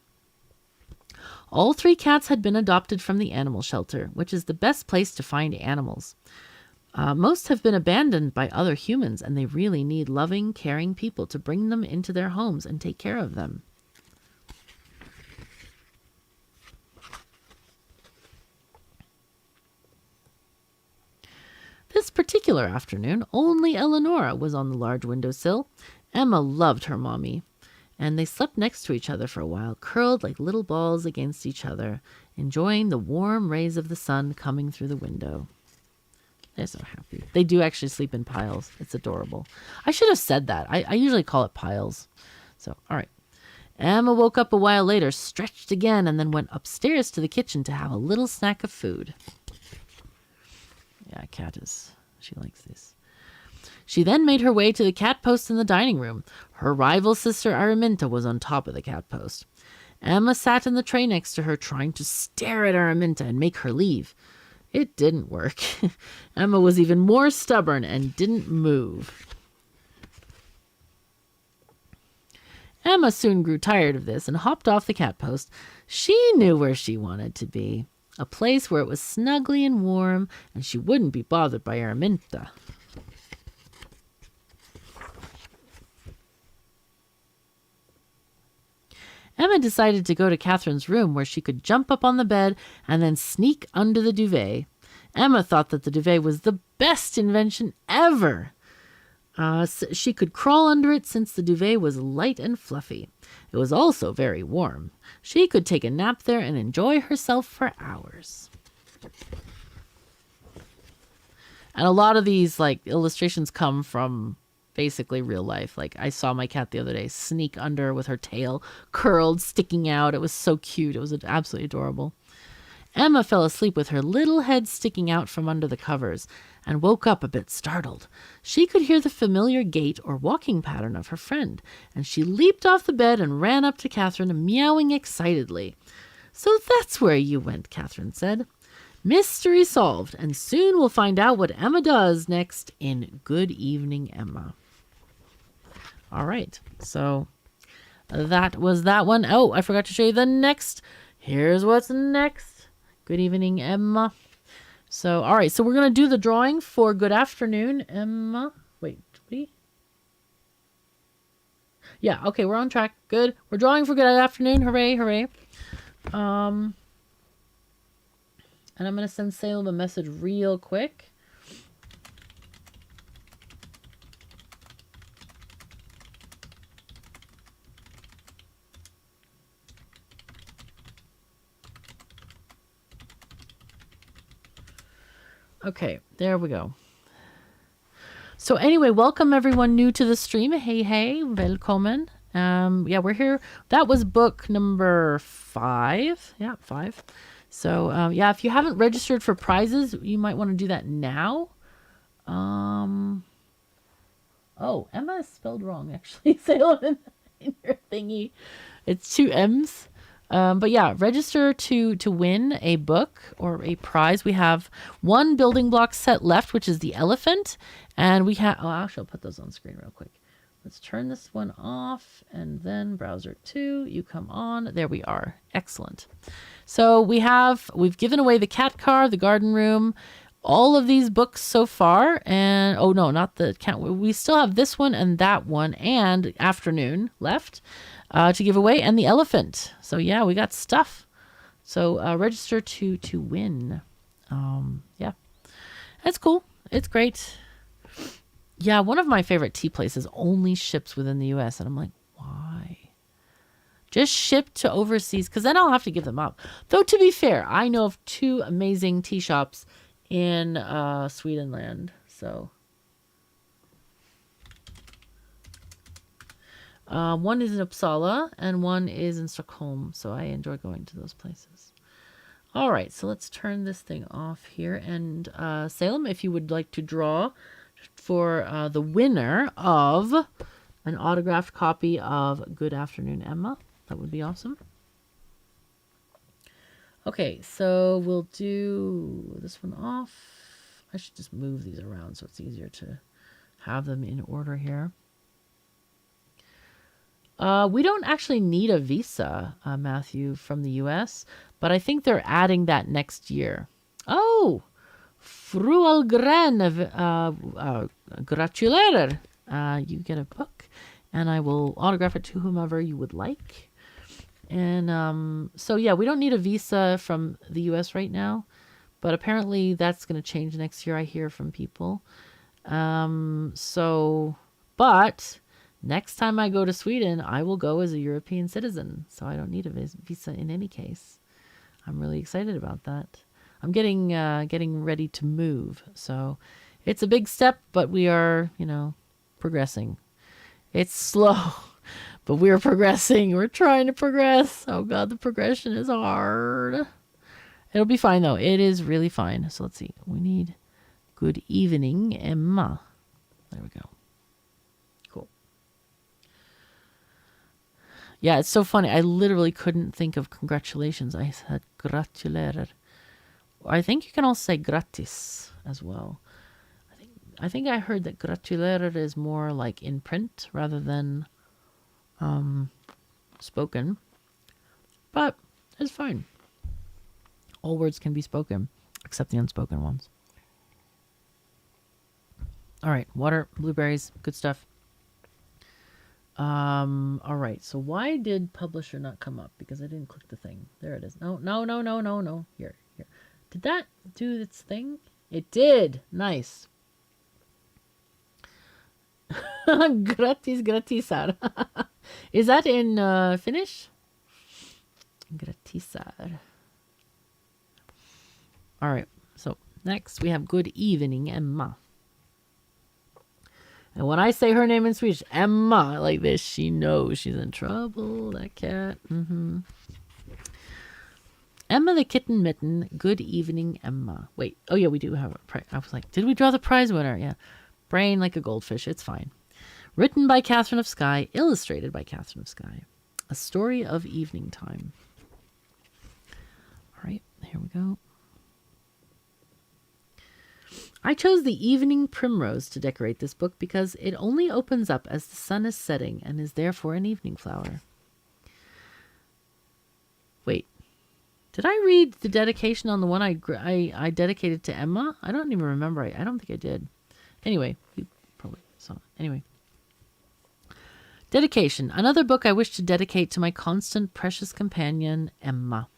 All 3 cats had been adopted from the animal shelter, which is the best place to find animals. Most have been abandoned by other humans, and they really need loving, caring people to bring them into their homes and take care of them. This particular afternoon, only Eleonora was on the large windowsill. Emma loved her mommy, and they slept next to each other for a while, curled like little balls against each other, enjoying the warm rays of the sun coming through the window. They're so happy. They do actually sleep in piles. It's adorable. I should have said that. I usually call it piles. So, all right. Emma woke up a while later, stretched again, and then went upstairs to the kitchen to have a little snack of food. Yeah, she likes this. She then made her way to the cat post in the dining room. Her rival sister Araminta was on top of the cat post. Emma sat in the tray next to her, trying to stare at Araminta and make her leave. It didn't work. Emma was even more stubborn and didn't move. Emma soon grew tired of this and hopped off the cat post. She knew where she wanted to be, a place where it was snugly and warm and she wouldn't be bothered by Araminta. Emma decided to go to Catherine's room where she could jump up on the bed and then sneak under the duvet. Emma thought that the duvet was the best invention ever. She could crawl under it since the duvet was light and fluffy. It was also very warm. She could take a nap there and enjoy herself for hours. And a lot of these illustrations come from basically real life. I saw my cat the other day sneak under with her tail curled, sticking out. It was so cute. It was absolutely adorable. Emma fell asleep with her little head sticking out from under the covers and woke up a bit startled. She could hear the familiar gait or walking pattern of her friend, and she leaped off the bed and ran up to Catherine, meowing excitedly. "So that's where you went," Catherine said. "Mystery solved, and soon we'll find out what Emma does next in Good Evening, Emma." All right, so that was that one. Oh, I forgot to show you the next. Here's what's next. Good Evening, Emma. So, all right, so we're going to do the drawing for Good Afternoon, Emma. Wait, yeah, okay, we're on track. Good. We're drawing for Good Afternoon. Hooray, hooray. And I'm going to send Salem a message real quick. Okay, there we go. So anyway, welcome everyone new to the stream. Hey, welcome. Yeah, we're here. That was book number 5. Yeah, 5. So yeah, if you haven't registered for prizes, you might want to do that now. Oh, Emma is spelled wrong actually. Salem in your thingy. It's 2 M's. But yeah, register to win a book or a prize. We have 1 building block set left, which is the elephant. And we have, actually I'll put those on screen real quick. Let's turn this one off and then browser 2, you come on. There we are. Excellent. So we've given away the cat car, the garden room, all of these books so far. And, oh no, not the cat. We still have this one and that one and Afternoon left. To give away, and the elephant. So yeah, we got stuff. So register to win. Yeah, that's cool. It's great. Yeah, one of my favorite tea places only ships within the U.S. and I'm like, why? Just ship to overseas, because then I'll have to give them up. Though to be fair, I know of 2 amazing tea shops in Swedenland. So. One is in Uppsala and one is in Stockholm. So I enjoy going to those places. All right, so let's turn this thing off here. And Salem, if you would like to draw for the winner of an autographed copy of Good Afternoon, Emma, that would be awesome. Okay, so we'll do this one off. I should just move these around so it's easier to have them in order here. We don't actually need a visa, Matthew, from the U.S., but I think they're adding that next year. Oh, Fru Algren, gratulerer. You get a book, and I will autograph it to whomever you would like. And so, yeah, we don't need a visa from the U.S. right now, but apparently that's going to change next year, I hear from people. But next time I go to Sweden, I will go as a European citizen, so I don't need a visa in any case. I'm really excited about that. I'm getting ready to move, so it's a big step, but we are, progressing. It's slow, but we're progressing. We're trying to progress. Oh God, the progression is hard. It'll be fine though. It is really fine. So let's see. We need Good Evening, Emma. There we go. Yeah, it's so funny. I literally couldn't think of congratulations. I said gratulerer. I think you can also say gratis as well. I think I heard that gratulerer is more like in print rather than spoken. But it's fine. All words can be spoken, except the unspoken ones. All right, water, blueberries, good stuff. All right, so why did publisher not come up? Because I didn't click the thing. There it is. No. Here. Did that do its thing? It did. Nice. Gratisar. Is that in Finnish? Gratisar. All right, so next we have Good Evening, Emma. And when I say her name in Swedish, Emma, like this, she knows she's in trouble, that cat. And Emma the Kitten Mitten, Good Evening, Emma. Wait, oh yeah, we do have a prize. I was like, did we draw the prize winner? Yeah. Brain like a goldfish, it's fine. Written by Katherine of Sky, illustrated by Katherine of Sky. A Story of Evening Time. All right, here we go. I chose the evening primrose to decorate this book because it only opens up as the sun is setting and is therefore an evening flower. Wait, did I read the dedication on the one I dedicated to Emma? I don't even remember. I don't think I did. Anyway, you probably saw it. Anyway. Dedication. Another book I wish to dedicate to my constant, precious companion, Emma.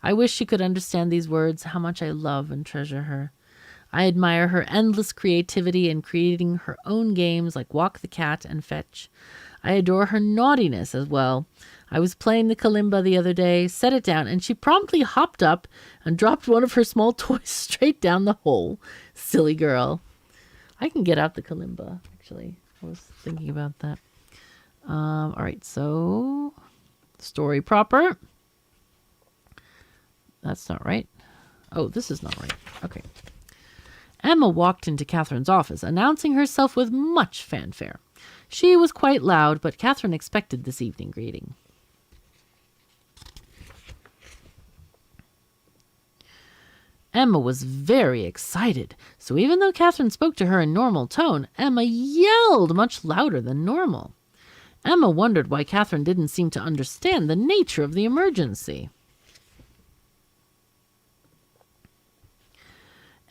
I wish she could understand these words, how much I love and treasure her. I admire her endless creativity in creating her own games like Walk the Cat and Fetch. I adore her naughtiness as well. I was playing the kalimba the other day, set it down, and she promptly hopped up and dropped one of her small toys straight down the hole. Silly girl. I can get out the kalimba, actually. I was thinking about that. All right, so story proper. That's not right. Oh, this is not right. Okay. Emma walked into Catherine's office, announcing herself with much fanfare. She was quite loud, but Katherine expected this evening greeting. Emma was very excited, so even though Katherine spoke to her in normal tone, Emma yelled much louder than normal. Emma wondered why Katherine didn't seem to understand the nature of the emergency.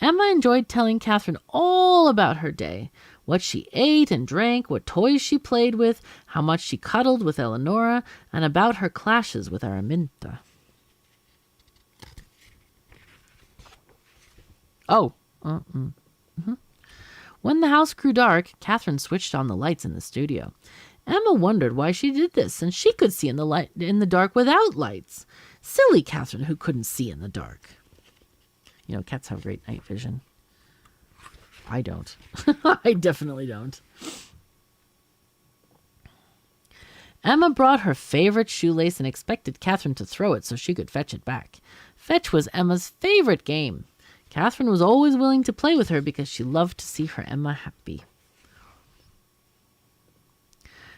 Emma enjoyed telling Katherine all about her day, what she ate and drank, what toys she played with, how much she cuddled with Eleonora, and about her clashes with Araminta. Oh. When the house grew dark, Katherine switched on the lights in the studio. Emma wondered why she did this, since she could see in the dark without lights. Silly Katherine, who couldn't see in the dark. You know, cats have great night vision. I don't. I definitely don't. Emma brought her favorite shoelace and expected Katherine to throw it so she could fetch it back. Fetch was Emma's favorite game. Katherine was always willing to play with her because she loved to see her Emma happy.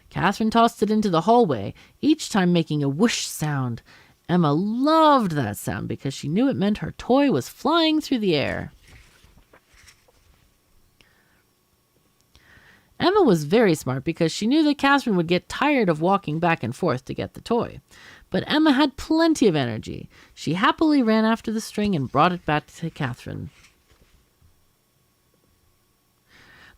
Katherine tossed it into the hallway, each time making a whoosh sound. Emma loved that sound because she knew it meant her toy was flying through the air. Emma was very smart because she knew that Katherine would get tired of walking back and forth to get the toy. But Emma had plenty of energy. She happily ran after the string and brought it back to Katherine.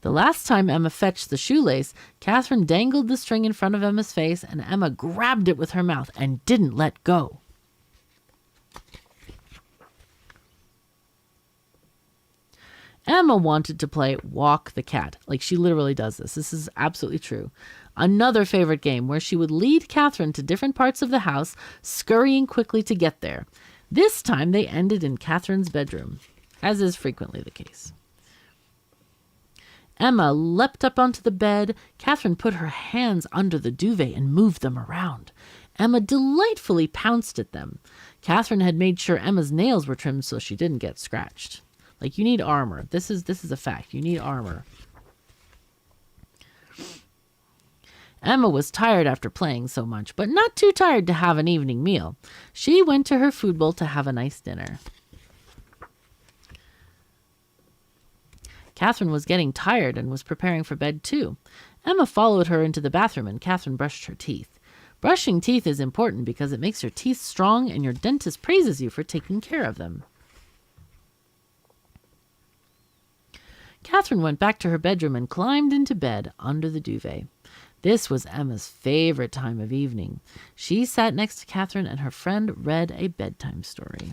The last time Emma fetched the shoelace, Katherine dangled the string in front of Emma's face, and Emma grabbed it with her mouth and didn't let go. Emma wanted to play Walk the Cat. Like, she literally does this. This is absolutely true. Another favorite game where she would lead Katherine to different parts of the house, scurrying quickly to get there. This time they ended in Katherine's bedroom, as is frequently the case. Emma leapt up onto the bed. Katherine put her hands under the duvet and moved them around. Emma delightfully pounced at them. Katherine had made sure Emma's nails were trimmed so she didn't get scratched. Like, you need armor. This is a fact. You need armor. Emma was tired after playing so much, but not too tired to have an evening meal. She went to her food bowl to have a nice dinner. Katherine was getting tired and was preparing for bed too. Emma followed her into the bathroom and Katherine brushed her teeth. Brushing teeth is important because it makes your teeth strong and your dentist praises you for taking care of them. Katherine went back to her bedroom and climbed into bed under the duvet. This was Emma's favorite time of evening. She sat next to Katherine and her friend read a bedtime story.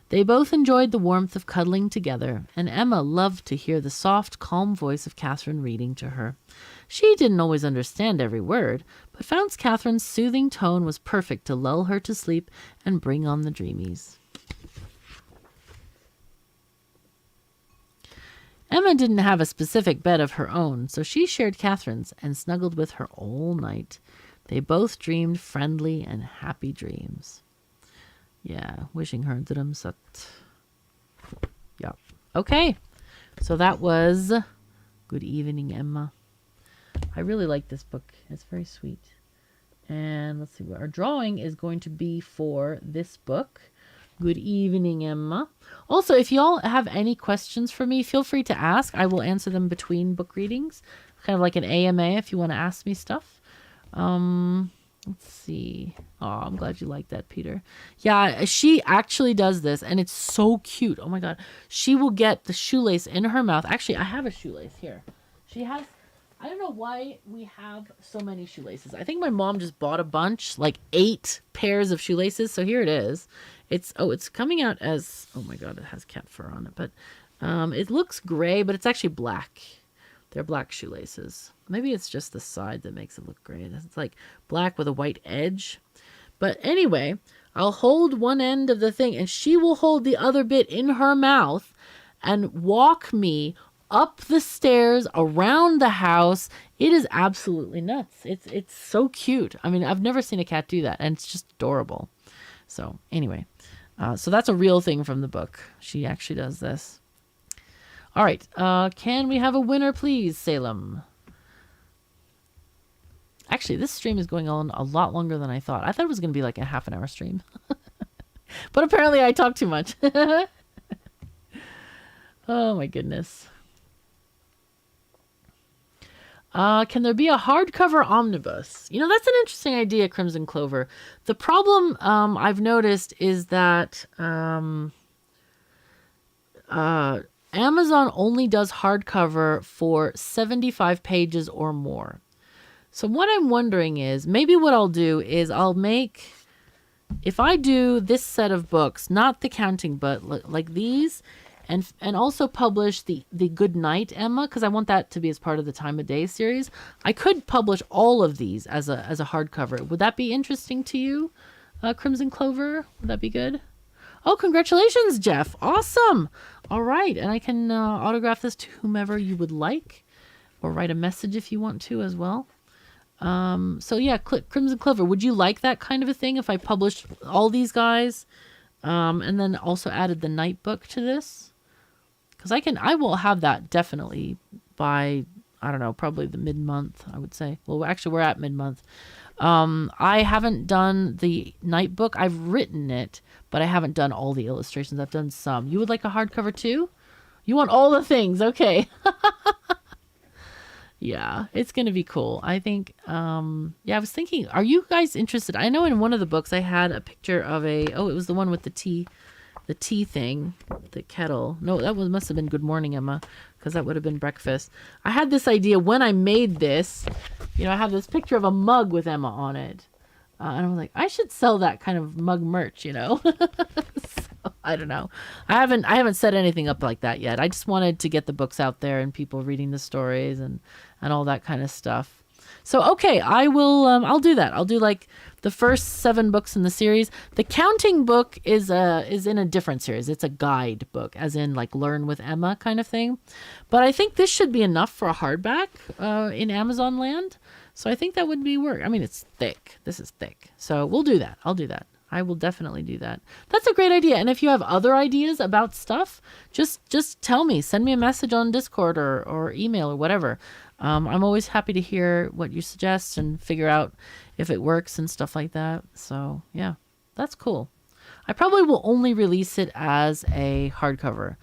They both enjoyed the warmth of cuddling together, and Emma loved to hear the soft, calm voice of Katherine reading to her. She didn't always understand every word, but found Katherine's soothing tone was perfect to lull her to sleep and bring on the dreamies. Emma didn't have a specific bed of her own, so she shared Katherine's and snuggled with her all night. They both dreamed friendly and happy dreams. Yeah, wishing her drömsat. Yeah. Okay. So that was Good Evening, Emma. I really like this book. It's very sweet. And let's see what our drawing is going to be for this book. Good Evening, Emma. Also, if y'all have any questions for me, feel free to ask. I will answer them between book readings. Kind of like an AMA if you want to ask me stuff. Let's see. Oh, I'm glad you like that, Peter. Yeah, she actually does this, and it's so cute. Oh my God. She will get the shoelace in her mouth. Actually, I have a shoelace here. She has... I don't know why we have so many shoelaces. I think my mom just bought a bunch, like 8 pairs of shoelaces. So here it is. It's coming out as, oh my God, it has cat fur on it. But it looks gray, but it's actually black. They're black shoelaces. Maybe it's just the side that makes it look gray. It's like black with a white edge. But anyway, I'll hold one end of the thing and she will hold the other bit in her mouth and walk me up the stairs, around the house. It is absolutely nuts. It's so cute. I mean, I've never seen a cat do that, and it's just adorable. So anyway, so that's a real thing from the book. She actually does this. All right. Can we have a winner, please, Salem? Actually, this stream is going on a lot longer than I thought. I thought it was going to be like a half an hour stream. But apparently I talk too much. Oh, my goodness. Can there be a hardcover omnibus? You know, that's an interesting idea, Crimson Clover. The problem I've noticed is that Amazon only does hardcover for 75 pages or more. So what I'm wondering is, maybe what I'll do is I'll make, if I do this set of books, not the counting, but like these, and also publish the Good Night, Emma, because I want that to be as part of the Time of Day series. I could publish all of these as a hardcover. Would that be interesting to you, Crimson Clover? Would that be good? Oh, congratulations, Jeff. Awesome. All right. And I can autograph this to whomever you would like, or write a message if you want to as well. So yeah, Crimson Clover, would you like that kind of a thing if I published all these guys and then also added the night book to this? Because I will have that definitely by, I don't know, probably the mid-month, I would say. Well, actually, we're at mid-month. I haven't done the night book. I've written it, but I haven't done all the illustrations. I've done some. You would like a hardcover too? You want all the things. Okay. Yeah, it's going to be cool. I think, yeah, I was thinking, are you guys interested? I know in one of the books I had a picture of it was the one with the tea thing, the kettle. No, must have been Good Morning, Emma, because that would have been breakfast. I had this idea when I made this, you know, I have this picture of a mug with Emma on it. And I was like, I should sell that kind of mug merch, you know? So, I don't know. I haven't set anything up like that yet. I just wanted to get the books out there and people reading the stories and all that kind of stuff. So, okay, I will, I'll do that. I'll do like the first 7 books in the series. The counting book is in a different series. It's a guide book, as in like Learn with Emma kind of thing. But I think this should be enough for a hardback in Amazon land. So I think that would be work. I mean, it's thick. This is thick. So we'll do that. I'll do that. I will definitely do that. That's a great idea. And if you have other ideas about stuff, just tell me. Send me a message on Discord or email or whatever. I'm always happy to hear what you suggest and figure out if it works and stuff like that. So yeah, that's cool. I probably will only release it as a hardcover.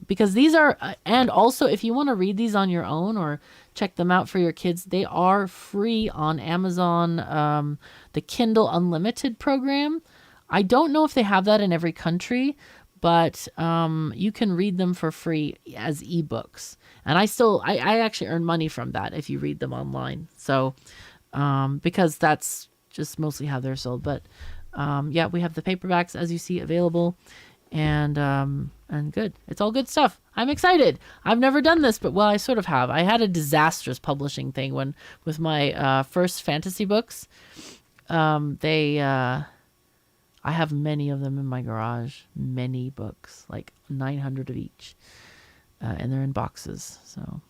Because these are, and also if you want to read these on your own or check them out for your kids, they are free on Amazon, the Kindle Unlimited program. I don't know if they have that in every country, but you can read them for free as ebooks. And I actually earn money from that if you read them online. So, because that's just mostly how they're sold. But yeah, we have the paperbacks, as you see, available. And good. It's all good stuff. I'm excited. I've never done this, but well, I sort of have. I had a disastrous publishing thing with my first fantasy books. I have many of them in my garage, many books, like 900 of each, and they're in boxes. So,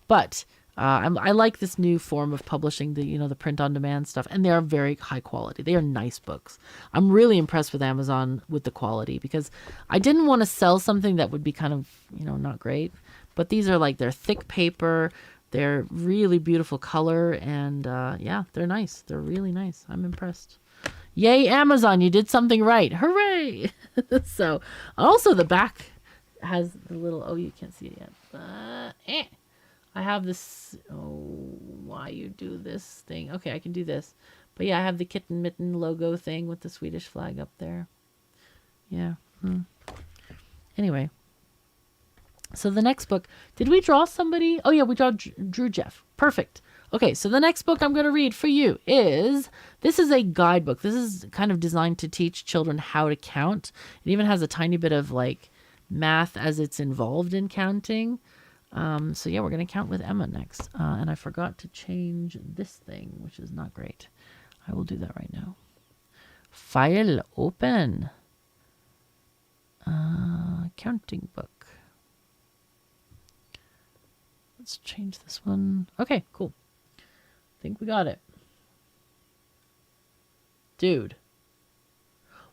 but I like this new form of publishing, the print on demand stuff, and they are very high quality. They are nice books. I'm really impressed with Amazon with the quality, because I didn't want to sell something that would be kind of, not great. But these are they're thick paper. They're really beautiful color, and yeah, they're nice. They're really nice. I'm impressed. Yay, Amazon, you did something right. Hooray! So, also the back has the little, oh, you can't see it yet. But, I have this, why you do this thing. Okay, I can do this. But yeah, I have the kitten mitten logo thing with the Swedish flag up there. Yeah. Anyway. So the next book, did we draw somebody? Oh yeah, we drew Jeff. Perfect. Okay, so the next book I'm going to read for you this is a guidebook. This is kind of designed to teach children how to count. It even has a tiny bit of math as it's involved in counting. So yeah, we're going to count with Emma next. And I forgot to change this thing, which is not great. I will do that right now. File open. Counting book. Let's change this one. Okay, cool. I think we got it. Dude.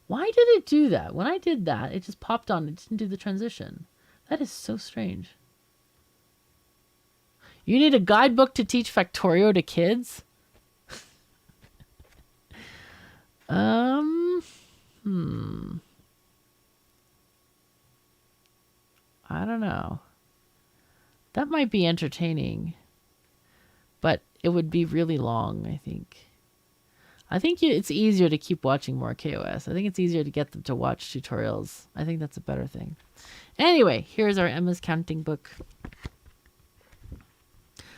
Why did it do that? When I did that, it just popped on. It didn't do the transition. That is so strange. You need a guidebook to teach Factorio to kids? I don't know. That might be entertaining, but it would be really long, I think. I think it's easier to keep watching more KOS. I think it's easier to get them to watch tutorials. I think that's a better thing. Anyway, here's our Emma's counting book.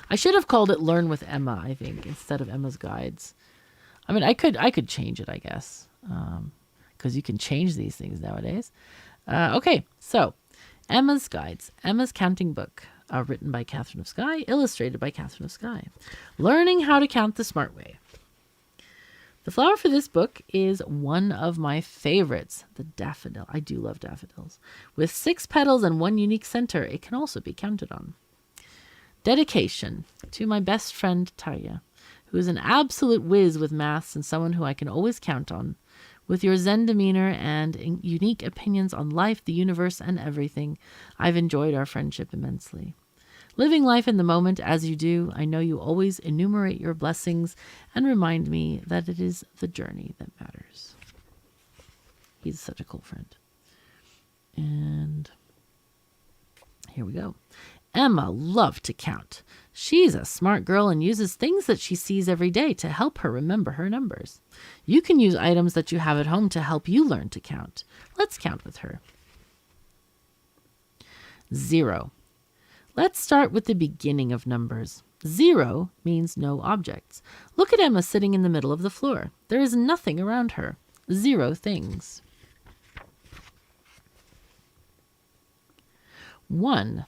I should have called it Learn with Emma, I think, instead of Emma's Guides. I mean, I could change it, I guess, because you can change these things nowadays. Okay, so Emma's Guides, Emma's counting book, written by Katherine of Sky, illustrated by Katherine of Sky. Learning how to count the smart way. The flower for this book is one of my favorites, the daffodil. I do love daffodils. With 6 petals and 1 unique center, it can also be counted on. Dedication to my best friend Tarja, who is an absolute whiz with maths and someone who I can always count on. With your zen demeanor and unique opinions on life, the universe, and everything, I've enjoyed our friendship immensely. Living life in the moment as you do, I know you always enumerate your blessings and remind me that it is the journey that matters. He's such a cool friend. And here we go. Emma loved to count. She's a smart girl and uses things that she sees every day to help her remember her numbers. You can use items that you have at home to help you learn to count. Let's count with her. 0. Let's start with the beginning of numbers. 0 means no objects. Look at Emma sitting in the middle of the floor. There is nothing around her. 0 things. 1.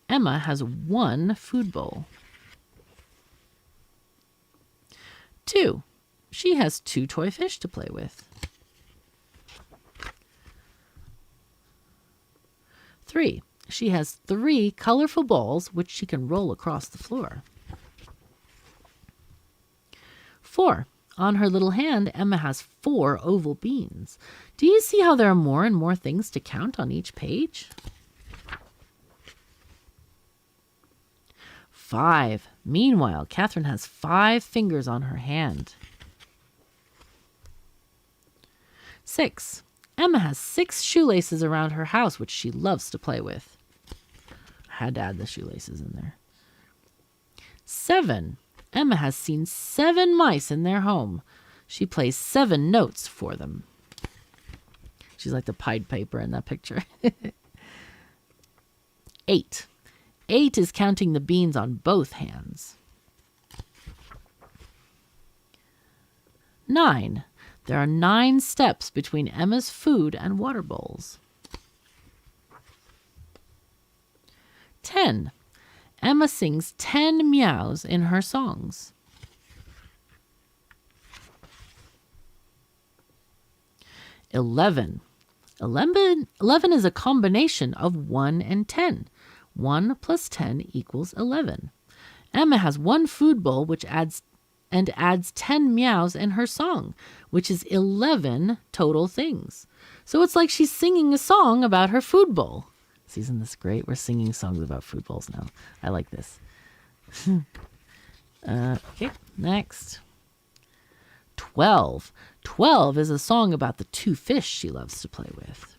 Emma has 1 food bowl. 2. She has 2 toy fish to play with. 3. She has 3 colorful balls which she can roll across the floor. 4. On her little hand, Emma has 4 oval beans. Do you see how there are more and more things to count on each page? 5. Meanwhile, Catherine has 5 fingers on her hand. 6. Emma has 6 shoelaces around her house, which she loves to play with. I had to add the shoelaces in there. 7. Emma has seen 7 mice in their home. She plays 7 notes for them. She's like the Pied Piper in that picture. 8. 8 is counting the beans on both hands. 9. There are 9 steps between Emma's food and water bowls. 10. Emma sings 10 meows in her songs. 11. 11 is a combination of 1 and 10. 1 plus 10 equals 11. Emma has one food bowl which adds 10 meows in her song, which is 11 total things. So it's like she's singing a song about her food bowl. Isn't this great? We're singing songs about food bowls now. I like this. Okay, next. 12. 12 is a song about the 2 fish she loves to play with.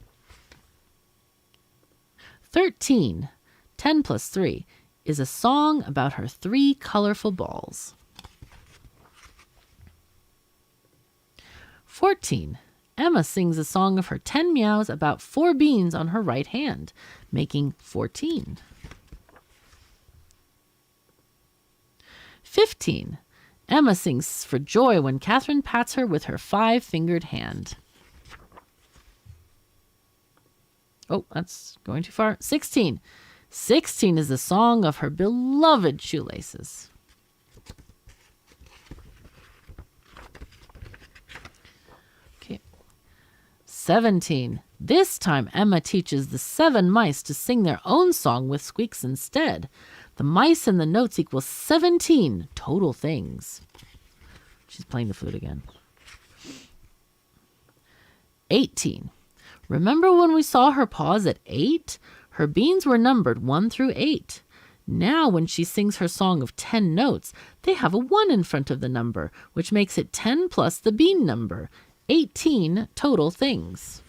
13. 10 plus 3 is a song about her 3 colorful balls. 14. Emma sings a song of her 10 meows about 4 beans on her right hand, making 14. 15. Emma sings for joy when Catherine pats her with her 5-fingered hand. Oh, that's going too far. 16. 16 is the song of her beloved shoelaces. Okay. 17. This time Emma teaches the 7 mice to sing their own song with squeaks instead. The mice and the notes equal 17 total things. She's playing the flute again. 18. Remember when we saw her pause at 8? Her beans were numbered 1 through 8. Now when she sings her song of 10 notes, they have a 1 in front of the number, which makes it 10 plus the bean number. 18 total things.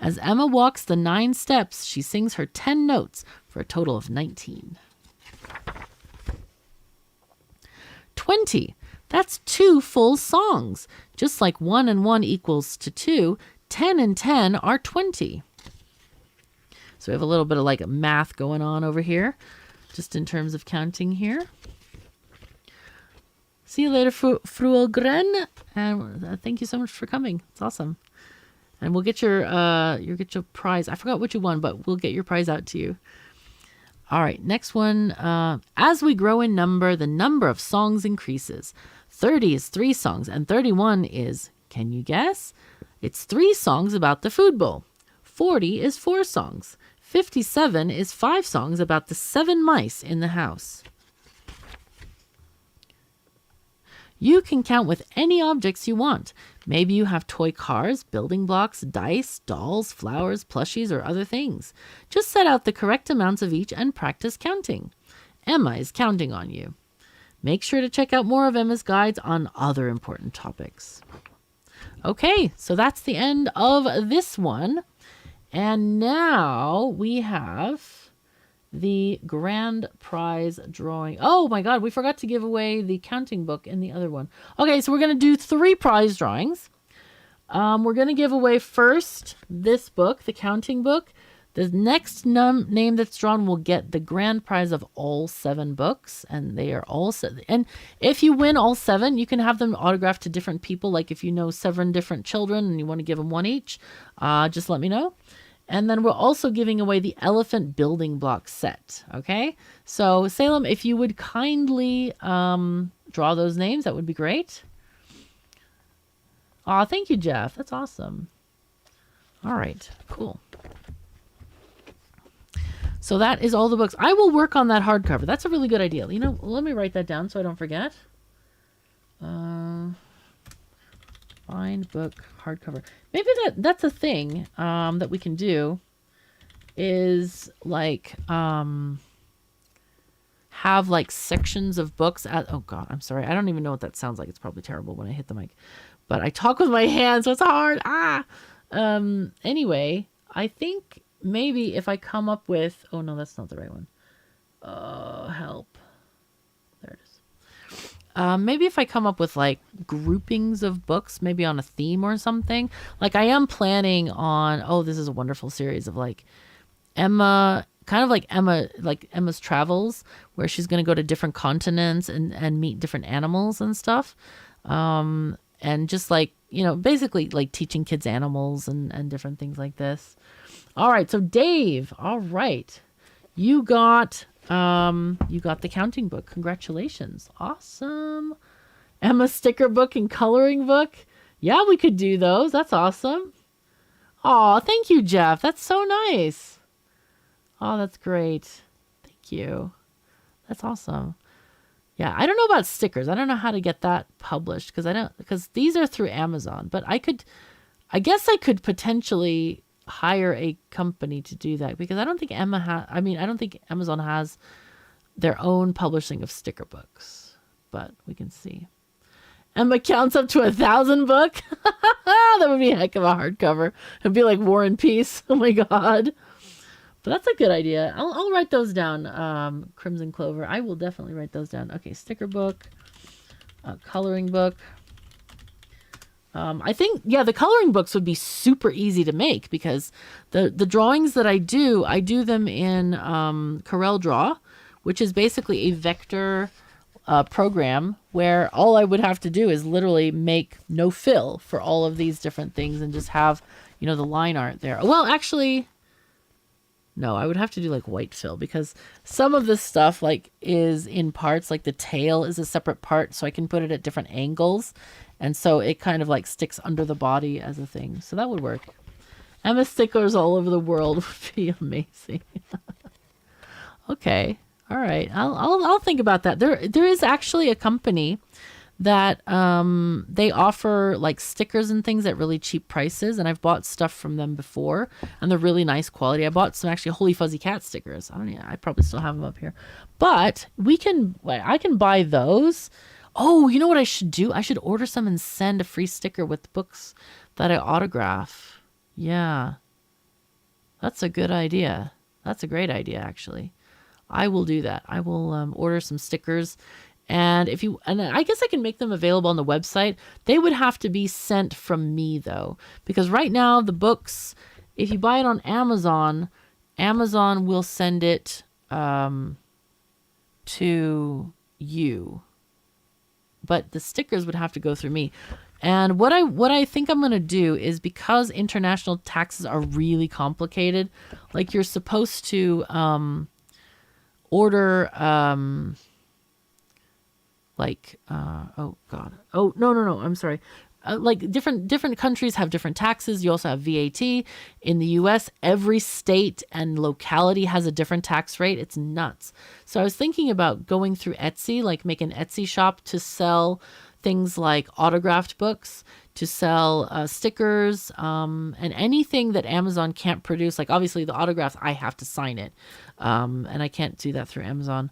As Emma walks the 9 steps, she sings her 10 notes for a total of 19. 20. That's 2 full songs. Just like 1 and 1 equals to 2, 10 and 10 are 20. So we have a little bit of like math going on over here, just in terms of counting here. See you later, Fru Gren, and thank you so much for coming. It's awesome. And we'll get your prize. I forgot what you won, but we'll get your prize out to you. All right, next one. As we grow in number, the number of songs increases. 30 is 3 songs, and 31 is, can you guess? It's 3 songs about the food bowl. 40 is 4 songs. 57 is 5 songs about the 7 mice in the house. You can count with any objects you want. Maybe you have toy cars, building blocks, dice, dolls, flowers, plushies, or other things. Just set out the correct amounts of each and practice counting. Emma is counting on you. Make sure to check out more of Emma's guides on other important topics. Okay, so that's the end of this one. And now we have the grand prize drawing. Oh my God, we forgot to give away the counting book in the other one. Okay, so we're going to do 3 prize drawings. We're going to give away first this book, the counting book. The next name that's drawn will get the grand prize of all 7 books, and they are all 7. And if you win all 7, you can have them autographed to different people. Like if you know 7 different children and you want to give them 1 each, just let me know. And then we're also giving away the elephant building block set. Okay, so Salem, if you would kindly draw those names, that would be great. Aw, thank you, Jeff. That's awesome. All right, cool. So that is all the books. I will work on that hardcover. That's a really good idea. You know, let me write that down so I don't forget. Find book hardcover. Maybe that's a thing that we can do. Is like have like sections of books. Oh God, I'm sorry. I don't even know what that sounds like. It's probably terrible when I hit the mic. But I talk with my hands, so it's hard. Anyway, I think maybe if I come up with... Oh, no, that's not the right one. Help. There it is. Maybe if I come up with, like, groupings of books, maybe on a theme or something. Like, I am planning on... Oh, this is a wonderful series of, like, Emma... Kind of like Emma's travels, where she's going to go to different continents and meet different animals and stuff. And just like, you know, basically like teaching kids animals and different things like this. All right. So Dave, all right. You got the counting book. Congratulations. Awesome. Emma's sticker book and coloring book. Yeah, we could do those. That's awesome. Oh, thank you, Jeff. That's so nice. Oh, that's great. Thank you. That's awesome. Yeah, I don't know about stickers. I don't know how to get that published because these are through Amazon. But I guess I could potentially hire a company to do that because I don't think I don't think Amazon has their own publishing of sticker books. But we can see. Emma counts up to 1,000 book. That would be a heck of a hardcover. It'd be like War and Peace. Oh my God. But that's a good idea. I'll write those down. Crimson Clover. I will definitely write those down. Okay, sticker book, coloring book. I think, the coloring books would be super easy to make because the drawings that I do them in Corel Draw, which is basically a vector program where all I would have to do is literally make no fill for all of these different things and just have, the line art there. Well, actually, no, I would have to do like white fill because some of this stuff like is in parts, like the tail is a separate part, so I can put it at different angles. And so it kind of like sticks under the body as a thing. So that would work. Emma stickers all over the world would be amazing. Okay. All right. I'll think about that. There is actually a company that they offer like stickers and things at really cheap prices, and I've bought stuff from them before, and they're really nice quality. I bought some actually Holy Fuzzy Cat stickers. I probably still have them up here, but I can buy those. Oh, you know what I should do? I should order some and send a free sticker with books that I autograph. Yeah, that's a good idea. That's a great idea, actually. I will do that. I will order some stickers. And I guess I can make them available on the website. They would have to be sent from me though, because right now the books, if you buy it on Amazon, Amazon will send it to you, but the stickers would have to go through me. And what I think I'm going to do is, because international taxes are really complicated, like you're supposed to order no, I'm sorry. Like different countries have different taxes. You also have VAT. In the US, every state and locality has a different tax rate. It's nuts. So I was thinking about going through Etsy, like make an Etsy shop to sell things like autographed books, to sell stickers, and anything that Amazon can't produce. Like obviously the autographs, I have to sign it, and I can't do that through Amazon.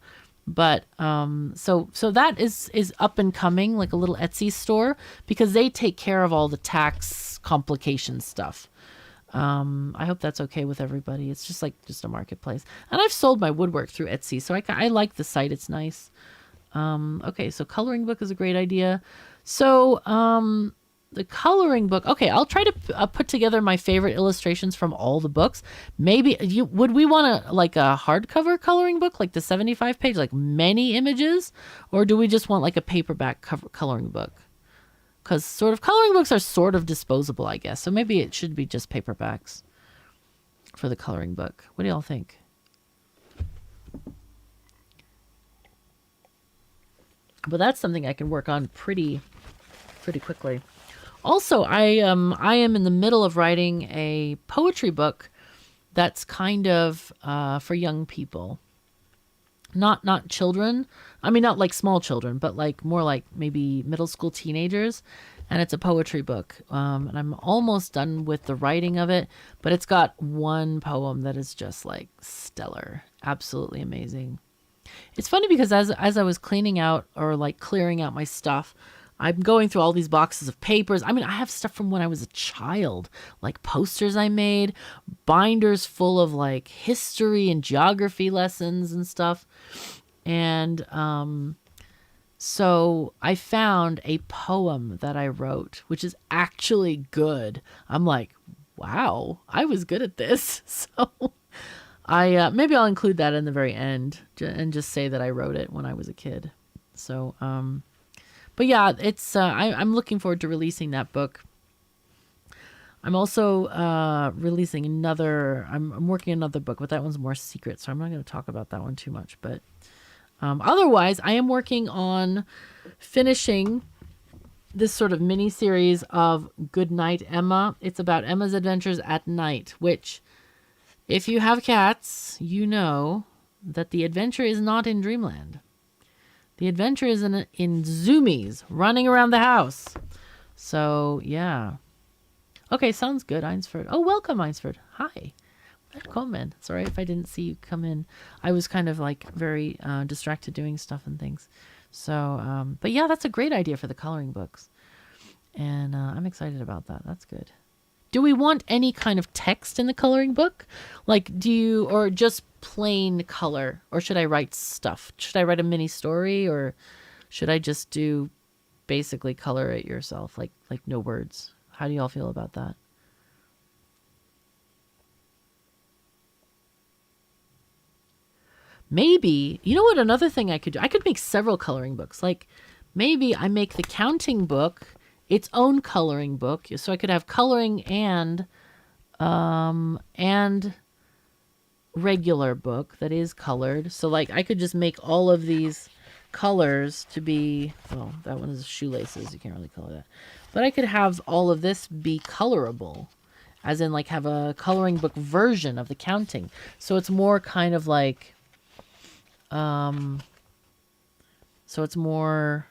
But so that is up and coming, like a little Etsy store, because they take care of all the tax complication stuff. I hope that's okay with everybody. It's just a marketplace, and I've sold my woodwork through Etsy, so I like the site. It's nice. Okay, so coloring book is a great idea. So the coloring book. Okay, I'll try to put together my favorite illustrations from all the books. Maybe would we want a hardcover coloring book, like the 75 page, like many images, or do we just want like a paperback coloring book? Because sort of coloring books are sort of disposable, I guess. So maybe it should be just paperbacks for the coloring book. What do y'all think? But that's something I can work on pretty quickly. Also, I am in the middle of writing a poetry book that's kind of for young people. Not children. I mean, not like small children, but like more like maybe middle school teenagers. And it's a poetry book. And I'm almost done with the writing of it, but it's got one poem that is just like stellar. Absolutely amazing. It's funny because as I was cleaning out or like clearing out my stuff, I'm going through all these boxes of papers. I mean, I have stuff from when I was a child, like posters I made, binders full of like history and geography lessons and stuff. And so I found a poem that I wrote, which is actually good. I'm like, wow, I was good at this. So maybe I'll include that in the very end and just say that I wrote it when I was a kid. So, but yeah, it's I'm looking forward to releasing that book. I'm also releasing another. I'm working another book, but that one's more secret, so I'm not going to talk about that one too much. But otherwise, I am working on finishing this sort of mini series of Good Night Emma. It's about Emma's adventures at night, which, if you have cats, you know that the adventure is not in dreamland. The adventure is in zoomies running around the house. So, yeah. Okay, sounds good, Einsford. Oh, welcome, Einsford. Hi. Welcome. Sorry if I didn't see you come in. I was kind of like very distracted doing stuff and things. So, but yeah, that's a great idea for the coloring books. And I'm excited about that. That's good. Do we want any kind of text in the coloring book? Like, or just plain color? Or should I write stuff? Should I write a mini story? Or should I just do basically color it yourself? Like no words. How do y'all feel about that? Maybe, you know what, another thing I could do? I could make several coloring books. Like, maybe I make the counting book its own coloring book, so I could have coloring and regular book that is colored. So like I could just make all of these colors to be, well, that one is shoelaces, you can't really color that. But I could have all of this be colorable, as in like have a coloring book version of the counting. So it's more kind of like so it's more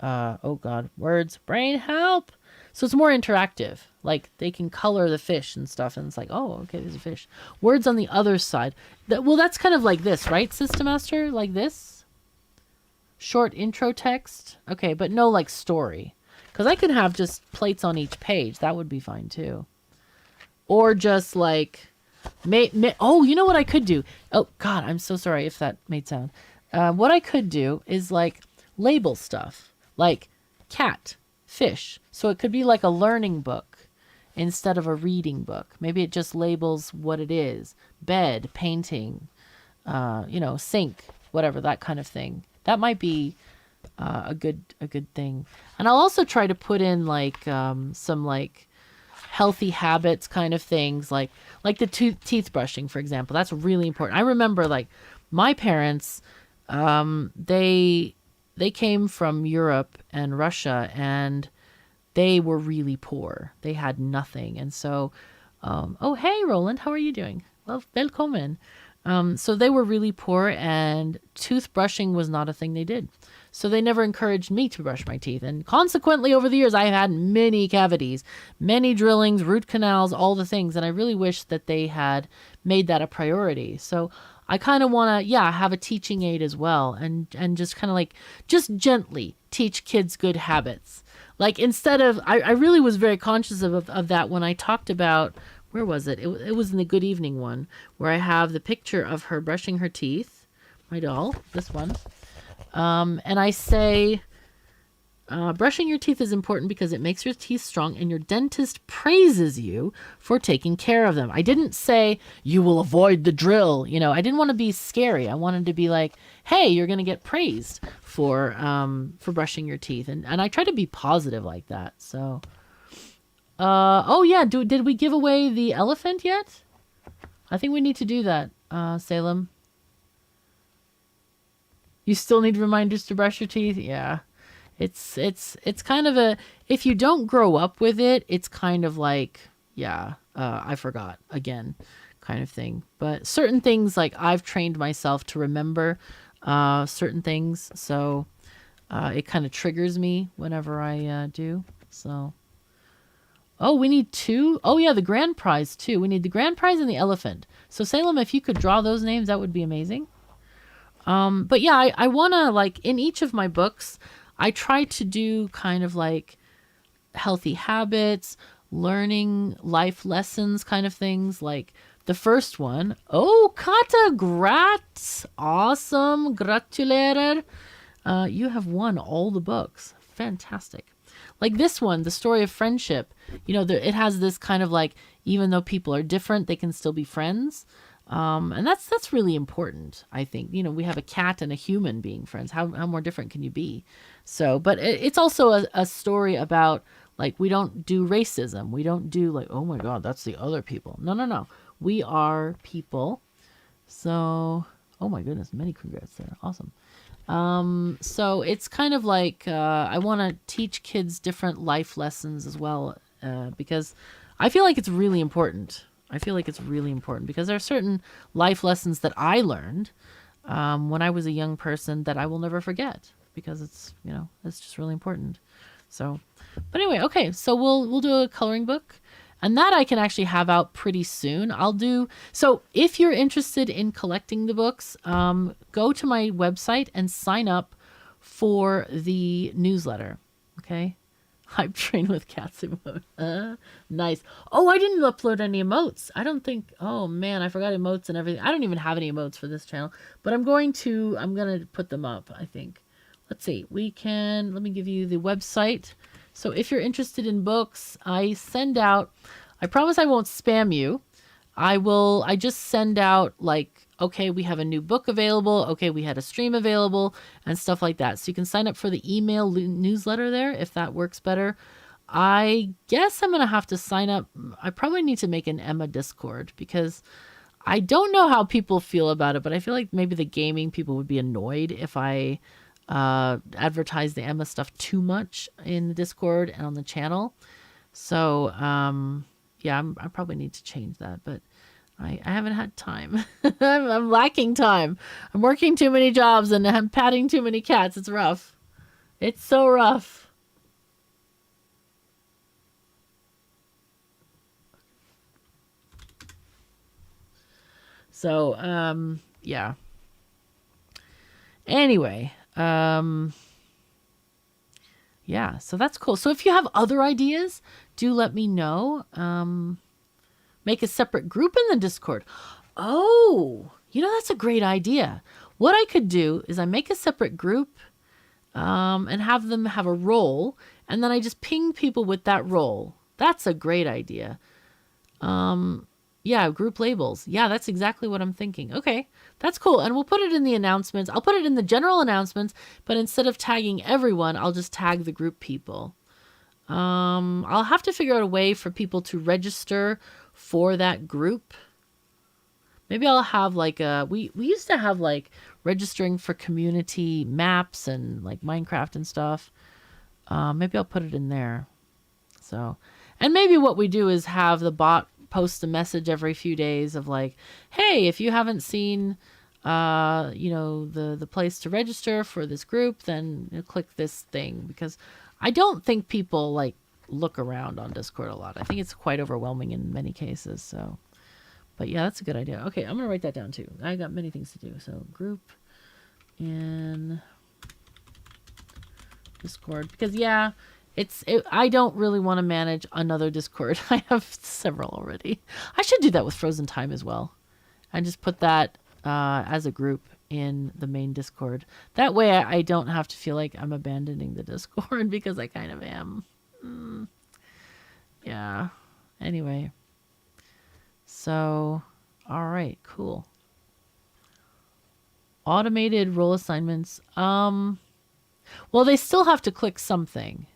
oh god, words, brain, help. So it's more interactive. Like they can color the fish and stuff, and it's like, oh, okay, there's a fish. Words on the other side. That's kind of like this, right, System Master? Like this? Short intro text? Okay, but no like story. Because I could have just plates on each page. That would be fine too. Or just like, oh, you know what I could do? Oh god, I'm so sorry if that made sound. What I could do is like label stuff. Like cat, fish. So it could be like a learning book instead of a reading book. Maybe it just labels what it is. Bed, painting, sink, whatever, that kind of thing. That might be a good thing. And I'll also try to put in like some like healthy habits kind of things, like the teeth brushing, for example. That's really important. I remember like my parents, they came from Europe and Russia, and they were really poor. They had nothing. And so, oh, hey, Roland, how are you doing? Well, welcome. So they were really poor, and toothbrushing was not a thing they did. So they never encouraged me to brush my teeth. And consequently, over the years, I've had many cavities, many drillings, root canals, all the things. And I really wish that they had made that a priority. So I kind of want to, have a teaching aid as well, and just kind of like, just gently teach kids good habits. Like instead of, I really was very conscious of that when I talked about, where was it? It was in the Good Evening one, where I have the picture of her brushing her teeth, my doll, this one. And I say, brushing your teeth is important because it makes your teeth strong, and your dentist praises you for taking care of them. I didn't say you will avoid the drill. I didn't want to be scary. I wanted to be like, hey, you're going to get praised for brushing your teeth. And I try to be positive like that. So, oh yeah. Did we give away the elephant yet? I think we need to do that, Salem. You still need reminders to brush your teeth? Yeah. It's kind of if you don't grow up with it, it's kind of like, I forgot again kind of thing. But certain things, like I've trained myself to remember certain things. So it kind of triggers me whenever I do. So, oh, we need two. Oh yeah, the grand prize too. We need the grand prize and the elephant. So Salem, if you could draw those names, that would be amazing. But yeah, I want to, like, in each of my books, I try to do kind of like healthy habits, learning life lessons kind of things. Like the first one, oh, Kata, grats. Awesome. Gratulerer. You have won all the books. Fantastic. Like this one, the story of friendship, it has this kind of like, even though people are different, they can still be friends. And that's really important, I think. We have a cat and a human being friends. How more different can you be? So, but it's also a story about, like, we don't do racism. We don't do like, oh my God, that's the other people. No. We are people. So, oh my goodness, many congrats there. Awesome. So it's kind of like, I want to teach kids different life lessons as well, because I feel like it's really important. I feel like it's really important because there are certain life lessons that I learned when I was a young person that I will never forget because it's, it's just really important. So, but anyway, okay, so we'll do a coloring book, and that I can actually have out pretty soon. So if you're interested in collecting the books, go to my website and sign up for the newsletter. Okay. Hype train with cats emote. Nice. Oh, I didn't upload any emotes. I don't think. Oh man, I forgot emotes and everything. I don't even have any emotes for this channel, but I'm gonna put them up, I think. Let's see. Let me give you the website. So if you're interested in books, I promise I won't spam you. I just send out like, okay, we have a new book available. Okay, we had a stream available and stuff like that. So you can sign up for the email newsletter there if that works better. I guess I'm going to have to sign up. I probably need to make an Emma Discord because I don't know how people feel about it, but I feel like maybe the gaming people would be annoyed if I advertise the Emma stuff too much in the Discord and on the channel. So, yeah, I probably need to change that, but I haven't had time. I'm lacking time. I'm working too many jobs and I'm patting too many cats. It's rough. It's so rough. So, yeah. Anyway, yeah, so that's cool. So if you have other ideas, do let me know. Make a separate group in the Discord. Oh, that's a great idea. What I could do is I make a separate group and have them have a role, and then I just ping people with that role. That's a great idea. Yeah, group labels. Yeah, that's exactly what I'm thinking. Okay, that's cool. And we'll put it in the announcements. I'll put it in the general announcements, but instead of tagging everyone, I'll just tag the group people. I'll have to figure out a way for people to register for that group. Maybe I'll have like we used to have like registering for community maps and like Minecraft and stuff. Maybe I'll put it in there. So, and maybe what we do is have the bot post a message every few days of like, hey, if you haven't seen the place to register for this group, then click this thing, because I don't think people like look around on Discord a lot. I think it's quite overwhelming in many cases. So, but yeah, that's a good idea. Okay, I'm gonna write that down too. I got many things to do. So group in Discord, because yeah, I don't really want to manage another Discord. I have several already. I should do that with Frozen Time as well, and just put that as a group in the main Discord. That way I don't have to feel like I'm abandoning the Discord, because I kind of am. Yeah. Anyway. So, all right, cool. Automated role assignments. Well, they still have to click something.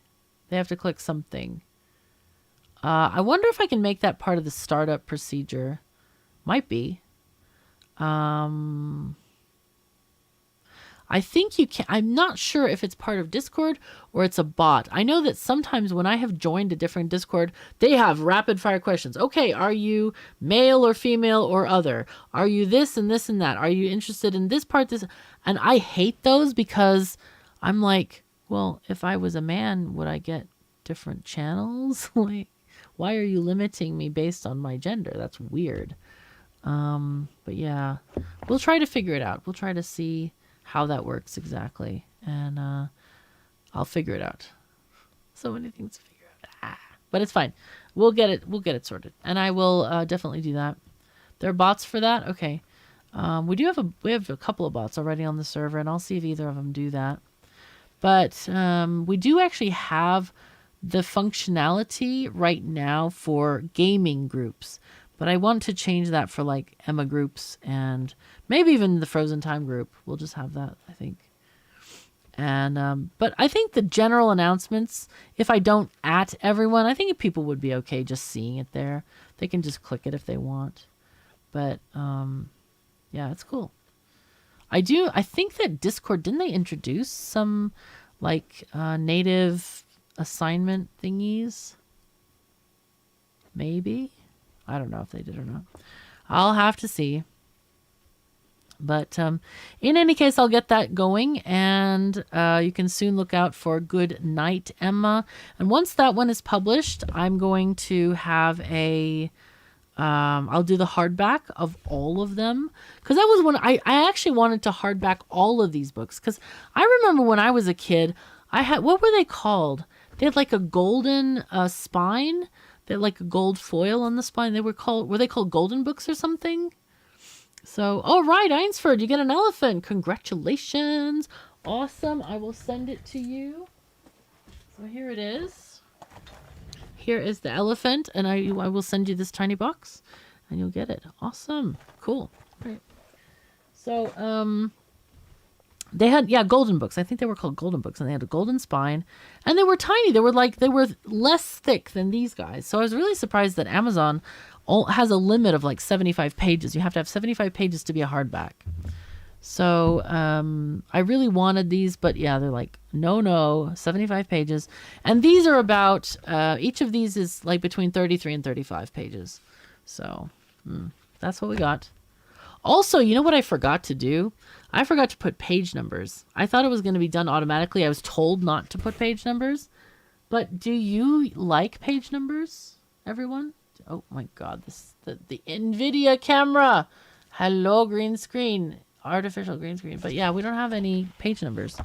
They have to click something. I wonder if I can make that part of the startup procedure. Might be. I think you can. I'm not sure if it's part of Discord or it's a bot. I know that sometimes when I have joined a different Discord, they have rapid fire questions. Okay, are you male or female or other? Are you this and this and that? Are you interested in this part, this? And I hate those, because I'm like, well, if I was a man, would I get different channels? Like, why are you limiting me based on my gender? That's weird. But yeah, we'll try to figure it out. We'll try to see how that works exactly, and I'll figure it out. So many things to figure out. But it's fine. We'll get it sorted, and I will definitely do that. There are bots for that. Okay. We have a couple of bots already on the server, and I'll see if either of them do that. But we do actually have the functionality right now for gaming groups. But I want to change that for like Emma groups and maybe even the Frozen Time group. We'll just have that, I think. And but I think the general announcements, if I don't at everyone, I think people would be okay just seeing it there. They can just click it if they want. But yeah, it's cool. I think that Discord, didn't they introduce some like native assignment thingies? Maybe. I don't know if they did or not. I'll have to see. But in any case, I'll get that going, and you can soon look out for Good Night, Emma. And once that one is published, I'm going to have I'll do the hardback of all of them. Because that was when I actually wanted to hardback all of these books. Because I remember when I was a kid, I had, what were they called? They had like a golden spine. They had like a gold foil on the spine. Were they called golden books or something? So, all right, Einsford, you get an elephant. Congratulations. Awesome. I will send it to you. So here it is. Here is the elephant, and I will send you this tiny box, and you'll get it. Awesome. Cool. Great. So, they had, golden books. I think they were called golden books, and they had a golden spine, and they were tiny. They were less thick than these guys. So I was really surprised that Amazon has a limit of like 75 pages. You have to have 75 pages to be a hardback. So I really wanted these, but yeah, they're like, no, 75 pages. And these are about, each of these is like between 33 and 35 pages. So that's what we got. Also, you know what I forgot to do? I forgot to put page numbers. I thought it was going to be done automatically. I was told not to put page numbers. But do you like page numbers, everyone? Oh my God, the NVIDIA camera. Hello, green screen. Artificial green screen. But yeah, we don't have any page numbers.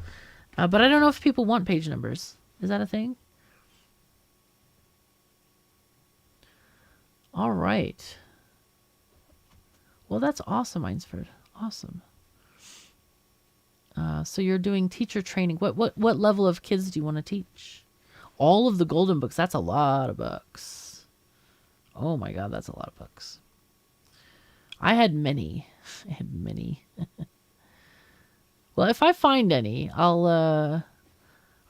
But I don't know if people want page numbers. Is that a thing? All right. Well, that's awesome, Einsford. Awesome. So you're doing teacher training. What level of kids do you want to teach? All of the golden books. That's a lot of books. Oh my God, that's a lot of books. I had many. Well, if I find any, I'll, are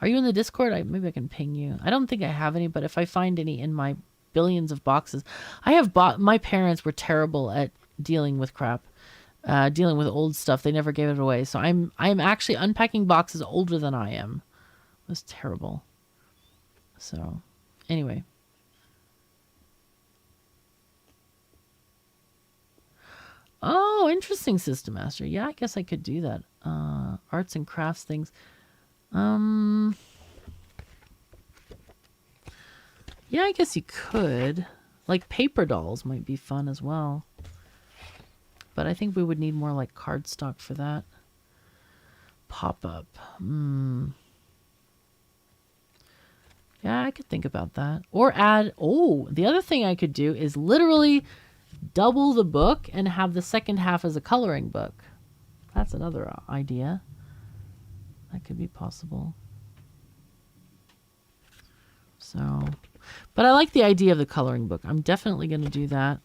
you in the Discord? Maybe I can ping you. I don't think I have any, but if I find any in my billions of boxes, my parents were terrible at dealing with crap, dealing with old stuff. They never gave it away. So I'm actually unpacking boxes older than I am. It was terrible. So anyway. Oh, interesting, System Master. Yeah, I guess I could do that. Arts and crafts things. Yeah, I guess you could. Like paper dolls might be fun as well. But I think we would need more like cardstock for that. Pop-up. Yeah, I could think about that. Or add... Oh, the other thing I could do is literally double the book and have the second half as a coloring book. That's another idea. That could be possible. So, but I like the idea of the coloring book. I'm definitely going to do that.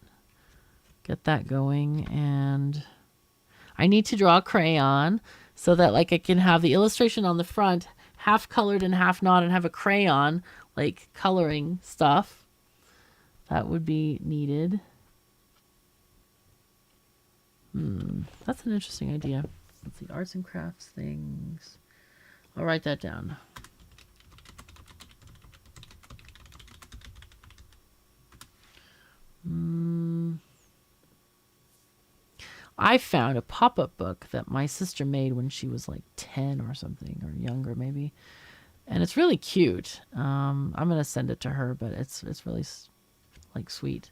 Get that going. And I need to draw a crayon so that like I can have the illustration on the front, half colored and half not, and have a crayon like coloring stuff. That would be needed. That's an interesting idea. Let's see, arts and crafts things. I'll write that down. I found a pop-up book that my sister made when she was like 10 or something, or younger maybe. And it's really cute. I'm going to send it to her, but it's really like sweet.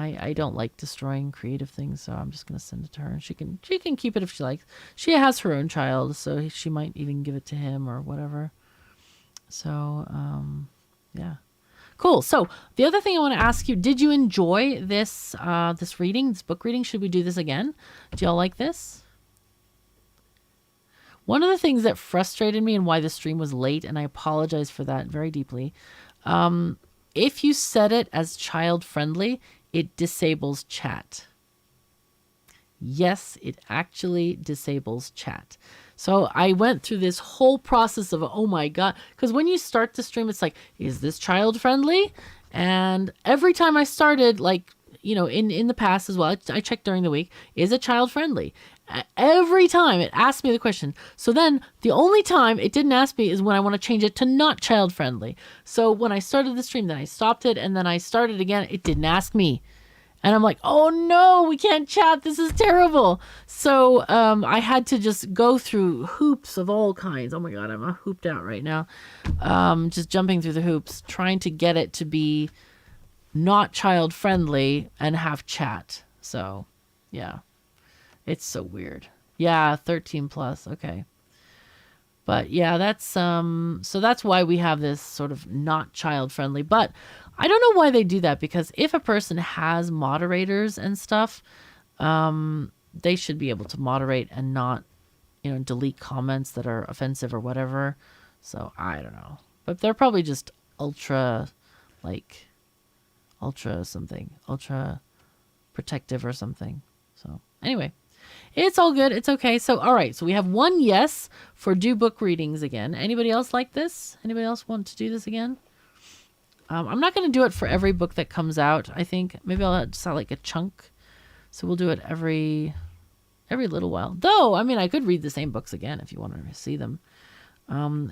I don't like destroying creative things, so I'm just going to send it to her. And she can keep it if she likes. She has her own child, so she might even give it to him or whatever. So, yeah. Cool. So the other thing I want to ask you, did you enjoy this this book reading? Should we do this again? Do y'all like this? One of the things that frustrated me and why the stream was late, and I apologize for that very deeply, if you set it as child-friendly, it disables chat. Yes, it actually disables chat. So I went through this whole process of, oh my God, because when you start the stream, it's like, is this child friendly? And every time I started, like, you know, in the past as well, I checked during the week, is it child friendly? Every time it asked me the question. So then the only time it didn't ask me is when I want to change it to not child friendly. So when I started the stream, then I stopped it and then I started again. It didn't ask me. And I'm like, oh no, we can't chat. This is terrible. So I had to just go through hoops of all kinds. Oh my God, I'm hooped out right now. Just jumping through the hoops, trying to get it to be not child friendly and have chat. So yeah. It's so weird. Yeah, 13 plus. Okay. But yeah, that's so that's why we have this sort of not child friendly. But I don't know why they do that, because if a person has moderators and stuff, they should be able to moderate and not, delete comments that are offensive or whatever. So I don't know. But they're probably just ultra protective or something. So anyway. It's all good. It's okay. So, all right. So we have one yes for do book readings again. Anybody else like this? Anybody else want to do this again? I'm not going to do it for every book that comes out. I think maybe I'll just have like a chunk. So we'll do it every little while. Though, I mean, I could read the same books again if you want to see them.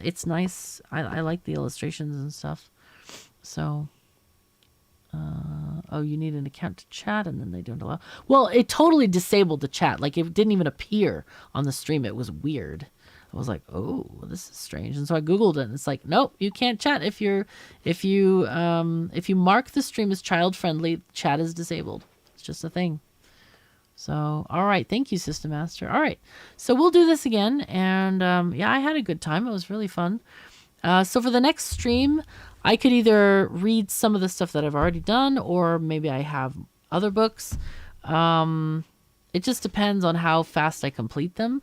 It's nice. I like the illustrations and stuff. So... oh, you need an account to chat, and then they don't allow. Well, it totally disabled the chat. Like, it didn't even appear on the stream. It was weird. I was like, oh, this is strange. And so I Googled it, and it's like, nope, you can't chat if you mark the stream as child friendly. Chat is disabled. It's just a thing. So, all right, thank you, System Master. All right, so we'll do this again, and yeah, I had a good time. It was really fun. So for the next stream, I could either read some of the stuff that I've already done, or maybe I have other books. It just depends on how fast I complete them.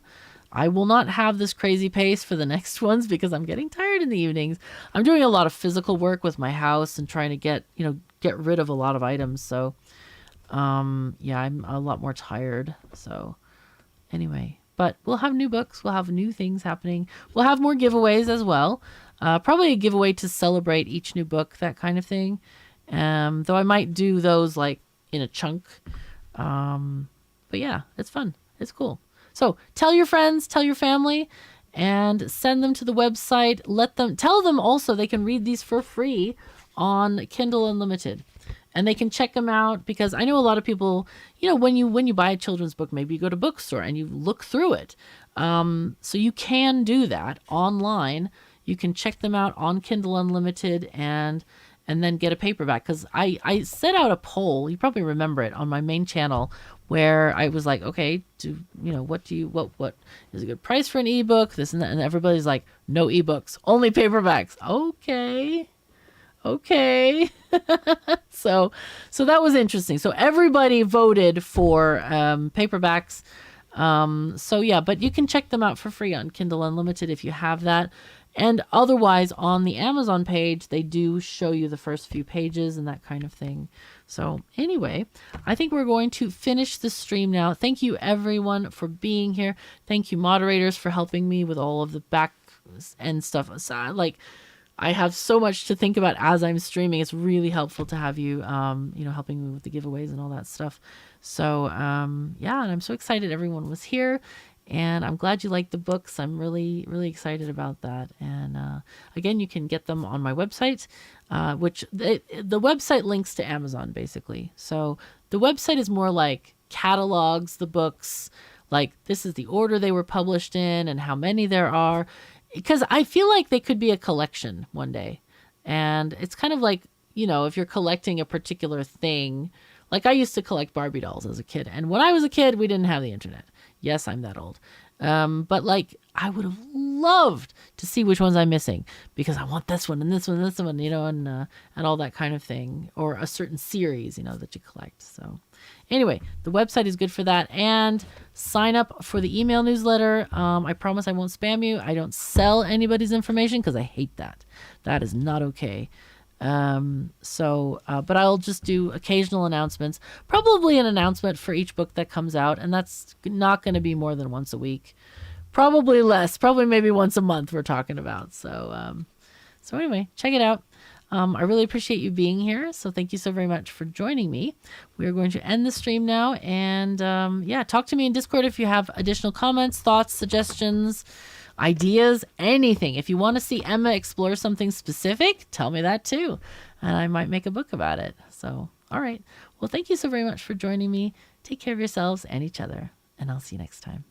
I will not have this crazy pace for the next ones because I'm getting tired in the evenings. I'm doing a lot of physical work with my house and trying to get rid of a lot of items. So, yeah, I'm a lot more tired. So anyway, but we'll have new books. We'll have new things happening. We'll have more giveaways as well. Probably a giveaway to celebrate each new book, that kind of thing. Though I might do those like in a chunk. But yeah, it's fun. It's cool. So tell your friends, tell your family, and send them to the website. Tell them also they can read these for free on Kindle Unlimited. And they can check them out, because I know a lot of people, when you buy a children's book, maybe you go to a bookstore and you look through it. So you can do that online. You can check them out on Kindle Unlimited and then get a paperback. Because I set out a poll, you probably remember it, on my main channel, where I was like, okay, what is a good price for an ebook, this and that, and everybody's like, no ebooks, only paperbacks. Okay. So that was interesting. So everybody voted for paperbacks. So yeah, but you can check them out for free on Kindle Unlimited if you have that. And otherwise, on the Amazon page, they do show you the first few pages and that kind of thing. So anyway, I think we're going to finish the stream now. Thank you, everyone, for being here. Thank you, moderators, for helping me with all of the back end stuff. So, I have so much to think about as I'm streaming. It's really helpful to have you, helping me with the giveaways and all that stuff. So, yeah, and I'm so excited everyone was here. And I'm glad you liked the books. I'm really, really excited about that. And again, you can get them on my website, which the website links to Amazon, basically. So the website is more like catalogs the books, like this is the order they were published in and how many there are. Because I feel like they could be a collection one day. And it's kind of like, if you're collecting a particular thing. Like I used to collect Barbie dolls as a kid. And when I was a kid, we didn't have the internet. Yes, I'm that old. But I would have loved to see which ones I'm missing, because I want this one and this one and this one, and all that kind of thing, or a certain series, that you collect. So anyway, the website is good for that. And sign up for the email newsletter. I promise I won't spam you. I don't sell anybody's information because I hate that. That is not okay. But I'll just do occasional announcements, probably an announcement for each book that comes out. And that's not going to be more than once a week, probably less, probably maybe once a month we're talking about. So anyway, check it out. I really appreciate you being here. So thank you so very much for joining me. We are going to end the stream now. And talk to me in Discord if you have additional comments, thoughts, suggestions, ideas, anything. If you want to see Emma explore something specific, tell me that too. And I might make a book about it. So, all right. Well, thank you so very much for joining me. Take care of yourselves and each other. And I'll see you next time.